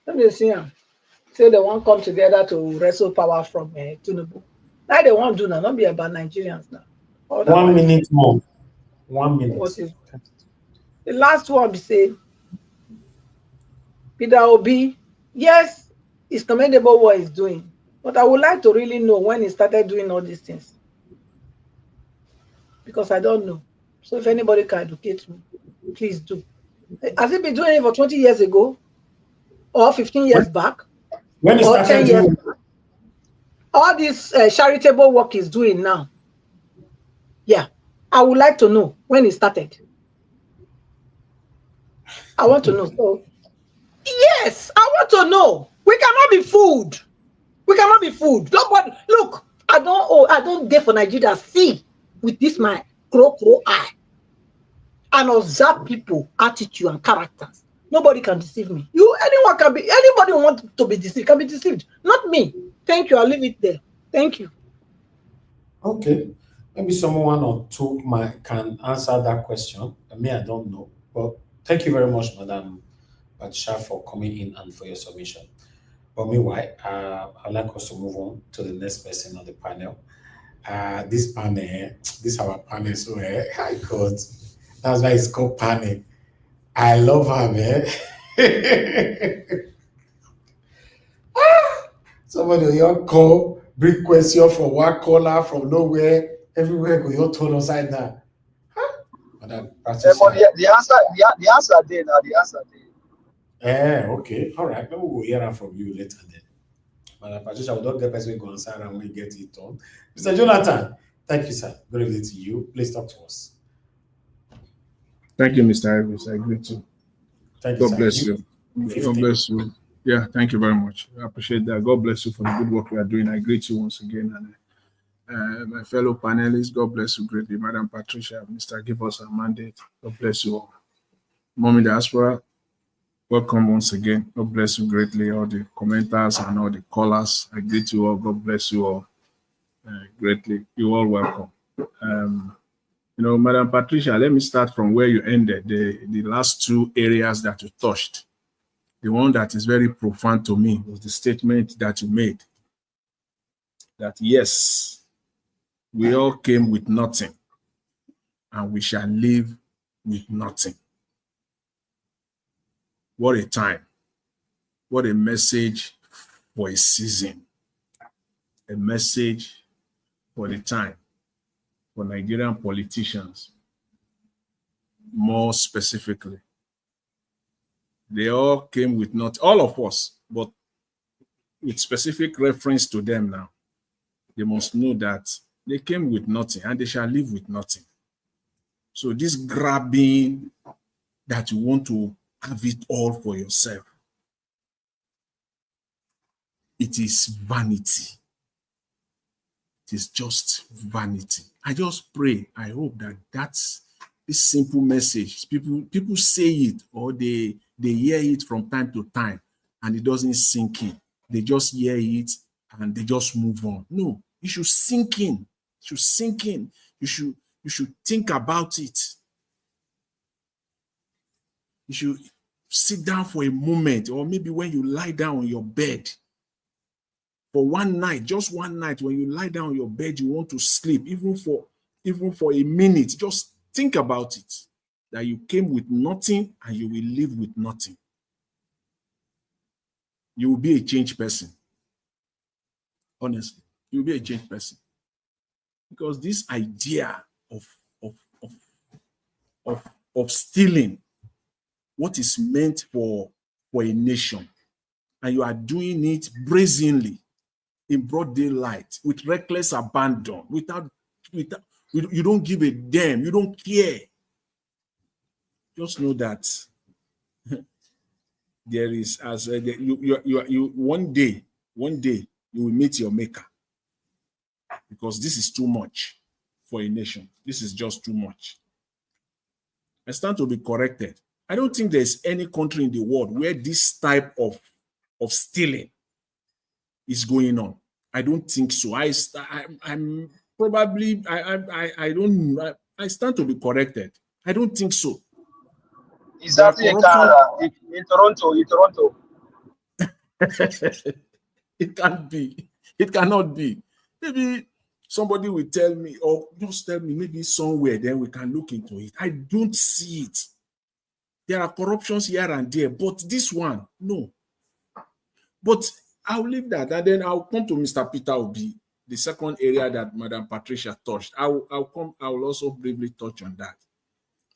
Let me see. Say they won't come together to wrestle power from Tinubu. Now they won't do now. Don't be about Nigerians now. 1 minute more. 1 minute. What is the last one? Be say Peter Obi. Yes, it's commendable what he's doing, but I would like to really know when he started doing all these things, because I don't know. So if anybody can educate me, please do. Has he been doing it for 20 years ago, or 15 years back, when he or started 10 years? doing All this charitable work he's doing now. Yeah, I would like to know when he started. I want to know. So, yes, I want to know. We cannot be fooled. We cannot be fooled. Nobody, look, I don't dare for Nigeria see with this my crow eye and observe people, attitude and characters. Nobody can deceive me. Anyone can be, anybody who wants to be deceived can be deceived. Not me. Thank you. I'll leave it there. Thank you. Okay. Maybe someone or two can answer that question. Me, I don't know. But thank you very much, Madam Batsha, for coming in and for your submission. But meanwhile, I'd like us to move on to the next person on the panel. This panel, this our panel, so I got. That's why it's called panel. I love her, man. Somebody will call, bring question from one caller from nowhere, everywhere go your turn upside down. The answer there now, the answer there. Okay, all right. Maybe we'll hear from you later then. Madam Patricia, we don't get person go answer and we get it on. Mr. Jonathan, thank you, sir. Good evening to you. Please talk to us. Thank you, Mr. Hubris. I agree too. Thank you, God bless you. God bless you. Yeah, thank you very much. I appreciate that. God bless you for the good work we are doing. I greet you once again. And my fellow panelists, God bless you greatly. Madam Patricia, Mr. Give us a mandate. God bless you all. Mommy Diaspora, welcome once again. God bless you greatly. All the commenters and all the callers, I greet you all. God bless you all greatly. You all welcome. Madam Patricia, let me start from where you ended, the last two areas that you touched. The one that is very profound to me was the statement that you made, that yes, we all came with nothing, and we shall live with nothing. What a time. What a message for a season. A message for the time for Nigerian politicians. More specifically, they all came with not all of us, but with specific reference to them now. They must know that they came with nothing and they shall live with nothing. So this grabbing that you want to have it all for yourself, it is vanity. It is just vanity. I just pray, I hope that that's this simple message. People say it or they hear it from time to time and it doesn't sink in. They just hear it and they just move on. No, it should sink in. It should sink in. You should think about it. You should sit down for a moment, or maybe when you lie down on your bed for one night, just one night, when you lie down on your bed, you want to sleep, even for a minute, just think about it, that you came with nothing and you will live with nothing. You will be a changed person. Honestly, you will be a changed person. Because this idea of stealing what is meant for a nation, and you are doing it brazenly, in broad daylight, with reckless abandon, you don't give a damn, you don't care. Just know that there is, as you one day you will meet your maker, because this is too much for a nation. This is just too much. I stand to be corrected. I don't think there's any country in the world where this type of stealing is going on. I don't think so. I stand to be corrected. I don't think so. Is that in Canada? In Toronto? In Toronto? It can't be. It cannot be. Maybe somebody will tell me, or just tell me, maybe somewhere, then we can look into it. I don't see it. There are corruptions here and there, but this one, no. But I'll leave that, and then I'll come to Mr. Peter Obi, the second area that Madam Patricia touched. I will also briefly touch on that.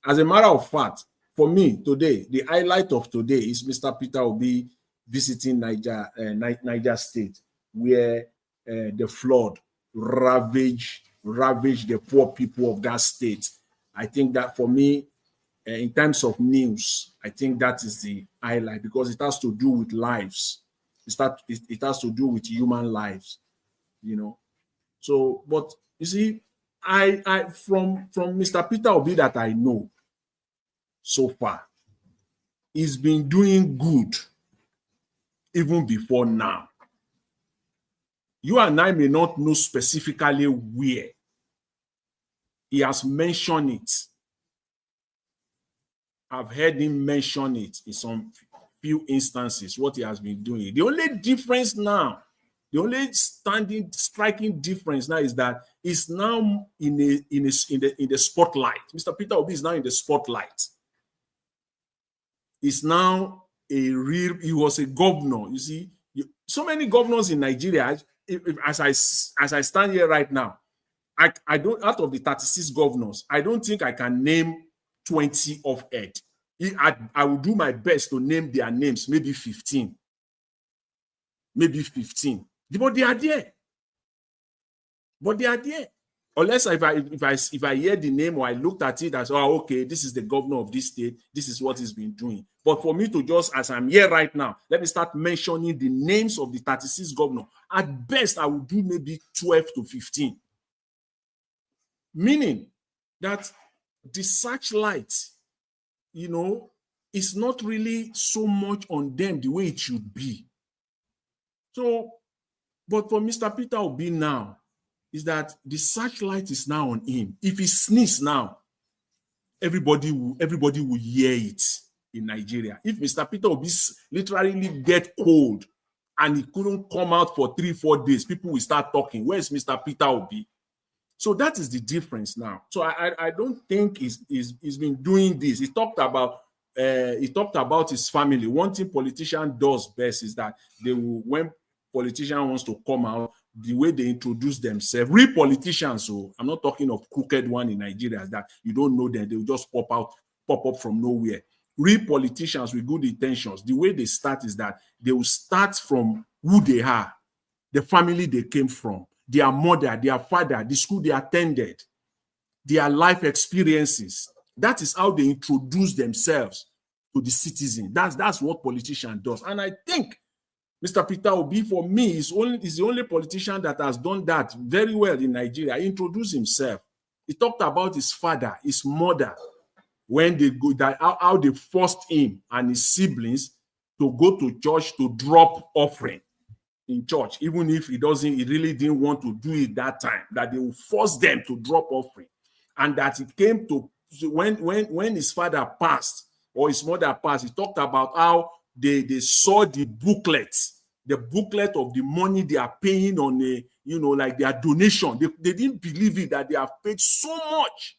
As a matter of fact, for me today, the highlight of today is Mr. Peter Obi visiting Niger State, where the flood ravaged the poor people of that state. I think that for me, in terms of news, I think that is the highlight, because it has to do with lives. It has to do with human lives, you know. So, but you see, I from Mr. Peter Obi that I know so far, he's been doing good even before now. You and I may not know specifically where. He has mentioned it. I've heard him mention it in some few instances, what he has been doing. The only difference now, the only striking difference now is that he's now in the spotlight. Mr. Peter Obi is now in the spotlight. He's now he was a governor. You see, so many governors in Nigeria. As I stand here right now, I don't, out of the 36 governors, I don't think I can name 20 of head. I will do my best to name their names, maybe 15. Maybe 15. But they are there. Unless if I hear the name or I looked at it as, oh, okay, this is the governor of this state, this is what he's been doing. But for me to just, as I'm here right now, let me start mentioning the names of the 36 governors. At best, I will do maybe 12 to 15. Meaning that the searchlight, you know, is not really so much on them the way it should be. So, but for Mr. Peter Obi now, is that the searchlight is now on him. If he sneezes now, everybody will hear it in Nigeria. If Mr. Peter Obi literally get cold and he couldn't come out for 3-4 days, people will start talking. Where is Mr. Peter Obi? So that is the difference now. So I don't think he's been doing this. He talked about his family. One thing politician does best is that they will, when politician wants to come out, the way they introduce themselves. Real politicians, so I'm not talking of crooked one in Nigeria that you don't know them, they will just pop up from nowhere. Real politicians with good intentions, the way they start is that they will start from who they are, the family they came from, their mother, their father, the school they attended, their life experiences. That is how they introduce themselves to the citizen. That's what politician does. And I think Mr. Peter Obi, for me, is the only politician that has done that very well in Nigeria. He introduced himself. He talked about his father, his mother, when they go, how they forced him and his siblings to go to church to drop offering in church, even if he really didn't want to do it that time, that they will force them to drop offering. And that it came to, when his father passed or his mother passed, he talked about how they saw the booklet of the money they are paying on like their donation. They didn't believe it, that they have paid so much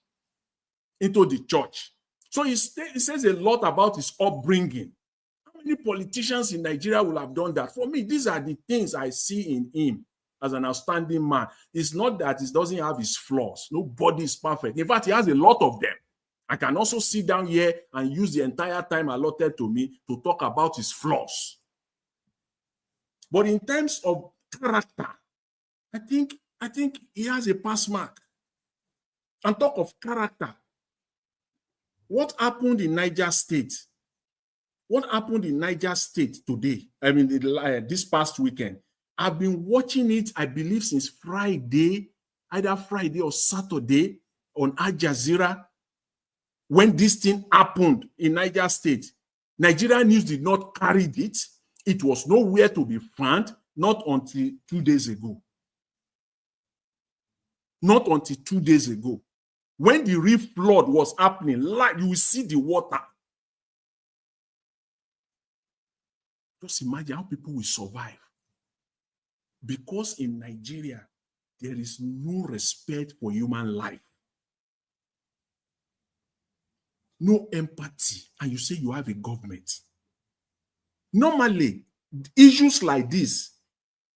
into the church. So he says a lot about his upbringing. How many politicians in Nigeria will have done that? For me, these are the things I see in him as an outstanding man. It's not that he doesn't have his flaws. Nobody is perfect. In fact, he has a lot of them. I can also sit down here and use the entire time allotted to me to talk about his flaws. But in terms of character, I think he has a pass mark. And talk of character, what happened in Niger State? What happened in Niger State today? I mean, this past weekend. I've been watching it, I believe, since Friday, either Friday or Saturday on Al Jazeera. When this thing happened in Niger State, Nigerian news did not carry it. It was nowhere to be found, not until 2 days ago. Not until 2 days ago. When the real flood was happening, like you will see the water. Just imagine how people will survive. Because in Nigeria, there is no respect for human life. No empathy, and you say you have a government. Normally, issues like this,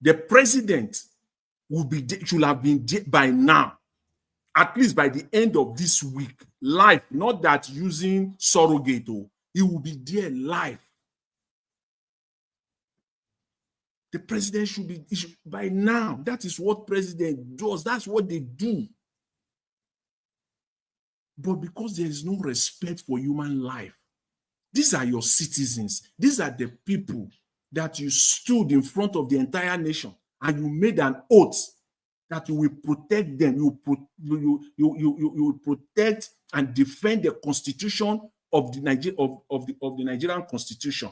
the president should have been by now, at least by the end of this week, live, not that using surrogate, he will be there live. The president should be by now. That is what president does. That's what they do. But because there is no respect for human life, these are your citizens. These are the people that you stood in front of the entire nation and you made an oath that you will protect them. You will protect and defend the constitution of the Nigerian constitution.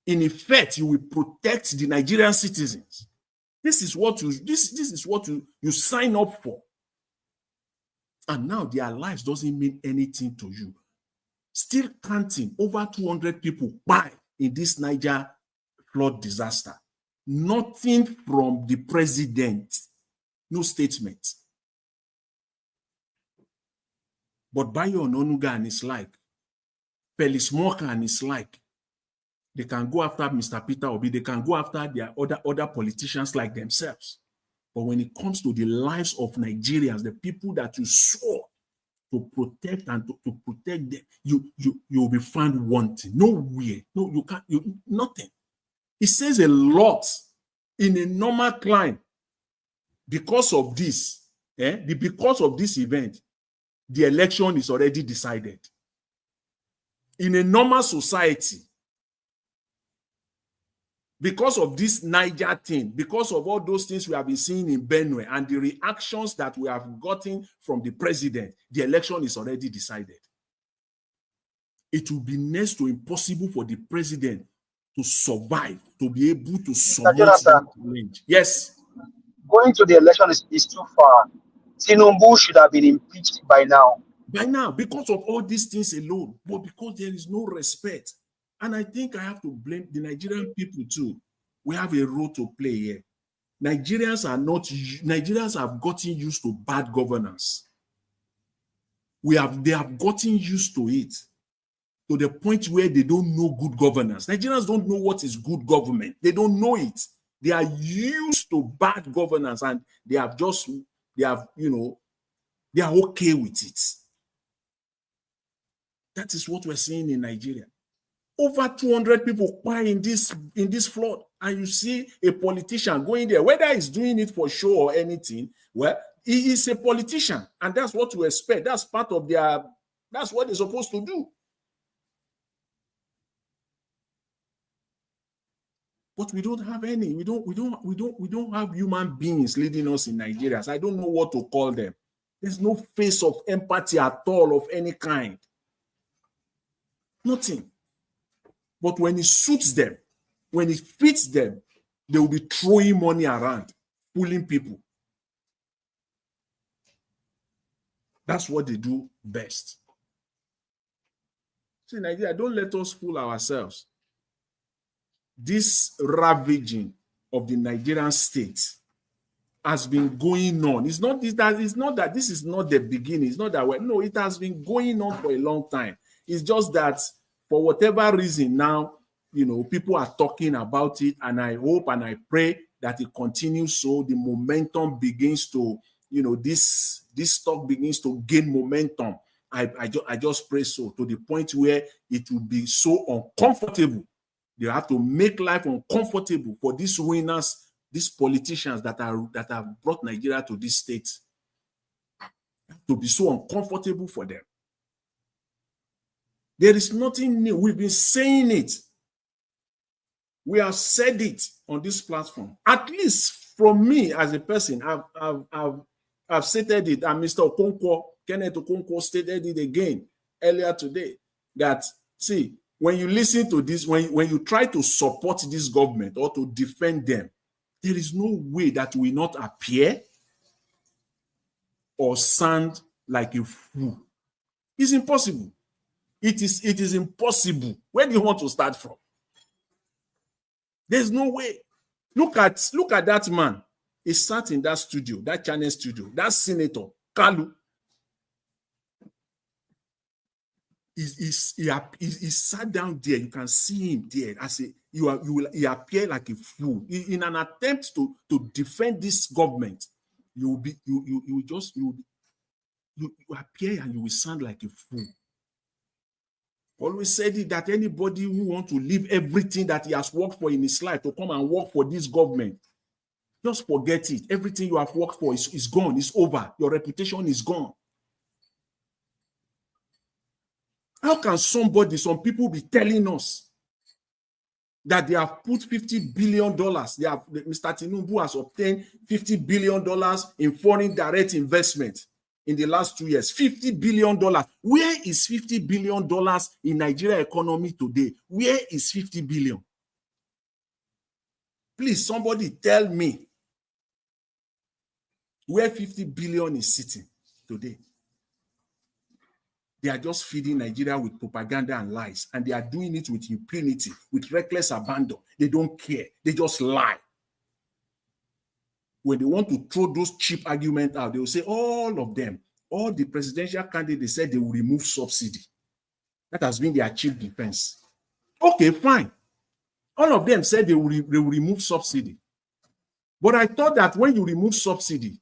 In effect, you will protect the Nigerian citizens. This is what you sign up for. And now their lives doesn't mean anything to you. Still counting, over 200 people died in this Niger flood disaster. Nothing from the president. No statement. But Bayo Ononuga and his like, Felix Moka and his like, they can go after Mr. Peter Obi, they can go after their other politicians like themselves. But when it comes to the lives of Nigerians, the people that you swore to protect and to protect them, you will be found wanting. Nowhere. No, you can't, nothing. It says a lot in a normal climate. Because of this, because of this event, the election is already decided. In a normal society, because of this Niger thing, because of all those things we have been seeing in Benue and the reactions that we have gotten from the president, the election is already decided. It will be next to impossible for the president to survive, to be able to submit that challenge. Yes. Going to the election is too far. Tinubu should have been impeached by now. By now, because of all these things alone, but because there is no respect. And I think I have to blame the Nigerian people too. We have a role to play here. Nigerians have gotten used to bad governance. They have gotten used to it to the point where they don't know good governance. Nigerians don't know what is good government. They don't know it. They are used to bad governance, and they are okay with it. That is what we're seeing in Nigeria. Over 200 people die in this flood, and you see a politician going there, whether he's doing it for show or anything. Well, he is a politician, and that's what we expect. That's part of that's what they're supposed to do. But we don't have any. We don't have human beings leading us in Nigeria. So I don't know what to call them. There's no face of empathy at all of any kind. Nothing. But when it suits them, when it fits them, they will be throwing money around, pulling people. That's what they do best. See, Nigeria, don't let us fool ourselves. This ravaging of the Nigerian state has been going on. It's not that this is not the beginning. It's not that no, it has been going on for a long time. It's just that for whatever reason now, people are talking about it, and I hope and I pray that it continues so the momentum begins to, this talk begins to gain momentum. I just pray so, to the point where it will be so uncomfortable. They have to make life uncomfortable for these ruiners, these politicians that have brought Nigeria to this state. To be so uncomfortable for them. There is nothing new. We've been saying it. We have said it on this platform. At least from me as a person, I've stated it, and Mr. Kenneth Okonkwo stated it again earlier today, that, see, when you listen to this, when you try to support this government or to defend them, there is no way that will not appear or sound like a fool. It's impossible. It is impossible. Where do you want to start from? There's no way. Look at that man. He sat in that studio, that channel studio, that senator, Kalu. He sat down there. You can see him there. He appear like a fool in an attempt to defend this government. You appear and you will sound like a fool. Always said it that anybody who wants to leave everything that he has worked for in his life to come and work for this government, just forget it. Everything you have worked for is gone. It's over. Your reputation is gone. How can some people be telling us that they have put $50 billion, Mr. Tinubu has obtained $50 billion in foreign direct investment in the last 2 years? $50 billion. Where is $50 billion in Nigeria economy today? Where is 50 billion? Please, somebody tell me where 50 billion is sitting today. They are just feeding Nigeria with propaganda and lies, and they are doing it with impunity, with reckless abandon. They don't care. They just lie. When they want to throw those cheap arguments out, they will say all of them, all the presidential candidates said they will remove subsidy. That has been their chief defense. Okay, fine. All of them said they will remove subsidy. But I thought that when you remove subsidy,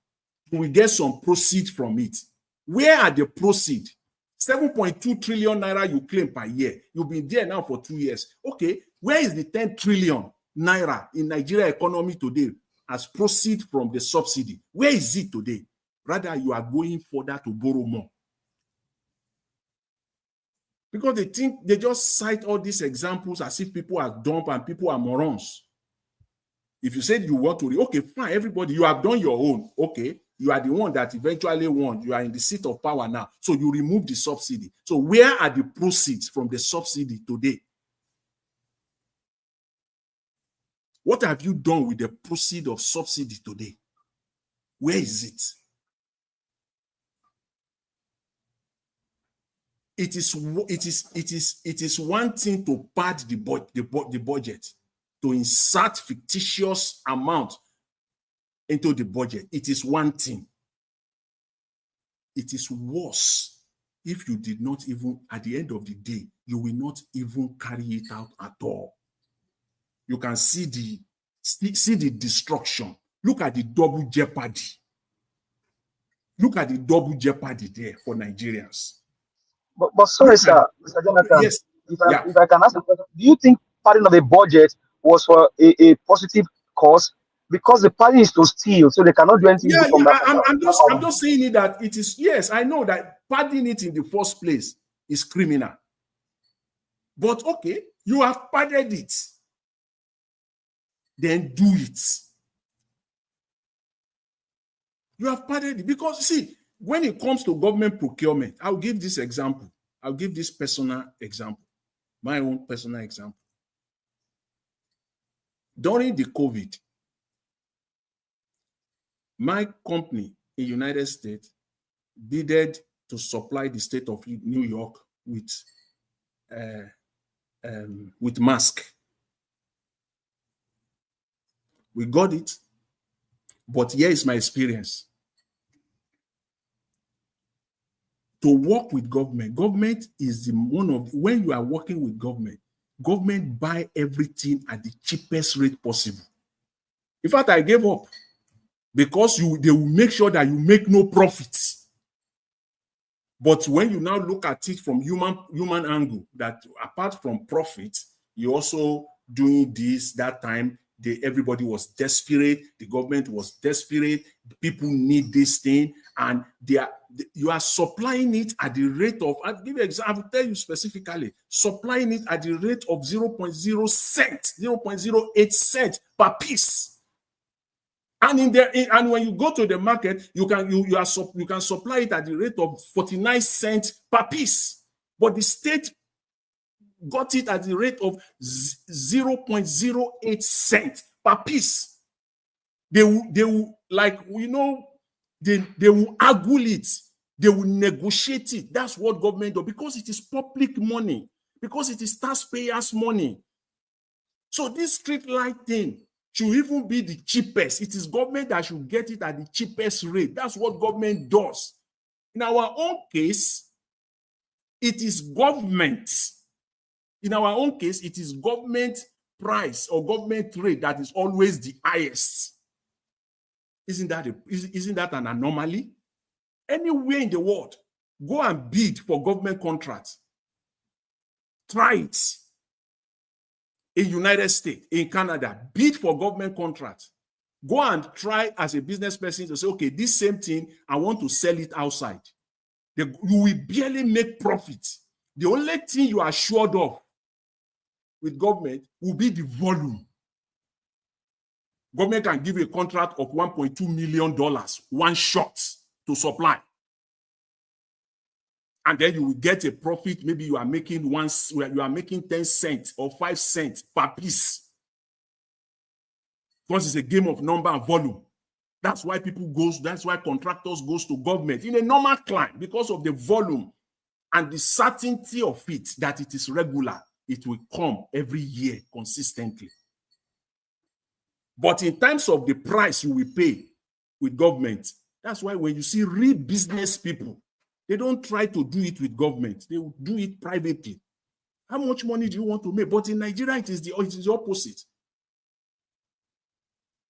you will get some proceeds from it. Where are the proceeds? 7.2 trillion naira you claim per year. You've been there now for 2 years. Okay, where is the 10 trillion naira in Nigeria economy today as proceeds from the subsidy? Where is it today? Rather, you are going further to borrow more. Because they think they just cite all these examples as if people are dumb and people are morons. If you said you want to, okay, fine, everybody, you have done your own. Okay, you are the one that eventually won. You are in the seat of power now. So you remove the subsidy. So where are the proceeds from the subsidy today? What have you done with the proceeds of subsidy today? Where is it? It is one thing to pad the budget, to insert fictitious amount into the budget, it is one thing. It is worse if you did not even, at the end of the day, you will not even carry it out at all. You can see the destruction. Look at the double jeopardy. Look at the double jeopardy there for Nigerians. But sorry, sir, Mr. Jonathan. Yes. If I can ask a question, do you think padding of the budget was for a positive cause? Because the party is to steal, so they cannot do anything from that. I'm just saying it that it is, yes, I know that padding it in the first place is criminal. But okay, you have padded it. Then do it. You have padded it. Because see, when it comes to government procurement, I'll give this example. I'll give this personal example. My own personal example. During the COVID, my company in the United States bidded to supply the state of New York with mask. We got it, but here is my experience. To work with government, government is the one of, when you are working with government buy everything at the cheapest rate possible. In fact, I gave up because they will make sure that you make no profits. But when you now look at it from human angle, that apart from profit, you also doing this that time. Everybody was desperate. The government was desperate. The people need this thing, and you are supplying it at the rate of. I'll give you an example. I will tell you specifically. Supplying it at the rate of 0.0 cent, 0.08 cent per piece. And and when you go to the market, you can supply it at the rate of 49 cents per piece. But the state got it at the rate of 0.08 cents per piece. They will like, they will argue it. They will negotiate it. That's what government does, because it is public money, because it is taxpayers' money. So this street light thing should even be the cheapest. It is government that should get it at the cheapest rate. That's what government does. In our own case, it is government. In our own case, it is government price or government rate that is always the highest. Isn't that an anomaly? Anywhere in the world, go and bid for government contracts. Try it. In United States, in Canada, bid for government contracts. Go and try as a business person to say, okay, this same thing, I want to sell it outside. You will barely make profit. The only thing you are assured of with government will be the volume. Government can give you a contract of $1.2 million, one shot to supply. And then you will get a profit. Maybe you are making 10 cents or 5 cents per piece. Because it's a game of number and volume. That's why that's why contractors goes to government in a normal client, because of the volume and the certainty of it, that it is regular. It will come every year consistently. But in terms of the price you will pay with government, that's why when you see real business people, they don't try to do it with government. They will do it privately. How much money do you want to make? But in Nigeria, it is the opposite.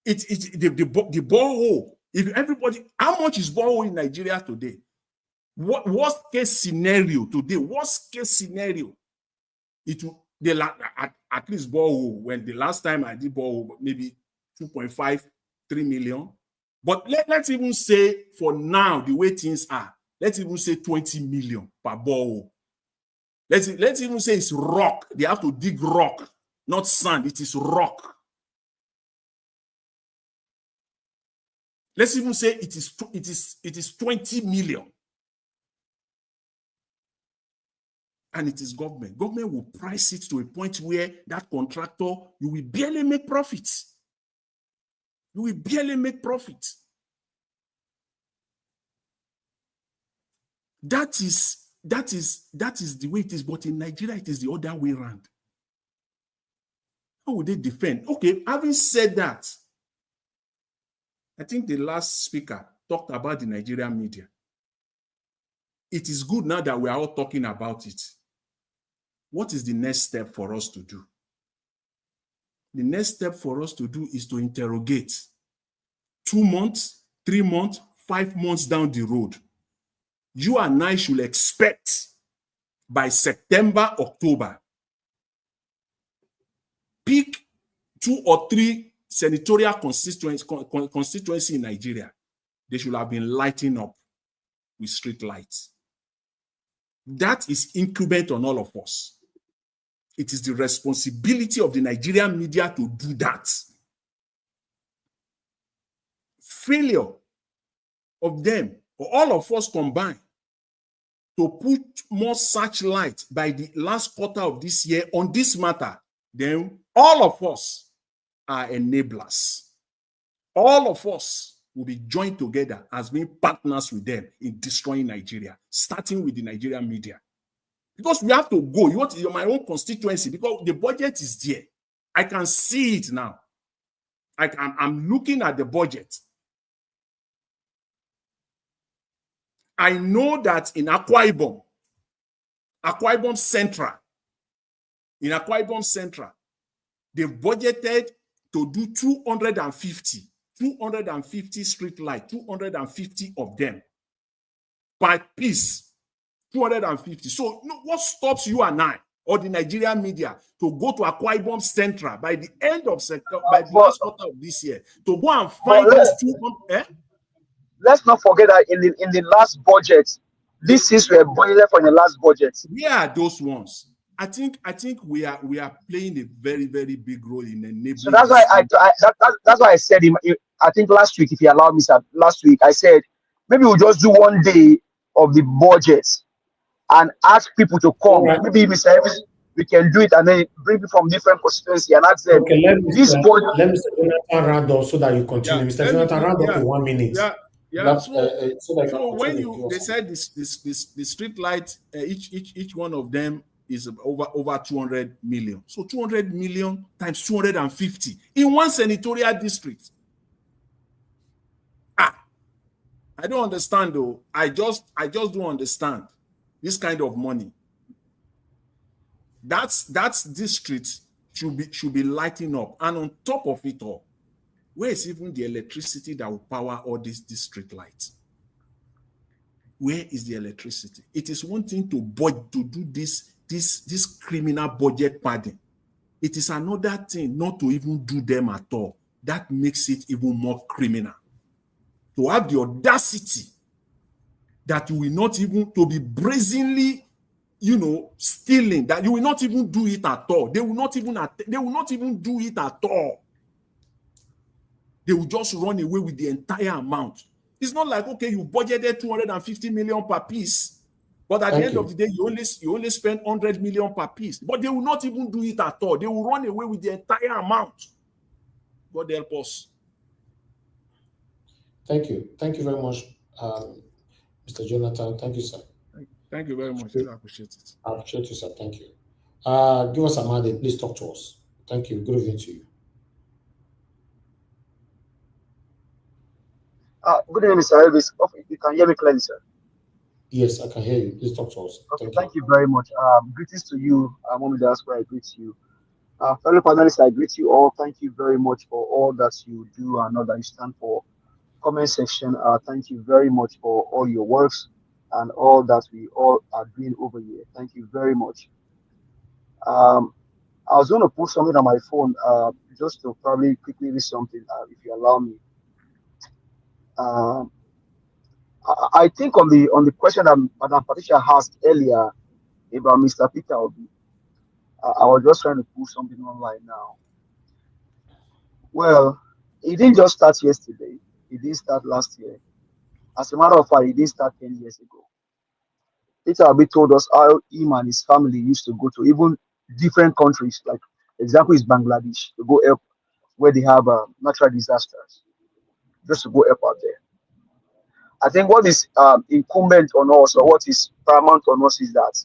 The borehole. If everybody, how much is borehole in Nigeria today? Worst case scenario today, worst case scenario, it will, at least borehole, when the last time I did borehole, maybe 2.5, 3 million. But let's even say for now, the way things are, let's even say 20 million per borehole. Let's even say it's rock. They have to dig rock, not sand. It is rock. Let's even say it is 20 million. And it is government. Government will price it to a point where that contractor, you will barely make profits. You will barely make profit. That is the way it is. But in Nigeria, it is the other way around. How would they defend? Okay, having said that, I think the last speaker talked about the Nigerian media. It is good now that we are all talking about it. What is the next step for us to do? The next step for us to do is to interrogate 2 months, 3 months, 5 months down the road. You and I should expect by September, October, pick 2 or 3 senatorial constituency in Nigeria. They should have been lighting up with street lights. That is incumbent on all of us. It is the responsibility of the Nigerian media to do that. Failure of them, or all of us combined, to put more searchlight by the last quarter of this year on this matter, then all of us are enablers. All of us will be joined together as being partners with them in destroying Nigeria, starting with the Nigerian media. Because we have to go. You want my own constituency, because the budget is there. I can see it now. I'm looking at the budget. I know that in Akwa Ibom Central, they've budgeted to do 250 street lights, 250 of them per piece. 250. So what stops you and I, or the Nigerian media, to go to Akwa Ibom Central by the end of September, by the last quarter of this year, to go and find these 200? Let's not forget that in the last budget, these things were budgeted for in the last budget. Yeah, those ones. I think we are playing a very, very big role in enabling. So that's why that's why I said I think last week, if you allow me, sir, last week I said maybe we'll just do one day of the budget and ask people to come. Right. Maybe Mr. Evans, we can do it and then bring people from different constituencies and ask them. Okay, let Mr. Jonathan round up so that you continue. Yeah, Mr. Jonathan, round up in 1 minute. Yeah. So when they said the street lights, each one of them is over 200 million. So 200 million times 250 in one senatorial district. I don't understand though. I just don't understand this kind of money. That's district should be lighting up, and on top of it all, where is even the electricity that will power all these street lights? Where is the electricity? It is one thing to do this criminal budget padding. It is another thing not to even do them at all. That makes it even more criminal. To have the audacity that you will not even, to be brazenly, stealing, that you will not even do it at all. They will not even do it at all. They will just run away with the entire amount. It's not like, okay, you budgeted 250 million per piece, but at the end of the day, you only spend 100 million per piece. But they will not even do it at all. They will run away with the entire amount. God help us. Thank you. Thank you very much, Mr. Jonathan. Thank you, sir. Thank you very much. I appreciate it. I appreciate you, sir. Thank you. Give us a minute. Please talk to us. Thank you. Good evening to you. Good evening, Mr. Elvis. You can hear me clearly, sir. Yes, I can hear you. Please talk to us. Okay, thank you very much. Greetings to you, Mommy Diaspora. I greet you. Fellow panelists, I greet you all. Thank you very much for all that you do and all that you stand for. Comment section, thank you very much for all your works and all that we all are doing over here. Thank you very much. I was going to put something on my phone just to probably quickly read something, if you allow me. I think on the question that Madam Patricia asked earlier about Mr. Peter Obi, I was just trying to put something online now. Well, it didn't just start yesterday. It didn't start last year. As a matter of fact, it didn't start 10 years ago. Peter Obi told us how him and his family used to go to even different countries, like example is Bangladesh, to go help where they have natural disasters, just to go help out there. I think what is incumbent on us, or what is paramount on us, is that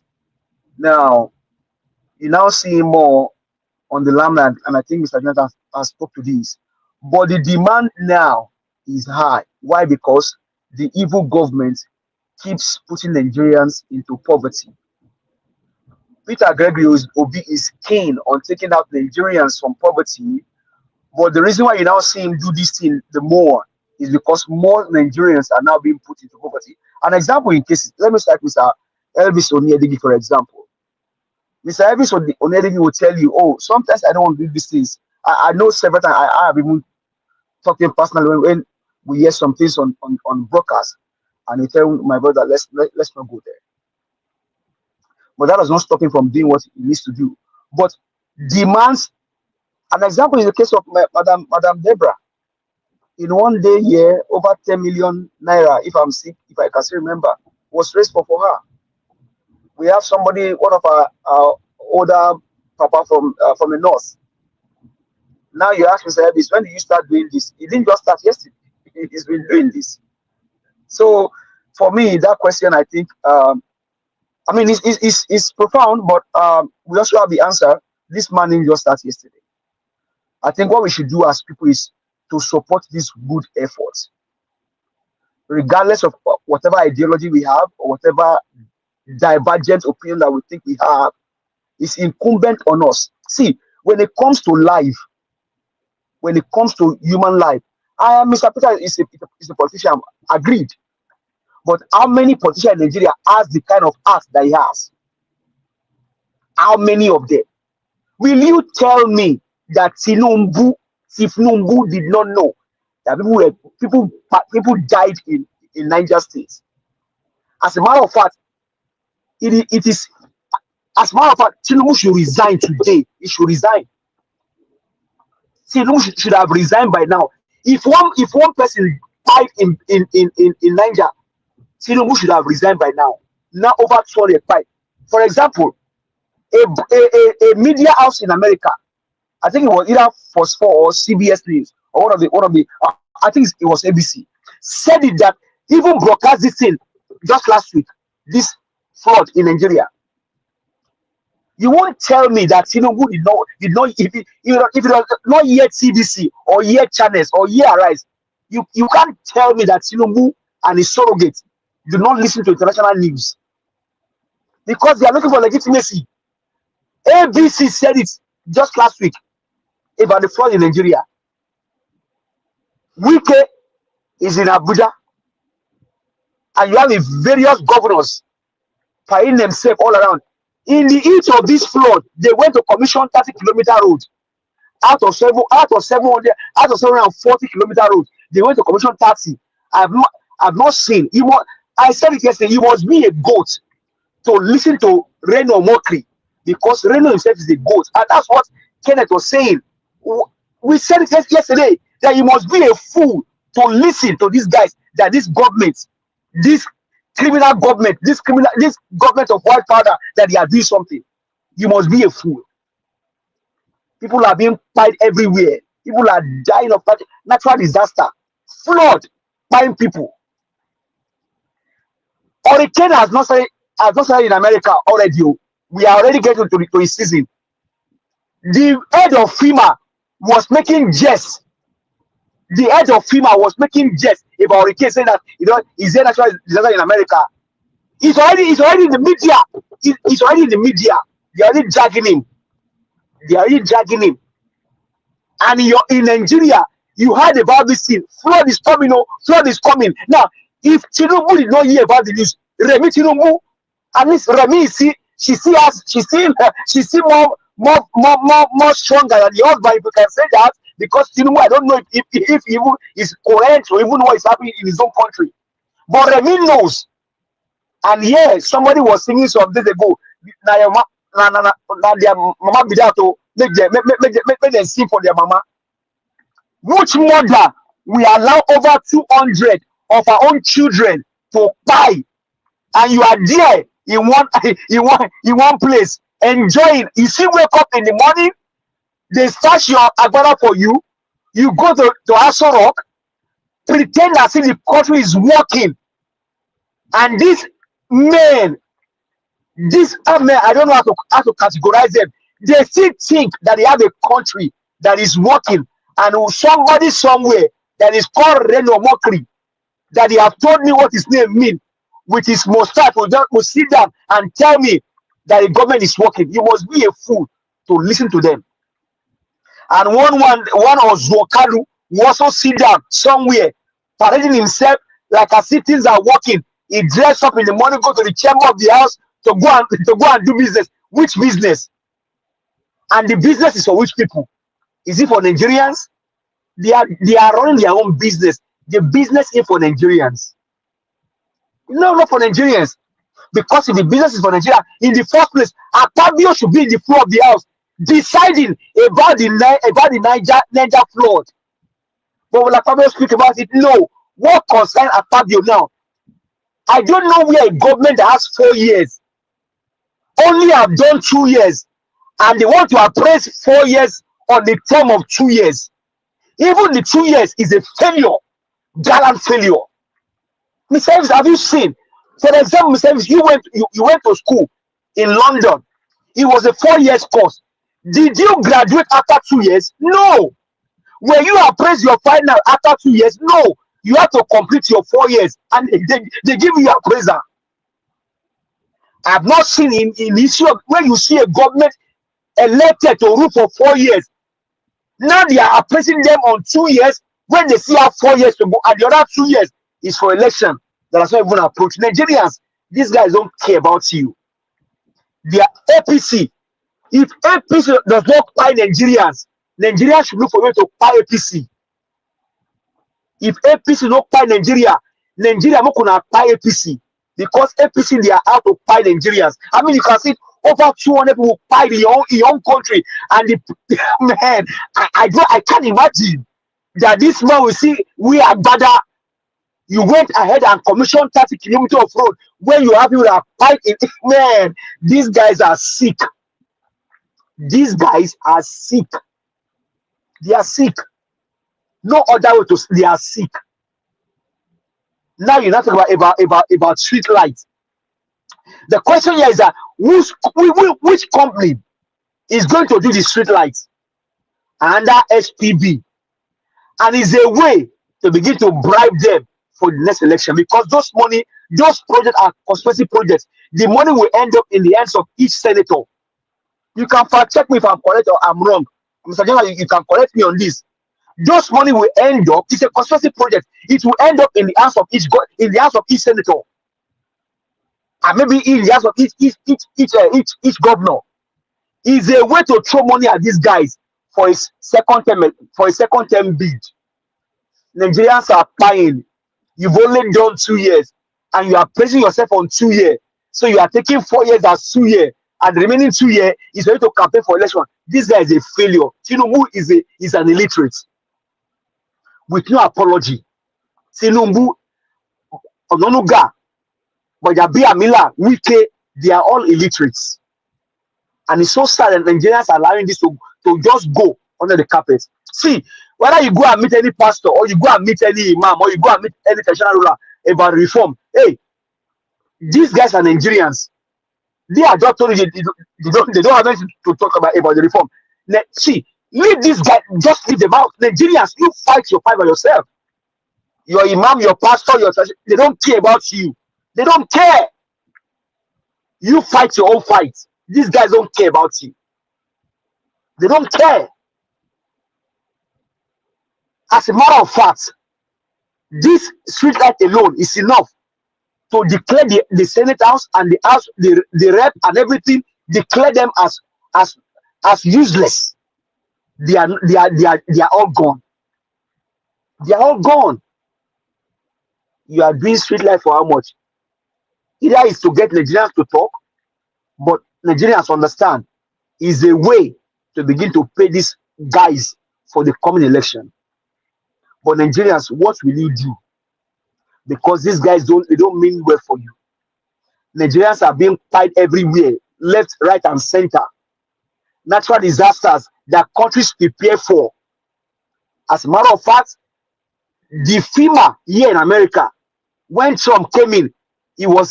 now you now see more on the land, and I think Mr. Jonathan has spoke to this. But the demand now is high. Why? Because the evil government keeps putting Nigerians into poverty. Peter Gregory Obi is keen on taking out Nigerians from poverty, but the reason why you now see him do this thing the more is because more Nigerians are now being put into poverty. An example in cases, let me start with Elvis Onyedigi, for example. Mr. Elvis Onyedigi will tell you, oh, sometimes I don't want to do these things. I know several times I have even talked to him personally when we hear some things on broadcast, and he tell my brother, let's not go there. But that does not stop him from doing what he needs to do. But demands, an example is the case of Madam Deborah. In one day here, over 10 million naira, if I'm sick, if I can still remember, was raised for her. We have somebody, one of our older papa from the north. Now you ask Mr. Elvis, when did you start doing this? He didn't just start yesterday. He's been doing this. So for me, that question, I think, I mean, it's profound, but we also have the answer. This man didn't just start yesterday. I think what we should do as people is to support this good effort, regardless of whatever ideology we have or whatever divergent opinion that we think we have. It's incumbent on us. See, when it comes to life, when it comes to human life, Mr. Peter is a politician, agreed. But how many politicians in Nigeria has the kind of act that he has? How many of them? Will you tell me that Tinubu did not know that people died in Niger State? As a matter of fact, it is. As a matter of fact, Tinubu should resign today. He should resign. Tinubu should have resigned by now. If one person died in Niger, Tinubu should have resigned by now. Now over 205. For example, a media house in America, I think it was either Fox 4 or CBS News or one of the I think it was ABC, said it that even broadcast this thing just last week, this fraud in Nigeria. You won't tell me that Tinubu did not if it was not yet CBC or yet channels or yet Arise, you can't tell me that Tinubu and his surrogates do not listen to international news because they are looking for legitimacy. ABC said it just last week about the fraud in Nigeria. Wike is in Abuja, and you have the various governors fighting themselves all around. In the heat of this flood, they went to commission 30-kilometer road out of 740 kilometer road. They went to commission 30. I've not seen. I said it yesterday. You must be a goat to listen to Reno Mokri because Reno himself is a goat, and that's what Kenneth was saying. We said it yesterday that you must be a fool to listen to these guys. That this government, this criminal government, this government of white powder, that they are doing something. You must be a fool. People are being fired everywhere. People are dying of natural disaster, flood, buying people. Hurricane has not started in America already. We are already getting to the season. The head of FEMA was making jest. The head of FEMA was making jest about hurricane, saying that is there natural disaster in America? He's already in the media. He's already in the media. They are already dragging him. And in Nigeria, you heard about this thing. Flood is coming. Flood is coming. Now, if Tinubu did not hear about the news, Remi Tinubu, at least Remi, she see more stronger than the husband, if you can say that, because Tinubu, I don't know if even is correct or even what is happening in his own country. But Remi knows. And yeah, somebody was singing some days ago. Their mama be there to make them sing for their mama. Which mother we allow over 200 of our own children to buy, and you are there in one place enjoying? You see, wake up in the morning, they stash your agbada for you. You go to Aso Rock, pretend as if the country is working, and these men, I don't know how to categorize them. They still think that they have a country that is working, and somebody somewhere that is called Reno Mokri, that he have told me what his name means, with his mustache, will sit down and tell me that the government is working. You must be a fool to listen to them. And one of Zokalu will also sit down somewhere, parading himself like as if things are working. He dress up in the morning, go to the chamber of the house to go and do business. Which business? And the business is for which people? Is it for Nigerians? They are running their own business. The business is for Nigerians. No, not for Nigerians. Because if the business is for Nigeria, in the first place, Akpabio should be in the floor of the house, deciding about the Niger flood. But will Akpabio speak about it? No. What concerns Akpabio now? I don't know where a government that has 4 years only have done 2 years, and they want to appraise 4 years on the term of 2 years. Even the 2 years is a failure, gallant failure. Mr. Evans, have you seen? For example, Mr. Evans, you went to school in London. It was a 4 years course. Did you graduate after 2 years? No. Were you appraised your final after 2 years? No. You have to complete your 4 years, and they give you appraiser. I've not seen in issue where you see a government elected to rule for 4 years. Now they are appraising them on 2 years when they see have 4 years to go, and the other 2 years is for election. That's not even approach. Nigerians, these guys don't care about you. They are APC. If APC does not buy Nigerians, Nigerians should look for a way to buy APC. If APC don't buy Nigeria, Nigeria not gonna buy APC, because APC they are out to buy Nigerians. I mean, you can see over 200 people buy in your own country, and man, I can't imagine that this man will see we are better. You went ahead and commissioned 30 kilometers of road when you have people that fight in. Man, these guys are sick. These guys are sick. They are sick. No other way to. They are sick. Now you're not talking about street lights. The question here is that which company is going to do the street lights under SPB, and is a way to begin to bribe them for the next election, because those projects are conspiracy projects. The money will end up in the hands of each senator. You can fact check me if I'm correct or I'm wrong. Mr. General, you can correct me on this. Those money will end up. It's a conspiracy project. It will end up in the hands of each senator, and maybe in the hands of each governor. It's a way to throw money at these guys for his second term bid. Nigerians are buying. You've only done 2 years, and you are praising yourself on 2 years. So you are taking 4 years as 2 years, and the remaining 2 years is ready to campaign for election. This guy is a failure. Tinubu is an illiterate. With no apology. Tinubu, Ononuga, Bajabi Amila, Wike, they are all illiterates. And it's so sad that Nigerians are allowing this to just go under the carpet. See, whether you go and meet any pastor, or you go and meet any imam, or you go and meet any traditional ruler about reform, hey, these guys are Nigerians. They are just told you they don't have anything to talk about the reform. See, leave these guys, just leave them out. Nigerians, you fight your fight by yourself. Your imam, your pastor, they don't care about you. They don't care. You fight your own fight. These guys don't care about you. They don't care. As a matter of fact, this street light alone is enough to declare the Senate House and the House, the rep and everything, declare them as useless. They are all gone. They are all gone. You are doing street light for how much? Either is to get Nigerians to talk, but Nigerians understand is a way to begin to pay these guys for the coming election. But Nigerians, what will you do? Because these guys don't mean well for you. Nigerians are being paid everywhere, left, right, and center. Natural disasters that countries prepare for. As a matter of fact, the FEMA here in America, when Trump came in, they were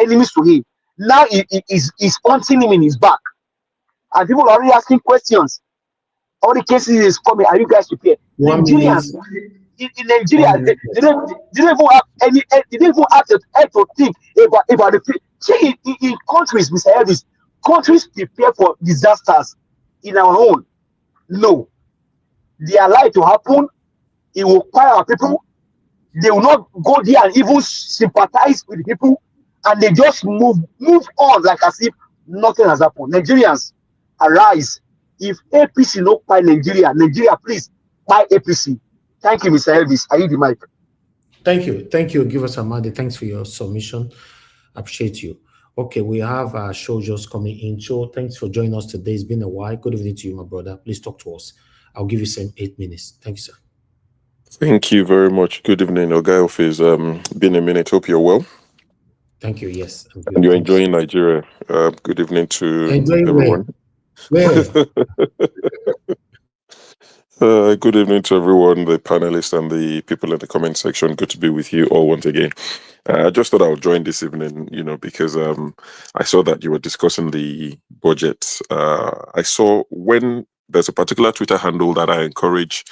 enemies to him. Now he's punching him in his back. And people are already asking questions. All the cases is coming. Are you guys prepared? 1 Nigerians minute. in Nigeria, 1 minute. they didn't even have any. They didn't even have the head to think about the. See, in countries, Mr. Elvis, countries prepare for disasters. In our own, no, they are likely to happen. It will require our people. They will not go there and even sympathize with the people, and they just move on like as if nothing has happened. Nigerians, arise! If APC no buy Nigeria, please buy APC. Thank you, Mr. Elvis. I need the mic. Thank you. Give us Amadi. Thanks for your submission. Appreciate you. Okay, we have our show just coming in. Joe, thanks for joining us today. It's been a while. Good evening to you, my brother. Please talk to us. I'll give you some 8 minutes. Thank you, sir. Thank you very much. Good evening, Ogayof. It's been a minute. Hope you're well. Thank you. Yes. And you're enjoying Nigeria. Good evening to everyone. Where? Good evening to everyone, the panelists and the people in the comment section. Good to be with you all once again. I just thought I would join this evening, because I saw that you were discussing the budget. I saw when there's a particular Twitter handle that I encourage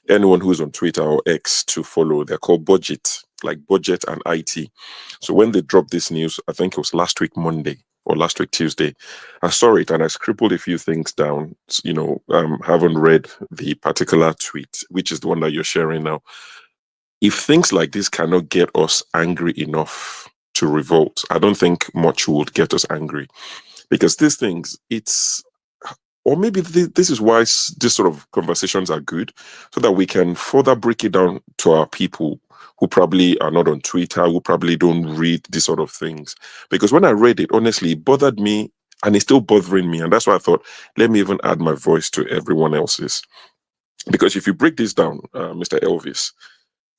anyone who's on Twitter or X to follow. They're called Budget, like budget and IT. So when they dropped this news, I think it was last week Monday or last week Tuesday, I saw it and I scribbled a few things down. Haven't read the particular tweet, which is the one that you're sharing now. If things like this cannot get us angry enough to revolt, I don't think much would get us angry, because these things, or maybe this is why these sort of conversations are good, so that we can further break it down to our people who probably are not on Twitter, who probably don't read these sort of things. Because when I read it, honestly, it bothered me, and it's still bothering me. And that's why I thought, let me even add my voice to everyone else's. Because if you break this down, Mr. Elvis,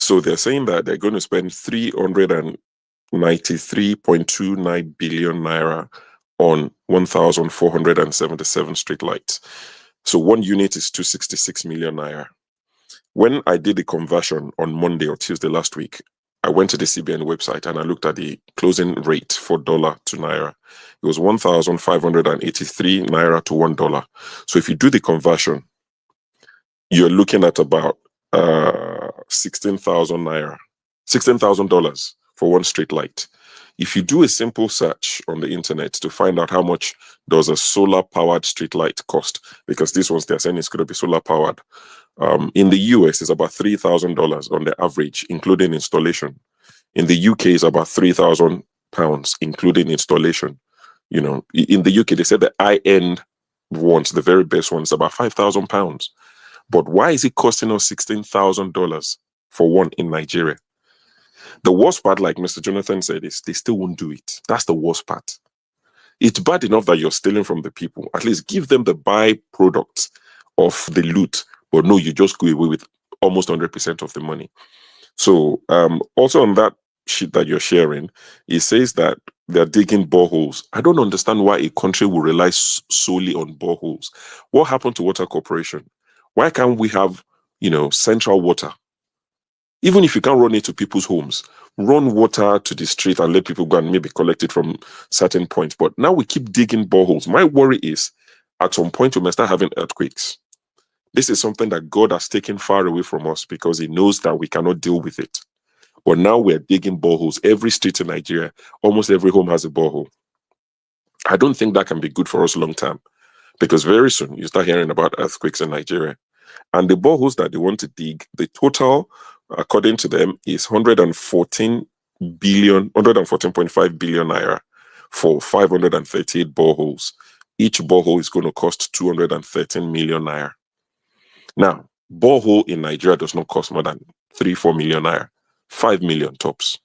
so they're saying that they're going to spend 393.29 billion naira on 1,477 streetlights. So one unit is 266 million naira. When I did the conversion on Monday or Tuesday last week, I went to the CBN website and I looked at the closing rate for dollar to naira. It was 1,583 naira to $1. So if you do the conversion, you're looking at about 16,000 naira, $16,000 for one street light. If you do a simple search on the internet to find out how much does a solar powered street light cost, because this ones they're saying it's going to be solar powered, in the US it's about $3,000 on the average, including installation. In the UK it's about £3,000, including installation. In the UK they said the high-end ones, the very best ones, about £5,000. But why is it costing us $16,000 for one in Nigeria? The worst part, like Mr. Jonathan said, is they still won't do it. That's the worst part. It's bad enough that you're stealing from the people. At least give them the byproducts of the loot. But no, you just go away with almost 100% of the money. So also on that sheet that you're sharing, it says that they're digging boreholes. I don't understand why a country will rely solely on boreholes. What happened to Water Corporation? Why can't we have, central water? Even if you can't run it to people's homes, run water to the street and let people go and maybe collect it from certain points. But now we keep digging boreholes. My worry is at some point we may start having earthquakes. This is something that God has taken far away from us because he knows that we cannot deal with it. But now we're digging boreholes. Every street in Nigeria, almost every home has a borehole. I don't think that can be good for us long term, because very soon you start hearing about earthquakes in Nigeria. And the boreholes that they want to dig, the total, according to them, is 114.5 billion naira for 538 boreholes. Each borehole is going to cost 213 million naira. Now, borehole in Nigeria does not cost more than 3-4 million naira, 5 million tops.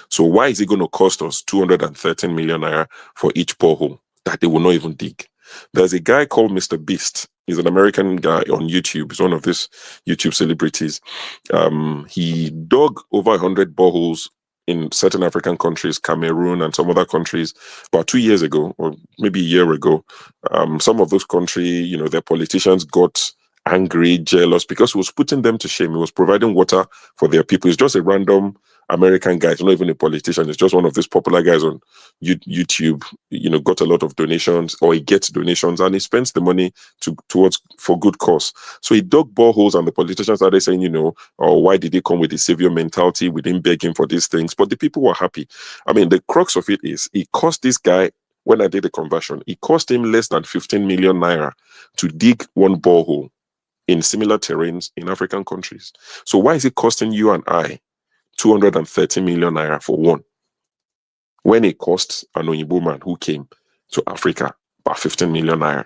So why is it going to cost us 213 million naira for each borehole that they will not even dig? There's a guy called Mr. Beast. He's an American guy on YouTube. He's one of these YouTube celebrities. He dug over 100 boreholes in certain African countries, Cameroon and some other countries, about 2 years ago, or maybe a year ago. Some of those countries, their politicians got angry, jealous, because he was putting them to shame. He was providing water for their people. He's just a random American guy. He's not even a politician. He's just one of these popular guys on YouTube, got a lot of donations, or he gets donations, and he spends the money for good cause. So he dug boreholes, and the politicians started saying, why did he come with the savior mentality? We didn't beg him for these things. But the people were happy. I mean, the crux of it is, it cost this guy, when I did the conversion, it cost him less than 15 million naira to dig one borehole in similar terrains in African countries. So why is it costing you and I 230 million naira for one, when it costs an Oyibo man who came to Africa about 15 million naira?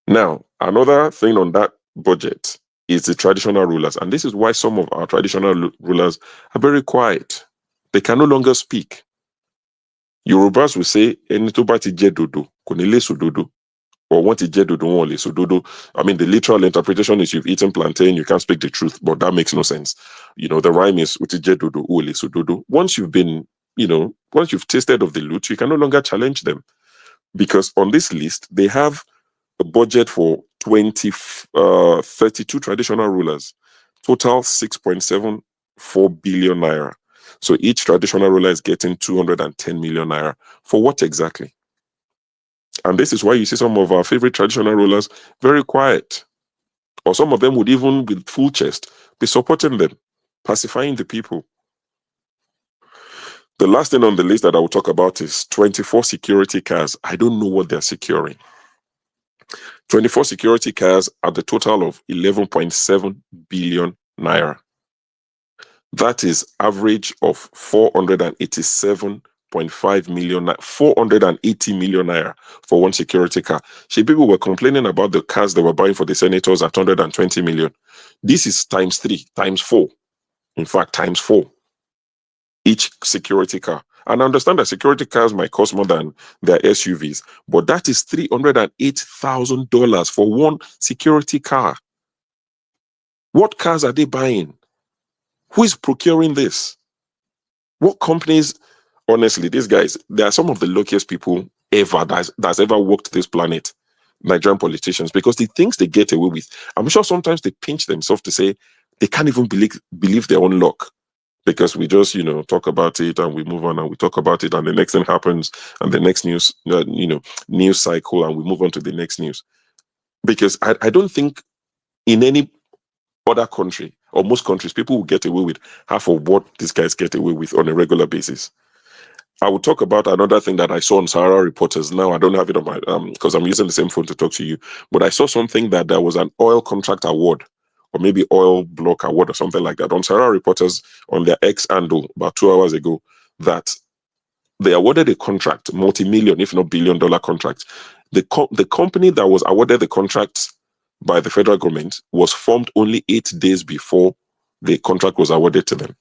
Now, another thing on that budget is the traditional rulers. And this is why some of our traditional rulers are very quiet. They can no longer speak. Yorubas will say, "Eni to ba ti je dodo, kò ní lè sọ dodo." Or want to get dodo, won't lè sọ dodo. I mean, the literal interpretation is you've eaten plantain, you can't speak the truth, but that makes no sense. The rhyme is uti je dodo, o lè sọ dodo. Once you've been, once you've tasted of the loot, you can no longer challenge them. Because on this list, they have a budget for 32 traditional rulers, total 6.74 billion naira. So each traditional ruler is getting 210 million naira. For what exactly? And this is why you see some of our favorite traditional rulers very quiet. Or some of them would even, with full chest, be supporting them, pacifying the people. The last thing on the list that I will talk about is 24 security cars. I don't know what they're securing. 24 security cars at the total of 11.7 billion naira. That is average of 487.5 million, 480 million naira for one security car. People were complaining about the cars they were buying for the senators at 120 million. This is times 3, times 4. In fact, times 4. Each security car. And I understand that security cars might cost more than their SUVs, but that is $308,000 for one security car. What cars are they buying? Who is procuring this? What companies? Honestly, these guys, they are some of the luckiest people ever that's ever walked this planet, Nigerian politicians, because the things they get away with, I'm sure sometimes they pinch themselves to say they can't even believe their own luck. Because we just, talk about it and we move on and we talk about it and the next thing happens and the next news, news cycle, and we move on to the next news. Because I don't think in any other country or most countries, people will get away with half of what these guys get away with on a regular basis. I will talk about another thing that I saw on Sahara Reporters. Now, I don't have it on my, because I'm using the same phone to talk to you, but I saw something that there was an oil contract award, or maybe oil block award or something like that on Sahara Reporters on their X handle about 2 hours ago, that they awarded a contract, multi-million, if not billion-dollar contract. The company that was awarded the contract by the federal government was formed only 8 days before the contract was awarded to them.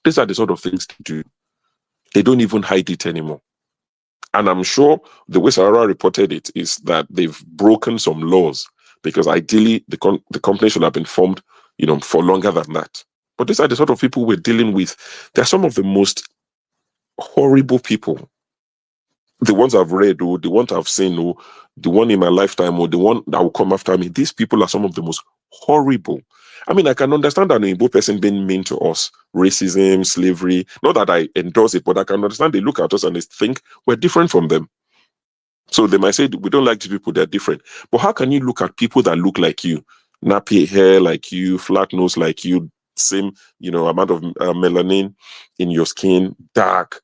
These are the sort of things to do. They don't even hide it anymore. And I'm sure the way Sahara reported it is that they've broken some laws, because ideally the company should have been formed, for longer than that. But these are the sort of people we're dealing with. They're some of the most horrible people. The ones I've read, or the ones I've seen, or the one in my lifetime, or the one that will come after me. These people are some of the most horrible. I mean, I can understand an Igbo person being mean to us, racism, slavery. Not that I endorse it, but I can understand they look at us and they think we're different from them. So they might say, we don't like these people, they're different. But how can you look at people that look like you, nappy hair like you, flat nose like you, same, amount of melanin in your skin, dark?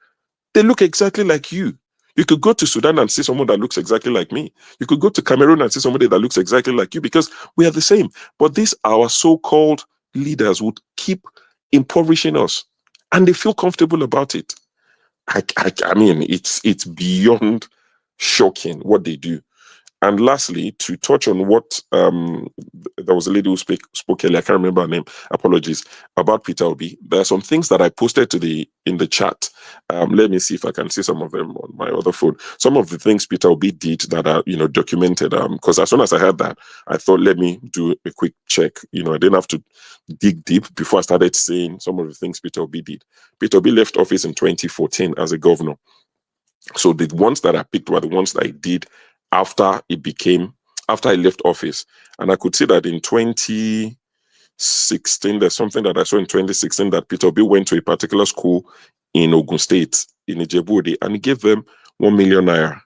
They look exactly like you. You could go to Sudan and see someone that looks exactly like me. You could go to Cameroon and see somebody that looks exactly like you, because we are the same. But these, our so-called leaders, would keep impoverishing us, and they feel comfortable about it. I mean, it's beyond shocking what they do. And lastly, to touch on what there was a lady who spoke earlier, I can't remember her name, apologies, about Peter Obi. There are some things that I posted in the chat. Let me see if I can see some of them on my other phone. Some of the things Peter Obi did that are documented. Because as soon as I heard that, I thought, let me do a quick check. I didn't have to dig deep before I started saying some of the things Peter Obi did. Peter Obi left office in 2014 as a governor. So the ones that I picked were the ones that I did after he became after I left office. And I could see that in 2016, there's something that I saw in 2016 that Peter Obi went to a particular school in Ogun State, in Ijebu, and he gave them 1 million naira.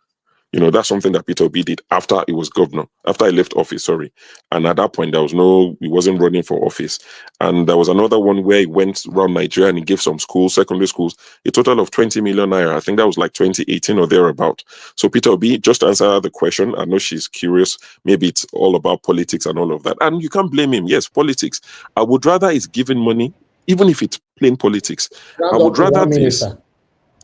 You know, that's something that Peter Obi did after he was governor, after I left office, sorry. And at that point, he wasn't running for office. And there was another one where he went around Nigeria and he gave some schools, secondary schools, a total of 20 million naira. I think that was like 2018 or thereabout. So Peter Obi, just to answer the question, I know she's curious. Maybe it's all about politics and all of that. And you can't blame him. Yes, politics. I would rather he's giving money, even if it's plain politics. I would rather this.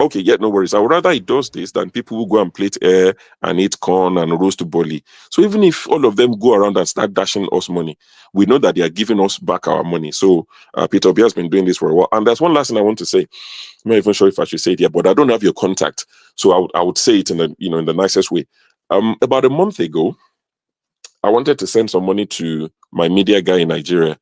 Okay, yeah, no worries. I would rather he does this than people who go and plate air and eat corn and roast bully. So even if all of them go around and start dashing us money, we know that they are giving us back our money. So Peter Obi has been doing this for a while. And there's one last thing I want to say. I'm not even sure if I should say it here, but I don't have your contact. So I would say it in the nicest way. About a month ago, I wanted to send some money to my media guy in Nigeria.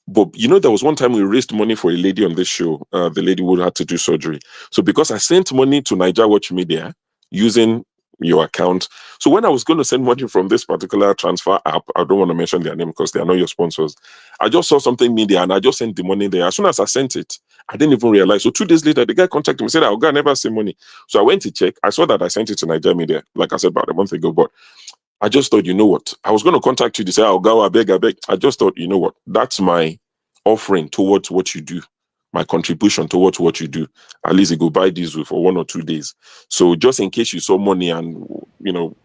But there was one time we raised money for a lady on this show, the lady who had to do surgery. So because I sent money to Niger Watch Media using your account, so when I was going to send money from this particular transfer app, I don't want to mention their name because they are not your sponsors, I just saw something media and I just sent the money there. As soon as I sent it, I didn't even realize. So 2 days later, the guy contacted me and said, "Oh, God, I never sent money." So I went to check. I saw that I sent it to Niger Media, like I said, about a month ago. But I just thought, you know what? I was going to contact you to say, "Oh, go, I beg." I just thought, you know what? That's my offering towards what you do, my contribution towards what you do. At least you go buy diesel for 1 or 2 days. So just in case you saw money and,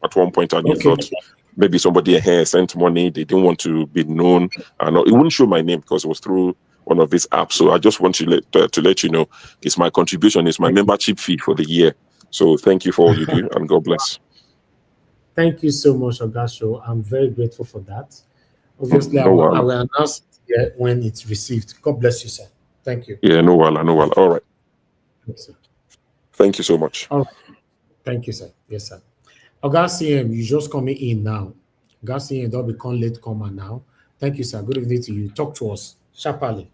at one point and you thought maybe somebody here sent money, they didn't want to be known. And it wouldn't show my name because it was through one of these apps. So I just want to let you know it's my contribution, it's my membership fee for the year. So thank you for all you do and God bless. Thank you so much, Ogasho. I'm very grateful for that. Obviously, I No will announce it when it's received. God bless you, sir. Thank you. Yeah, no wala. All right. Yes, thank you so much. All right. Thank you, sir. Yes, sir. Ogasho, you just coming in now. Ogasho, don't become late comer now. Thank you, sir. Good evening to you. Talk to us sharply.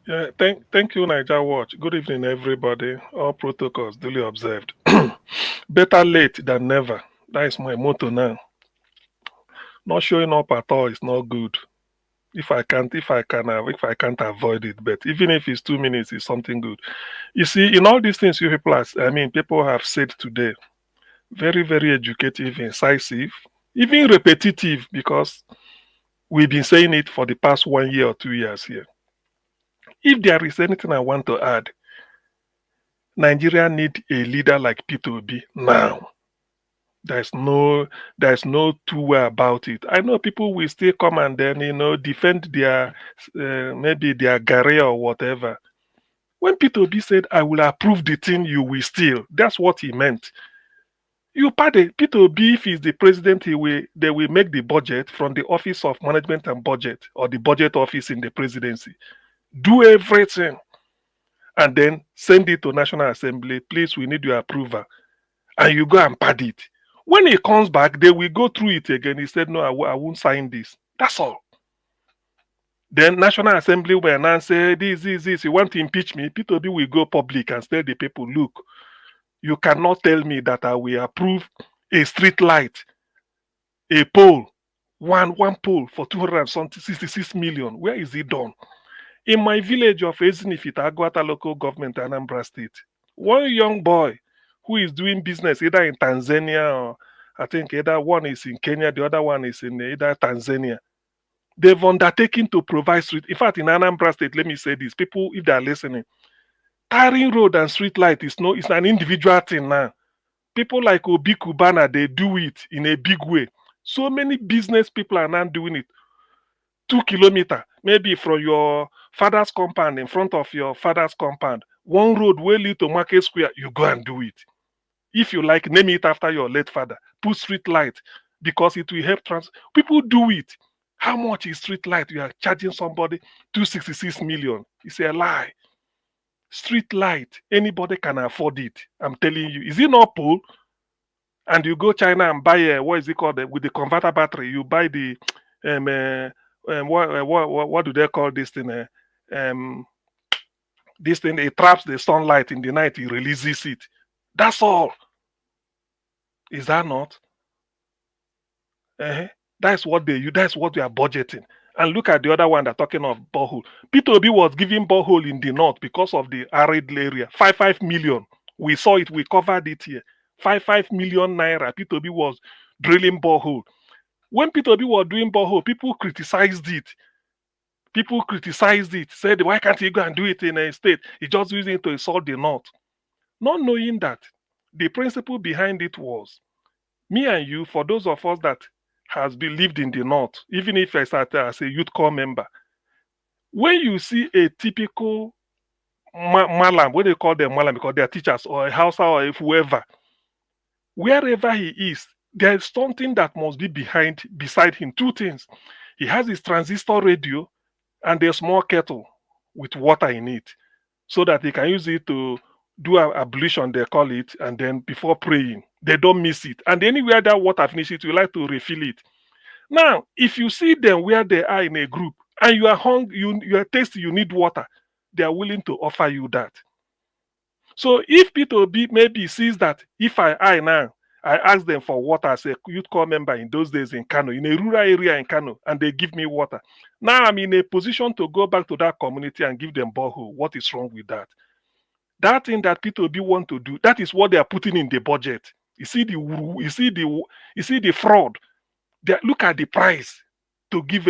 Yeah, thank you, Niger Watch. Good evening, everybody. All protocols duly observed. Better late than never. That is my motto now. Not showing up at all is not good. If I can't avoid it, but even if it's 2 minutes, it's something good. You see, in all these things people have said today, very, very educative, incisive, even repetitive, because we've been saying it for the past 1 year or 2 years here. If there is anything I want to add, Nigeria need a leader like Peter Obi now. There's no two way about it. I know people will still come and then defend their maybe their career or whatever. When Peter Obi said, "I will approve the thing, you will steal," that's what he meant. You pardon Peter Obi, if he's the president, they will make the budget from the Office of Management and Budget or the budget office in the presidency. Do everything and then send it to National Assembly. Please, we need your approval. And you go and pad it. When he comes back, they will go through it again. He said, "No, I won't sign this." That's all. Then National Assembly will announce, say, this. You want to impeach me? Peter Obi will go public and tell the people, "Look, you cannot tell me that I will approve a street light, a pole, one pole for 266 million. Where is it done?" In my village of Ezinifit, Agwata local government, Anambra State, one young boy who is doing business either in Tanzania or I think either one is in Kenya, the other one is in either Tanzania. They've undertaken to provide street. In fact, in Anambra State, let me say this, people, if they are listening, tarring road and street light it's an individual thing now. People like Obi Kubana, they do it in a big way. So many business people are now doing it. 2 kilometers, maybe from your father's compound, in front of your father's compound, one road will lead to Market Square, you go and do it. If you like, name it after your late father. Put street light because it will help people do it. How much is street light? You are charging somebody 266 million. It's a lie. Street light, anybody can afford it. I'm telling you. Is it not pole? And you go China and buy what is it called with the converter battery? You buy the what do they call this thing? This thing, it traps the sunlight in the night. It releases it. That's all. Is that not? That's what they use. That's what we are budgeting. And look at the other one, they're talking of borehole. P2B was giving borehole in the north because of the arid area. 5 million. We saw it. We covered it here. 5 million naira. P2B was drilling borehole. When P2B was doing borehole, people criticized it. People criticized it. Said, why can't you go and do it in a state? He just using it to insult the north. Not knowing that the principle behind it was, me and you, for those of us that has been lived in the north, even if I sat as a youth corps member, when you see a typical malam, what they call them malam because they are teachers or a houser or whoever, wherever he is, there is something that must be beside him. Two things. He has his transistor radio and a small kettle with water in it, so that he can use it to do ablution, they call it, and then before praying, they don't miss it. And anywhere that water finishes, you like to refill it. Now, if you see them where they are in a group and you are hungry, you are thirsty, you need water, they are willing to offer you that. So if P2B maybe sees that if I ask them for water as a youth corps member in those days in Kano, in a rural area in Kano, and they give me water, now I'm in a position to go back to that community and give them borehole. What is wrong with that? That thing that P2B want to do, that is what they are putting in the budget. You see the fraud. Look at the price to give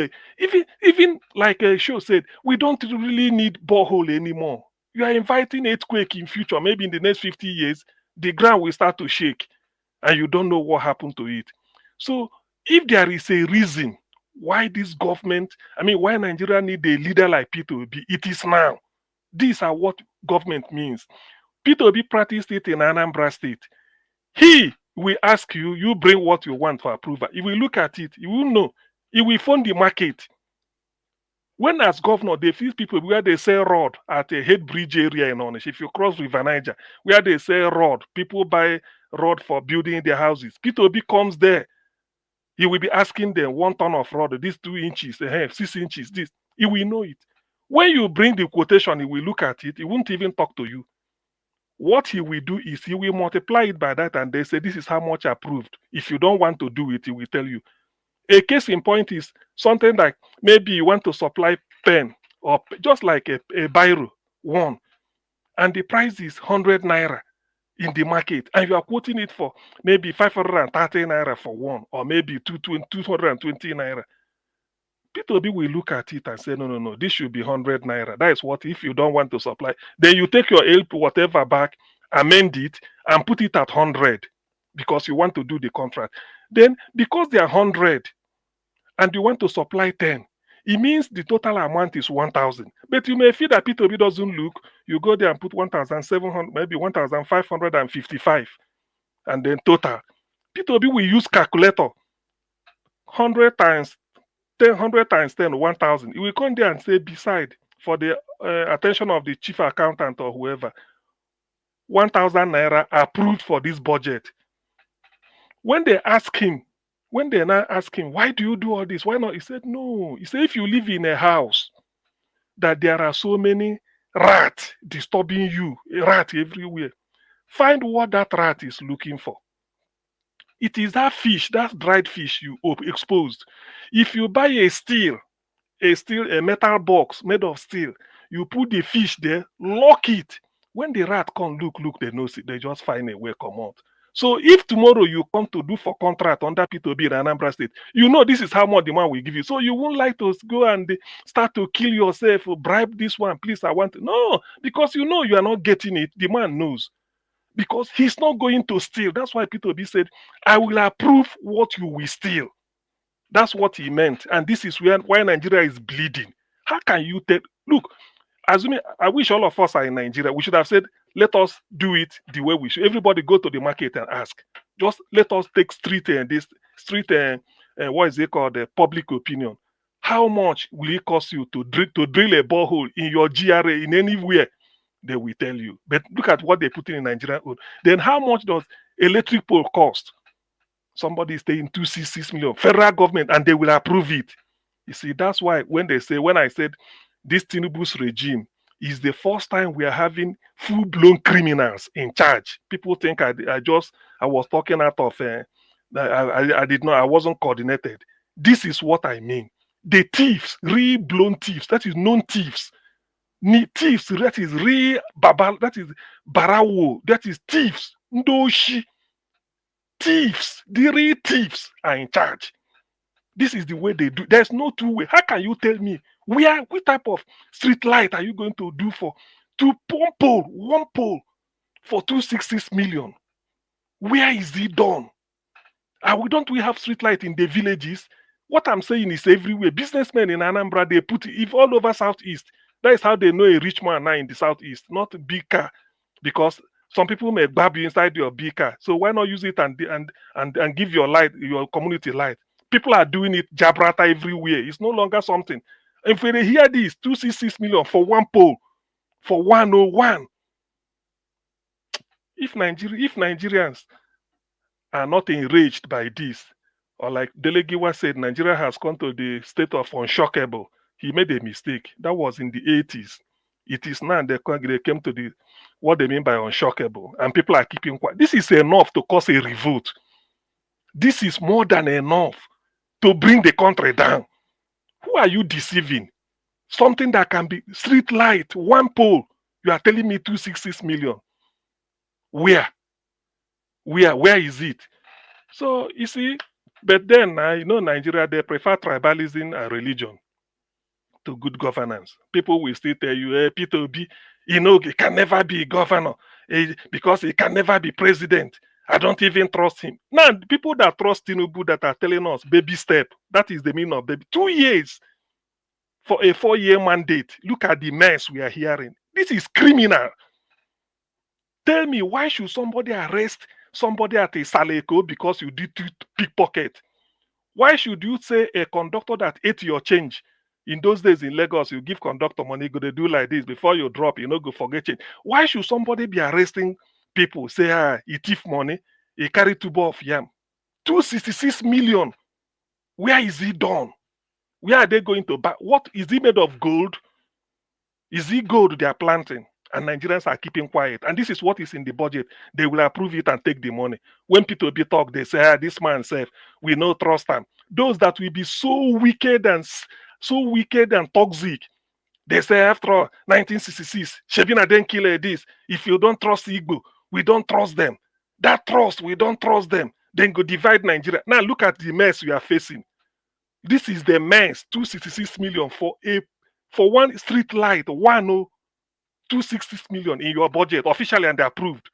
even like a show said, we don't really need borehole anymore. You are inviting earthquake in future, maybe in the next 50 years, the ground will start to shake and you don't know what happened to it. So if there is a reason why this government, why Nigeria need a leader like P2B, it is now. These are what government means. P2B practiced it in Anambra State. He will ask you, you bring what you want for approval. If we look at it, you will know. He will fund the market. When as governor, they feed people where they sell rod at a head bridge area in Onish. If you cross River Niger, where they sell rod, people buy rod for building their houses. P2B comes there. He will be asking them 1 ton of rod, this 2 inches, 6 inches, this. He will know it. When you bring the quotation, he will look at it. He won't even talk to you. What he will do is he will multiply it by that and they say, this is how much approved. If you don't want to do it, he will tell you. A case in point is something like maybe you want to supply pen or just like a biro, one, and the price is 100 naira in the market and you are quoting it for maybe 530 naira for one or maybe 220 naira. P2B will look at it and say, no, this should be 100 naira. That is what, if you don't want to supply, then you take your help, whatever back, amend it, and put it at 100 because you want to do the contract. Then, because they are 100 and you want to supply 10, it means the total amount is 1,000. But you may feel that P2B doesn't look, you go there and put 1,700, maybe 1,555, and then total. P2B will use calculator, 100 times 100 times 10, 1,000. He will come there and say, beside, for the attention of the chief accountant or whoever, 1,000 naira approved for this budget. When they now ask him, why do you do all this? Why not? He said, no. He said, if you live in a house that there are so many rats disturbing you, a rat everywhere, find what that rat is looking for. It is that fish, that dried fish you exposed. If you buy a metal box made of steel, you put the fish there, lock it. When the rat come, look, they know it. They just find a way come out. So if tomorrow you come to do for contract under P2B in Anambra State, you know this is how much the man will give you. So you won't like to go and start to kill yourself or bribe this one, please, I want to. No, because you know you are not getting it. The man knows. Because he's not going to steal. That's why P2B said, I will approve what you will steal. That's what he meant. And this is why Nigeria is bleeding. How can you take... Look, assuming, I wish all of us are in Nigeria. We should have said, let us do it the way we should. Everybody go to the market and ask. Just let us take what is it called? Public opinion. How much will it cost you to drill a borehole in your GRA, in anywhere? They will tell you. But look at what they put in Nigeria. Then how much does electric pole cost? Somebody is saying 266 million. Federal government, and they will approve it. You see, that's why when I said this Tinubu's regime is the first time we are having full-blown criminals in charge. People think I was talking out of I wasn't coordinated. This is what I mean. The thieves, real blown thieves, that is known thieves. Thieves, that is real babal, that is barawo, that is thieves. Ndoshi. Thieves, the real thieves are in charge. This is the way they do. There's no two way. How can you tell me what type of street light are you going to do for one pole for 266 million? Where is it done? Don't we have street light in the villages? What I'm saying is everywhere. Businessmen in Anambra, they put it if all over Southeast. That is how they know a rich man now in the Southeast, not a big car, because some people may grab you inside your big car. So why not use it and give your light, your community light? People are doing it jabrata everywhere. It's no longer something. And if they hear this, 266 million for one pole, for 101. If Nigerians are not enraged by this, or like Delegiwa said, Nigeria has come to the state of unshockable. He made a mistake. That was in the 80s. It is now they came to what they mean by unshockable, and people are keeping quiet. This is enough to cause a revolt. This is more than enough to bring the country down. Who are you deceiving? Something that can be street light, one pole. You are telling me 266 million. Where is it? So you see, but then Nigeria, they prefer tribalism and religion to good governance. People will still tell you, hey, Peter Obi, he can never be governor because he can never be president. I don't even trust him. Now, the people that trust Tinubu that are telling us baby step, that is the meaning of baby. 2 years for a 4-year mandate. Look at the mess we are hearing. This is criminal. Tell me, why should somebody arrest somebody at a Saleko because you did pickpocket? Why should you say a conductor that ate your change? In those days in Lagos, you give conductor money, go to do like this before you drop, go forget it. Why should somebody be arresting people? Say, he thief money, he carry 2 ball of yam. 266 million. Where is he done? Where are they going to buy? What is he made of gold? Is he gold they are planting? And Nigerians are keeping quiet. And this is what is in the budget. They will approve it and take the money. When people be talk, they say, this man said, we no trust him. Those that will be so wicked and toxic, they say after 1966, Shebina didn't kill this. If you don't trust Igbo, we don't trust them. That trust, we don't trust them. Then go divide Nigeria. Now look at the mess we are facing. This is the mess. 266 million for one street light. 266 million in your budget officially, and they approved.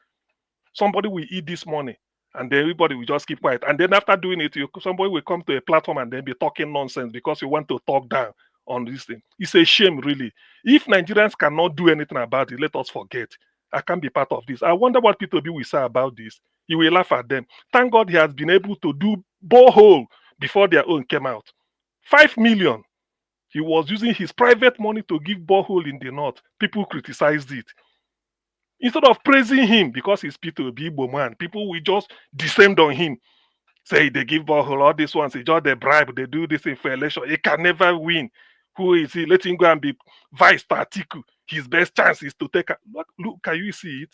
Somebody will eat this money, and then everybody will just keep quiet. And then after doing it, somebody will come to a platform and then be talking nonsense because you want to talk down on this thing. It's a shame, really. If Nigerians cannot do anything about it, let us forget. I can't be part of this. I wonder what Peter Obi will say about this. He will laugh at them. Thank God he has been able to do borehole before their own came out. 5 million. He was using his private money to give borehole in the north. People criticized it. Instead of praising him because he's Peter Obi Igbo man, people will just descend on him. Say they give borehole, all these ones, it's just they bribe, they do this thing for election. He can never win. Who is he? Let him go and be vice to Atiku. His best chance is to take look, can you see it?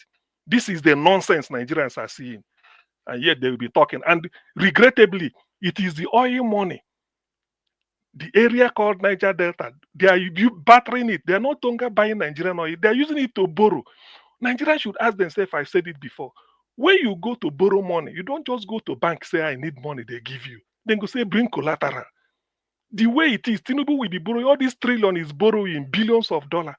This is the nonsense Nigerians are seeing. And yet they will be talking. And regrettably, it is the oil money. The area called Niger Delta, they are battering it. They are not longer buying Nigerian oil. They are using it to borrow. Nigerians should ask themselves, I said it before, when you go to borrow money, you don't just go to bank, say, I need money, they give you. Then go say, bring collateral. The way it is, Tinubu will be borrowing, all this trillion is borrowing billions of dollars.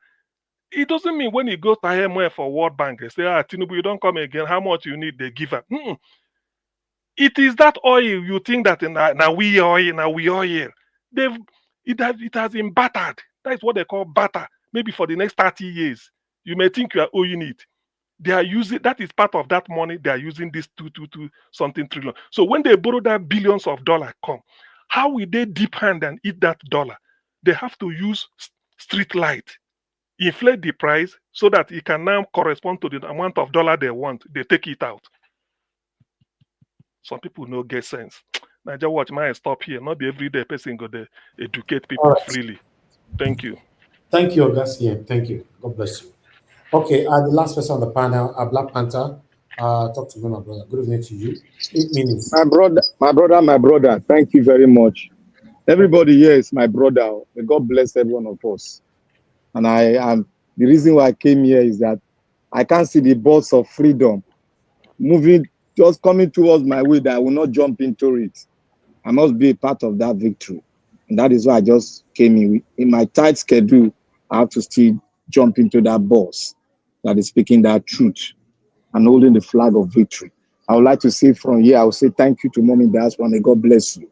It doesn't mean when you go to IMF or World Bank, they say, Tinubu, you don't come again, how much you need, they give up. It is that oil, you think that now we oil. It has been battered. That is what they call batter. Maybe for the next 30 years. You may think you are owing it. They are using, that is part of that money, they are using this 2 something trillion. So when they borrow that billions of dollars come, how will they deep hand and eat that dollar? They have to use street light, inflate the price so that it can now correspond to the amount of dollar they want. They take it out. Some people no get sense. Niger Watch, might stop here. Not be everyday person go to educate people freely. Thank you. Thank you, Augustine. Thank you. God bless you. Okay, the last person on the panel, Black Panther. Talk to me, my brother. Good evening to you. 8 minutes. My brother. Thank you very much. Everybody here is my brother. May God bless every one of us. And I am the reason why I came here is that I can't see the bus of freedom moving, just coming towards my way, that I will not jump into it. I must be a part of that victory. And that is why I just came in. In my tight schedule, I have to still jump into that bus that is speaking that truth and holding the flag of victory. I would like to say from here, I will say thank you to Mommy Diaspora. May God bless you.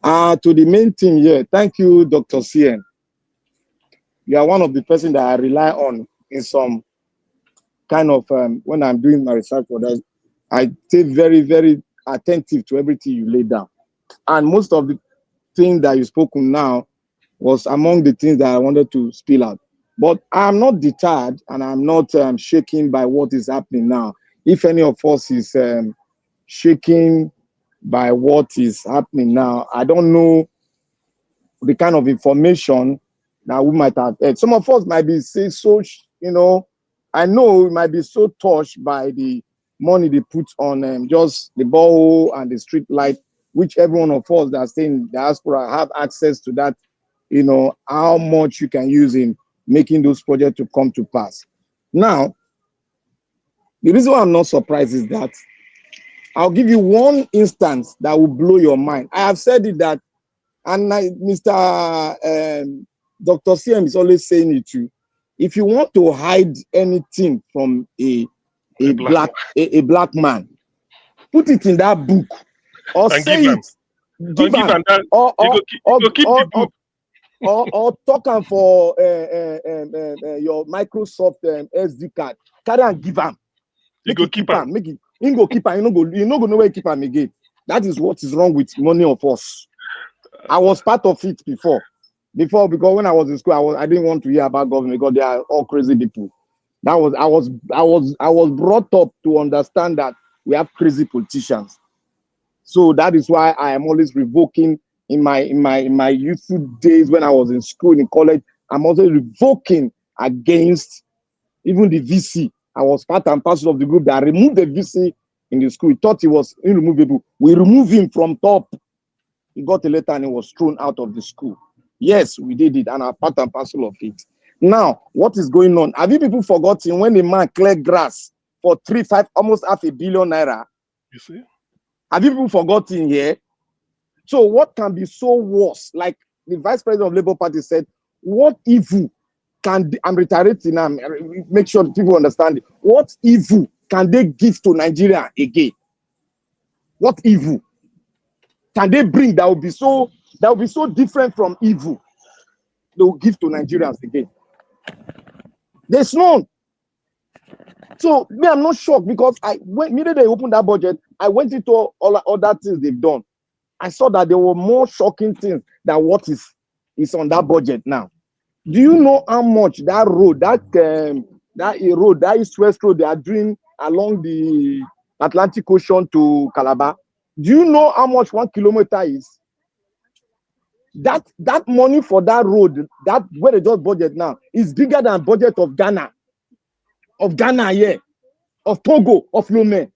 To the main thing here, thank you, Dr. CN. You are one of the persons that I rely on in some kind of, when I'm doing my research for that, I stay very, very attentive to everything you lay down. And most of the things that you spoke on now was among the things that I wanted to spill out. But I'm not deterred and I'm not shaken by what is happening now. If any of us is shaken by what is happening now, I don't know the kind of information that we might have heard. Some of us might be say so, I know we might be so touched by the money they put on just the borehole and the street light, which every one of us that stay in diaspora have access to that, how much you can use in making those projects to come to pass. Now, the reason why I'm not surprised is that I'll give you one instance that will blow your mind. I have said it that, and Mr. Dr. CM is always saying it too. If you want to hide anything from a black man, put it in that book or and say it. Give him, or talk him for your Microsoft SD card. Carry and give him. Make it keep him. Make it. He go keep him. You no go know where you keep him again. That is what is wrong with many of us. I was part of it before because when I was in school, I didn't want to hear about government because they are all crazy people. I was brought up to understand that we have crazy politicians. So that is why I am always revoking in my youthful days when I was in school, in college. I'm also revoking against even the VC. I was part and parcel of the group that removed the VC in the school. We thought he was irremovable. We removed him from top. He got a letter and he was thrown out of the school. Yes, we did it, and I'm part and parcel of it. Now, what is going on? Have you people forgotten when the man cleared grass for almost $500 million naira? You see? Have you people forgotten here? So what can be so worse? Like the Vice President of Labour Party said, what evil can, I'm reiterating now, make sure people understand it. What evil can they give to Nigeria again? What evil can they bring that will be so different from evil they will give to Nigerians again? There's none. So me, I'm not shocked because immediately they opened that budget, I went into all other things they've done. I saw that there were more shocking things than what is on that budget now. Do you know how much that road, that east-west road they are doing along the Atlantic Ocean to Calabar? Do you know how much 1 kilometer is? That money for that road, that where they just budget now, is bigger than budget of Ghana. Of Ghana, yeah. Of Togo, of Lomé.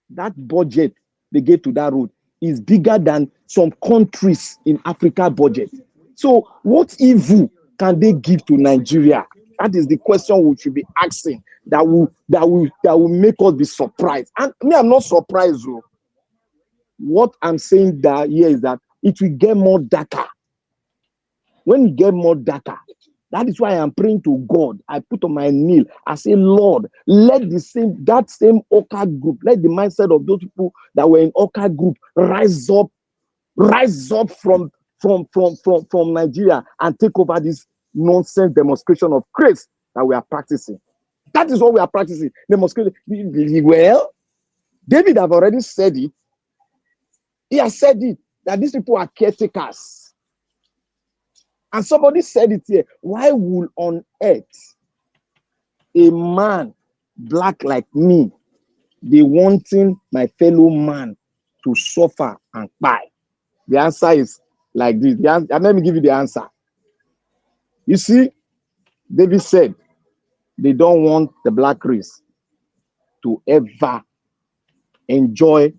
That budget they gave to that road is bigger than some countries in Africa budget. So what evil can they give to Nigeria? That is the question we should be asking. That will make us be surprised. And me, I'm not surprised though. What I'm saying here is that it will get more darker. When it get more darker, that is why I'm praying to God. I put on my knee. I say, Lord, let that same Oka group, let the mindset of those people that were in Oka group rise up from Nigeria and take over this nonsense demonstration of grace that we are practicing. That is what we are practicing. Demonstration. Well, David have already said it. He has said it, that these people are caretakers. And somebody said it here. Why would on earth a man black like me be wanting my fellow man to suffer and die? The answer is like this. Let me give you the answer. You see, David said they don't want the black race to ever enjoy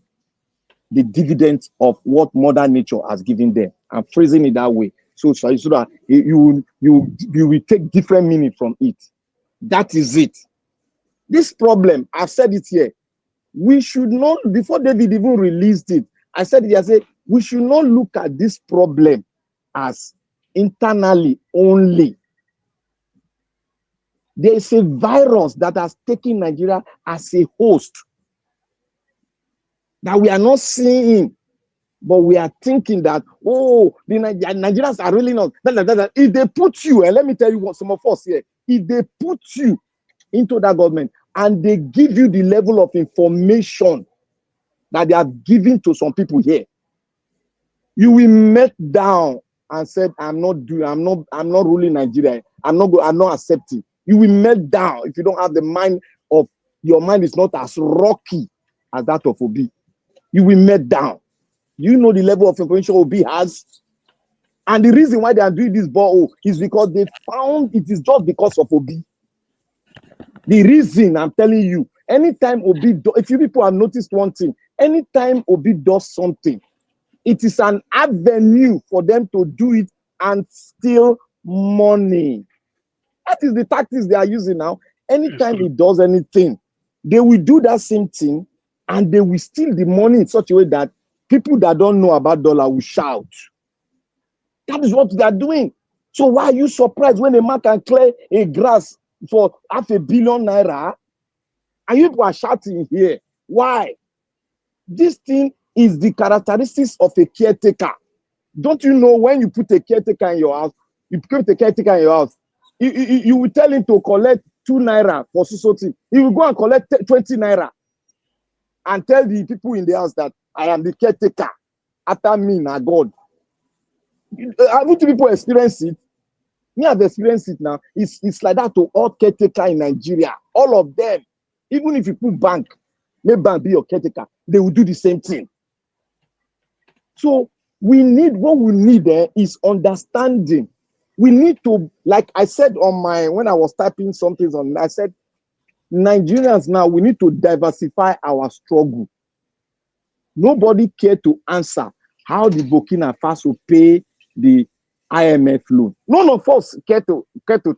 the dividends of what Mother Nature has given them. I'm phrasing it that way. So that you will take different meaning from it. That is it. This problem, I've said it here. We should not, before David even released it, I said it, I said, we should not look at this problem as internally only. There is a virus that has taken Nigeria as a host that we are not seeing, but we are thinking that, oh, the Nigerians are really not. If they put you, and let me tell you what some of us here, if they put you into that government and they give you the level of information that they have given to some people here, you will melt down and said, I'm not ruling Nigeria. I'm not accepting. You will melt down if you don't have the mind of, your mind is not as rocky as that of Obi. You will melt down. You know the level of information Obi has. And the reason why they are doing this borehole is because they found it is just because of Obi. The reason, I'm telling you, anytime Obi, if you people have noticed one thing, anytime Obi does something, it is an avenue for them to do it and steal money. That is the tactics they are using now. Anytime he does anything, they will do that same thing and they will steal the money in such a way that people that don't know about dollar will shout. That is what they are doing. So why are you surprised when a man can clear a grass for $500 million naira? And you people are shouting here. Why? This thing is the characteristics of a caretaker. Don't you know when you put a caretaker in your house, you put a caretaker in your house, you will tell him to collect 2 naira for society. He will go and collect 20 naira and tell the people in the house that I am the caretaker. After me, now God. Haven't people experienced it? Me, I've experienced it now. It's like that to all caretaker in Nigeria. All of them. Even if you put bank, let bank be your caretaker, they will do the same thing. So what we need there is understanding. We need to, like I said when I was typing some things on, I said, Nigerians now, we need to diversify our struggle. Nobody cared to answer how the Burkina Faso pay the IMF loan. None of us care to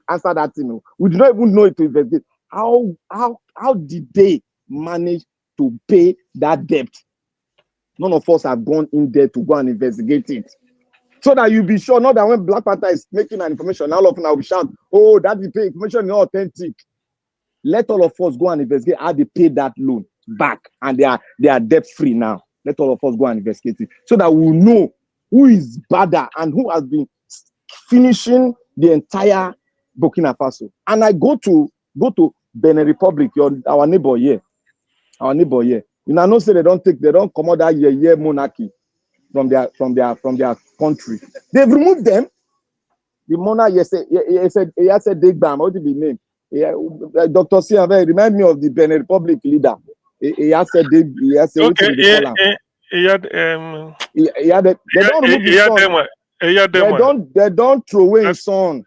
answer that thing. We do not even know it to investigate. How did they manage to pay that debt? None of us have gone in there to go and investigate it. So that you be sure, not that when Black Panther is making an information, all of us will shout, oh, that the pay information is not authentic. Let all of us go and investigate how they paid that loan back, and they are debt free now. Let all of us go and investigate it, so that we will know who is badder and who has been finishing the entire Burkina Faso. And I go to Benin Republic, our neighbor here. Our neighbor here. You know, say they don't come out that year monarchy from their country. They've removed them. The monarch he said Degbam, what did he name? Dr. Sianve, remind me of the Benin Republic leader. He has said they don't remove his son. They don't throw away his son.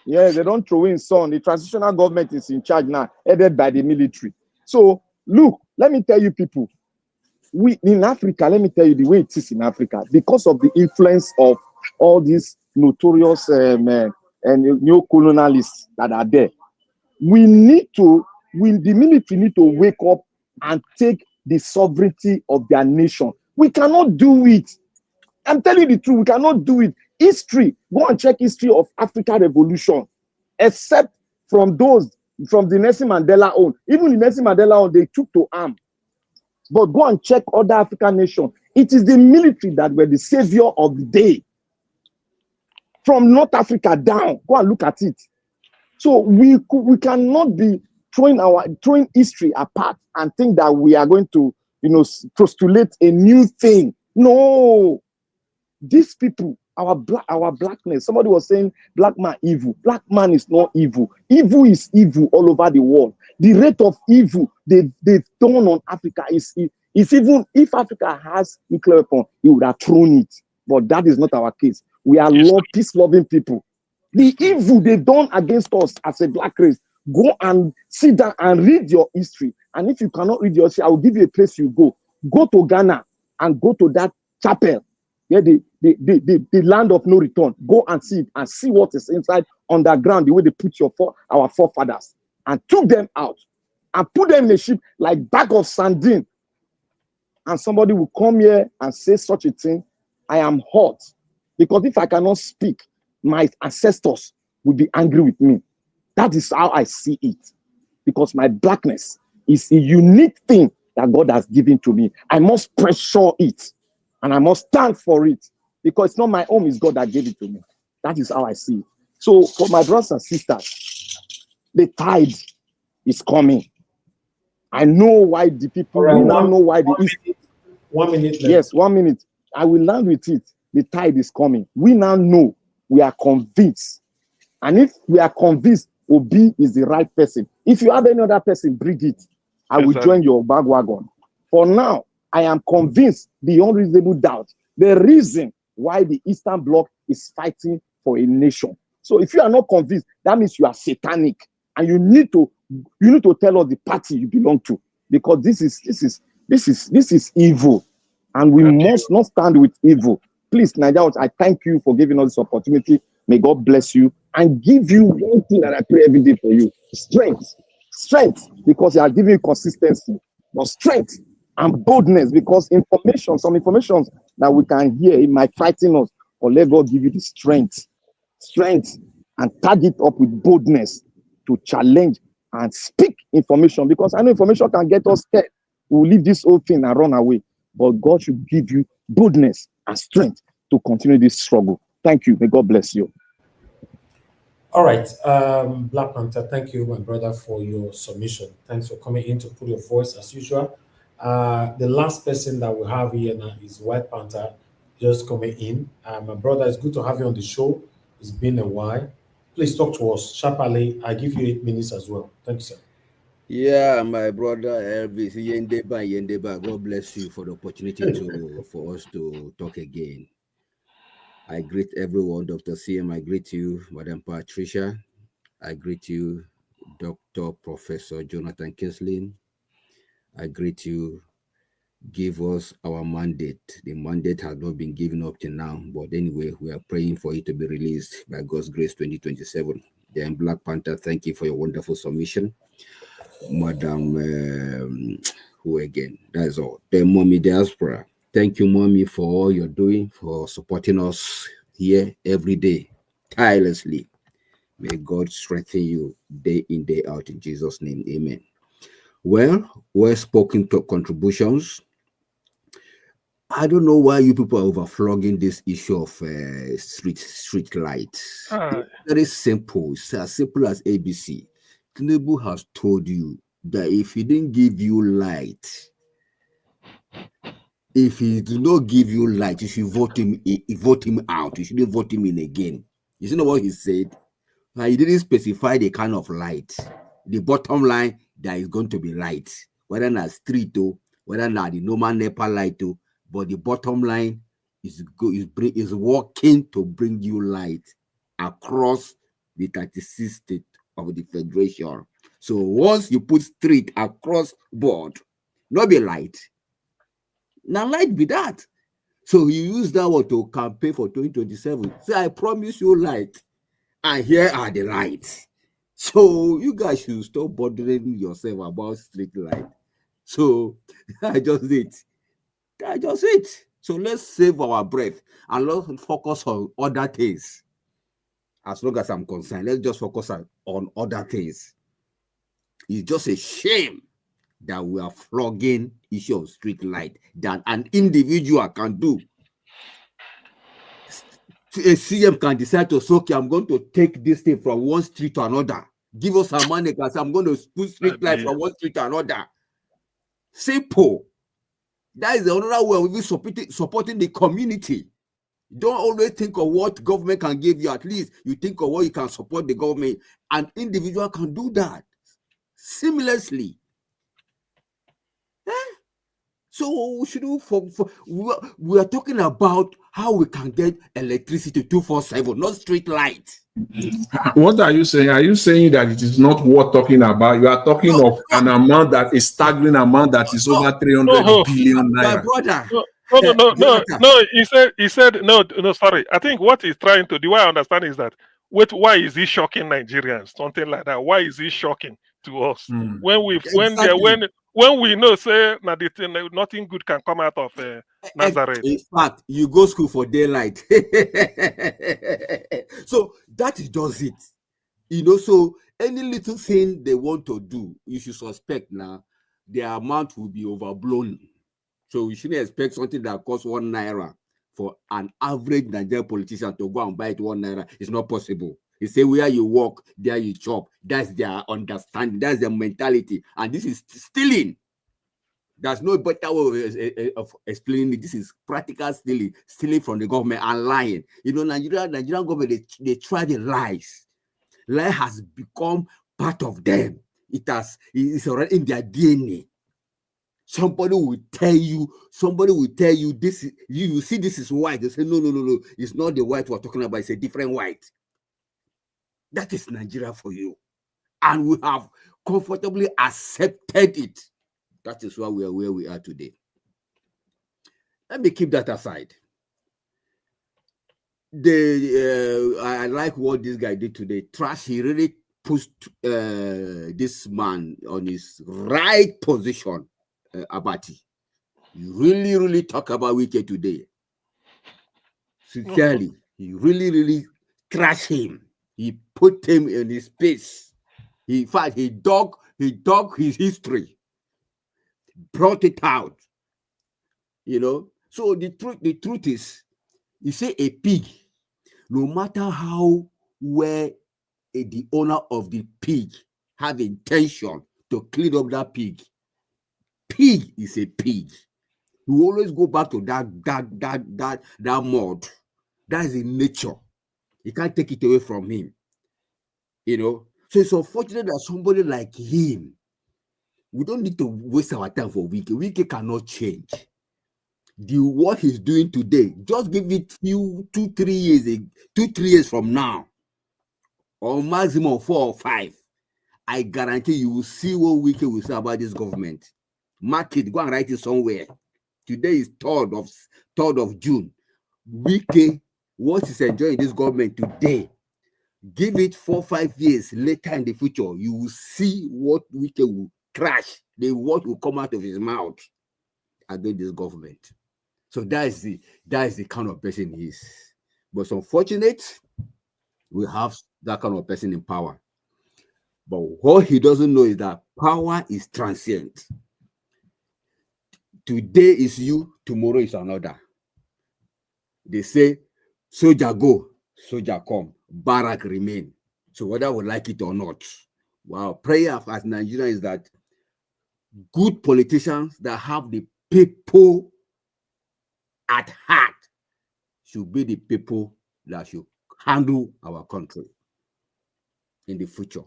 Yeah, they don't throw away his son. The transitional government is in charge now, headed by the military. So look, let me tell you people, we in Africa, let me tell you the way it is in Africa, because of the influence of all these notorious and neo-colonialists that are there. The military need to wake up and take the sovereignty of their nation. We cannot do it. I'm telling you the truth, we cannot do it. History, go and check history of African revolution, except from the Nelson Mandela own. Even the Nelson Mandela own, they took to arm. But go and check other African nations. It is the military that were the savior of the day. From North Africa down, go and look at it. So we cannot be throwing history apart and think that we are going to, postulate a new thing. No, these people, our blackness. Somebody was saying black man evil. Black man is not evil. Evil is evil all over the world. The rate of evil they've done on Africa is even if Africa has nuclear weapon, he would have thrown it. But that is not our case. We are peace-loving people. The evil they've done against us as a black race, go and sit down and read your history. And if you cannot read your history, I will give you a place you go. Go to Ghana and go to that chapel, the land of no return. Go and see it and see what is inside underground, the way they put our forefathers, and took them out and put them in a ship like bag of sardine. And somebody will come here and say such a thing. I am hot, because if I cannot speak, my ancestors will be angry with me. That is how I see it, because my blackness is a unique thing that God has given to me. I must pressure it, and I must stand for it, because it's not my own, it's God that gave it to me. That is how I see it. So for my brothers and sisters, the tide is coming. I know why the people, right, we now know why the East. 1 minute left. Yes, 1 minute. I will land with it. The tide is coming. We now know, we are convinced. And if we are convinced Obi is the right person, if you have any other person, bring it. I will join your bandwagon. For now, I am convinced beyond reasonable doubt the reason why the Eastern Bloc is fighting for a nation. So if you are not convinced, that means you are satanic, and you need to tell us the party you belong to, because this is evil, and we must not stand with evil. Please, Nigerians, I thank you for giving us this opportunity. May God bless you and give you one thing that I pray every day for you: strength, because you are giving consistency, but strength and boldness, because some information that we can hear, it might frighten us, or let God give you the strength, and tag it up with boldness to challenge and speak information, because I know information can get us scared. We will leave this whole thing and run away, but God should give you boldness and strength to continue this struggle. Thank you. May God bless you. All right, Black Panther, thank you, my brother, for your submission. Thanks for coming in to put your voice as usual. The last person that we have here now is White Panther, just coming in. My brother, it's good to have you on the show. It's been a while. Please talk to us sharply. I give you 8 minutes as well. Thank you, sir. Yeah, my brother Elvis, Yendeba, God bless you for the opportunity for us to talk again. I greet everyone, Dr. CM, I greet you, Madam Patricia, I greet you, Dr. Professor Jonathan Kislin, I greet you. Give us our mandate. The mandate has not been given up till now, but anyway, we are praying for it to be released by God's grace 2027. Then Black Panther, thank you for your wonderful submission. Madam, who again? That's all. Then Mommy Diaspora, thank you, Mommy, for all you're doing, for supporting us here every day, tirelessly. May God strengthen you day in, day out, in Jesus' name, amen. Well, spoken to contributions. I don't know why you people are overflogging this issue of street lights. It's very simple. It's as simple as ABC. Tinubu has told you that if he didn't give you light, if he do not give you light, you should vote him out. You shouldn't vote him in again. You see what he said? He didn't specify the kind of light. The bottom line, there is going to be light, whether not street or whether not the normal NEPA light or. But the bottom line is working to bring you light across the 36 states of the Federation. So once you put street across board, not be light. Now light be that. So you use that one to campaign for 2027. Say, I promise you light. And here are the lights. So you guys should stop bothering yourself about street light. So I just did. So let's save our breath and let's focus on other things. As long as I'm concerned, let's just focus on other things. It's just a shame that we are flogging issue of street light that an individual can do. A CM can decide to say, okay, I'm going to take this thing from one street to another. Give us some money because I'm going to put street light from one street to another. Simple. That is another way of supporting the community. Don't always think of what government can give you. At least you think of what you can support the government. An individual can do that seamlessly. So we should do we are talking about how we can get electricity 24/7, not street light. What are you saying? Are you saying that it is not worth talking about? You are talking of an amount that is staggering amount that is over 300 billion My naira. brother. No. He said no. Sorry. I think what he's trying to do, what I understand is that why is he shocking Nigerians? Something like that. Why is he shocking to us when we know say nothing good can come out of Nazareth? In fact, you go school for daylight. So that does it. So any little thing they want to do, you should suspect now the amount will be overblown. So you shouldn't expect something that costs 1 naira for an average Nigerian politician to go and buy it 1 naira. It's not possible. You say where you walk, there you chop. That's their understanding. That's their mentality. And this is stealing. There's no better way of explaining it. This is practical stealing from the government and lying. Nigerian government, they try the lies. Lie has become part of them. It's already in their DNA. Somebody will tell you this. You see, this is white. They say, no. It's not the white we're talking about. It's a different white. That is Nigeria for you. And we have comfortably accepted it. That is why we are where we are today. Let me keep that aside. I like what this guy did today. He really pushed this man on his right position. Abati, you really talk about Wike today. Sincerely, he really crashed him. He put him in his place. In fact, he dug his history, brought it out. So the truth is, you say a pig, no matter how well the owner of the pig have intention to clean up that pig is a pig. We always go back to that mud. That is in nature. You can't take it away from him. So it's unfortunate that somebody like him, we don't need to waste our time for Wike. Wike cannot change. What he's doing today, just give it 2-3 years from now, or maximum 4 or 5. I guarantee you will see what Wike will say about this government. Mark it, go and write it somewhere. Today is 3rd of June. Wike, what is enjoying this government today, give it 4-5 years later in the future, you will see what Wike will crash, what will come out of his mouth against this government. So that is the kind of person he is. But it's unfortunate we have that kind of person in power. But what he doesn't know is that power is transient. Today is you, tomorrow is another. They say, soldier go, soldier come, barrack remain. So whether we like it or not, our prayer as Nigerians is that good politicians that have the people at heart should be the people that should handle our country in the future.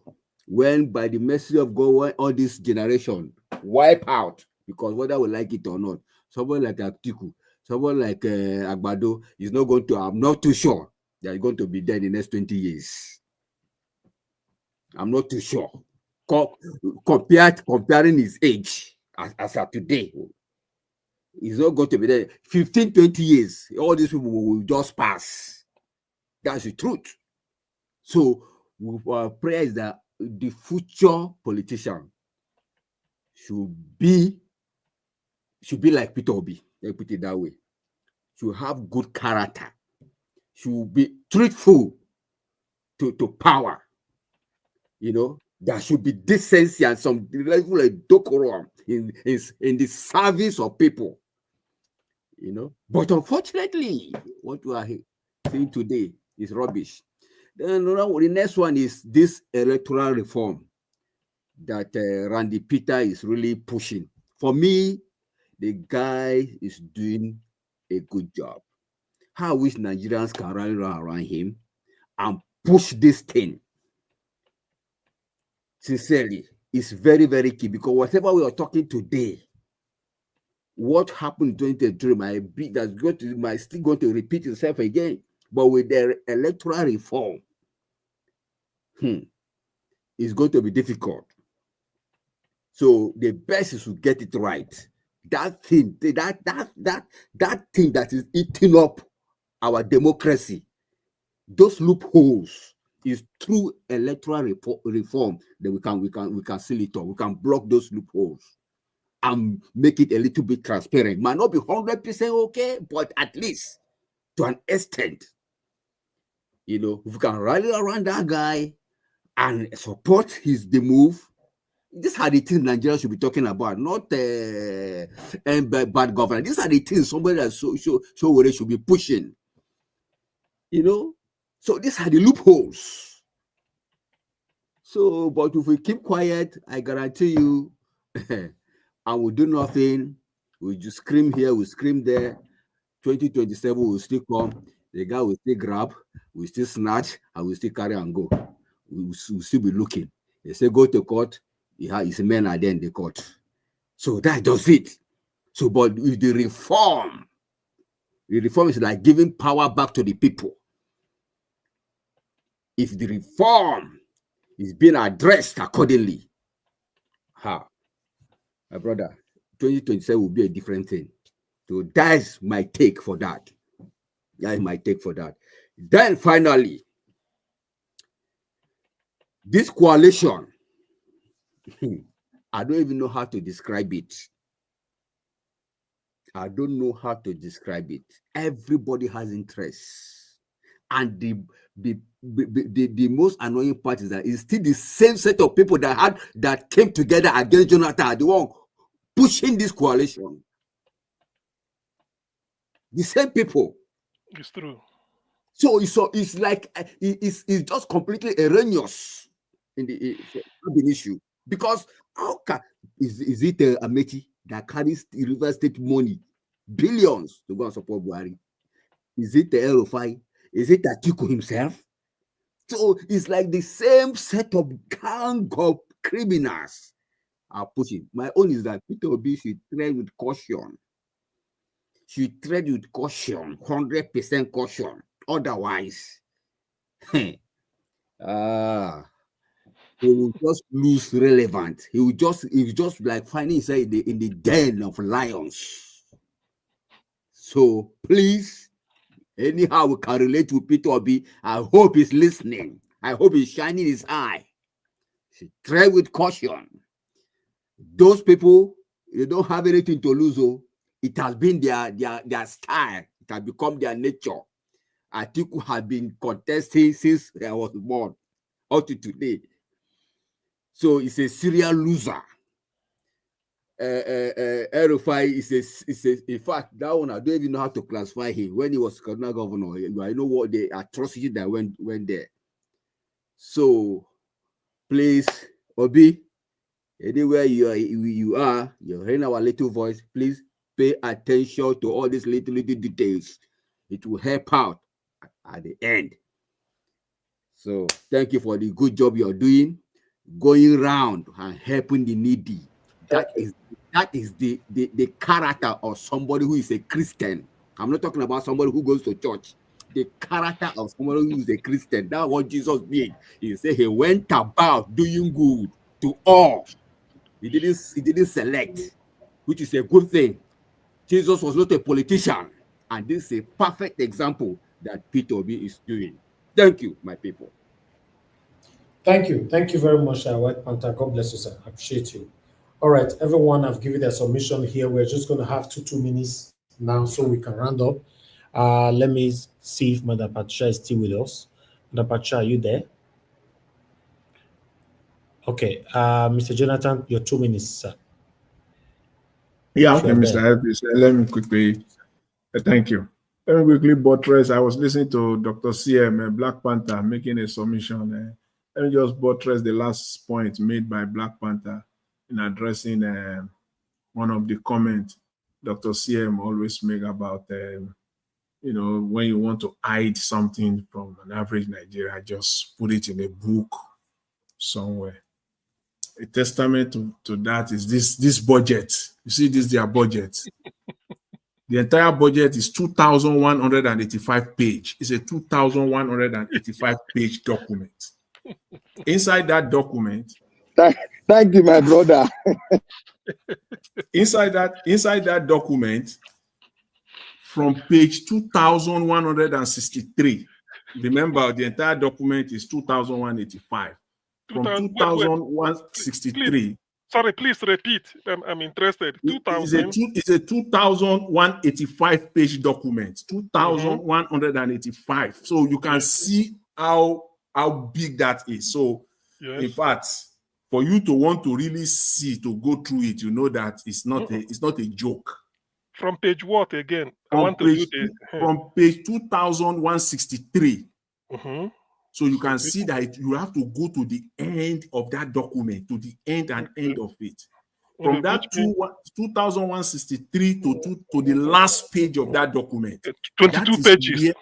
When by the mercy of God, when all this generation wipe out, because whether we like it or not, someone like Atiku, someone like Agbado is not going to, I'm not too sure they're going to be there in the next 20 years. I'm not too sure. Comparing his age as of today, he's not going to be there. 15-20 years, all these people will just pass. That's the truth. So our prayer is that the future politician should be like Peter Obi. Let me put it that way. Should have good character. Should be truthful to power. There should be decency and some level of decorum in the service of people. But unfortunately, what we are seeing today is rubbish. Then the next one is this electoral reform that Randy Peter is really pushing. For me, the guy is doing a good job. How I wish Nigerians can rally around him and push this thing. Sincerely, it's very, very key, because whatever we are talking today what happened in 2023 might still going to repeat itself again. But with the electoral reform, it's going to be difficult. So the best is to get it right. That thing that is eating up our democracy, those loopholes, is through electoral reform that we can seal it up. We can block those loopholes and make it a little bit transparent. Might not be 100% okay, but at least to an extent, if we can rally around that guy and support the move. These are the things Nigeria should be talking about, not bad governance. These are the things somebody that so should be pushing. So these are the loopholes. So, but if we keep quiet, I guarantee you, and we do nothing, we just scream here, we scream there. 2027 will still come. The guy will still grab, will still snatch, and will still carry and go. We'll still be looking. They say go to court. His men are there in the court. So that does it. So, but with the reform is like giving power back to the people. If the reform is being addressed accordingly, my brother, 2027 will be a different thing. So that's my take for that. Then finally, this coalition, I don't even know how to describe it. Everybody has interests. And the most annoying part is that it's still the same set of people that came together against Jonathan, the one pushing this coalition. The same people. It's true. So it's like it's just completely erroneous in the issue. Because how is it Amechi that carries the River State money, billions, to go and support Buhari? Is it the El-Rufai? Is it Atiku himself? So it's like the same set of gang of criminals are pushing. My own is that Peter Obi should tread with caution. 100% caution. Otherwise, he will just lose relevance. He will just like finding himself in the den of lions. So please, anyhow we can relate to Peter Obi, I hope he's listening. I hope he's shining his eye. Tread with caution. Those people, they don't have anything to lose. It has been their style. It has become their nature. Atiku has been contesting since I was born up to today. So it's a serial loser. El-Rufai is in fact, that one I don't even know how to classify him. When he was Kaduna governor, I know what the atrocity that went there. So please, Obi, anywhere you are, you're hearing our little voice, please pay attention to all these little details. It will help out at the end. So thank you for the good job you're doing, going around and helping the needy. That is the character of somebody who is a Christian. I'm not talking about somebody who goes to church. The character of somebody who is a Christian. That's what Jesus did. He said he went about doing good to all. He didn't select, which is a good thing. Jesus was not a politician. And this is a perfect example that Peter Obi is doing. Thank you, my people. Thank you. Thank you very much, White Panther. God bless you, sir. I appreciate you. All right, everyone, I've given their submission here. We're just going to have two minutes now so we can round up. Let me see if Madam Patricia is still with us. Madam Patricia, are you there? Okay, Mr. Jonathan, your 2 minutes, sir. Yeah, okay, Mr. Hubris. Let me quickly, thank you. Let me quickly buttress. I was listening to Dr. CM, Black Panther, making a submission. Let me just buttress the last point made by Black Panther in addressing one of the comments Dr. CM always make about, when you want to hide something from an average Nigerian, just put it in a book somewhere. A testament to that is this budget. You see, this is their budget. The entire budget is 2,185 pages. It's a 2,185 page document. Inside that document, thank you, my brother. inside that document, from page 2,163. Remember, the entire document is 2,185. From 2,163. Sorry, please repeat. I'm interested. 2,000. It's a 2,185 page document. 2,185. So you can see how big that is. So, in fact, for you to want to really see, to go through it, you know that it's not a joke. From page what again? From page 2,163. So you can see that you have to go to the end of that document, to the end and end of it. From that 2,163 to the last page of that document. 22 pages.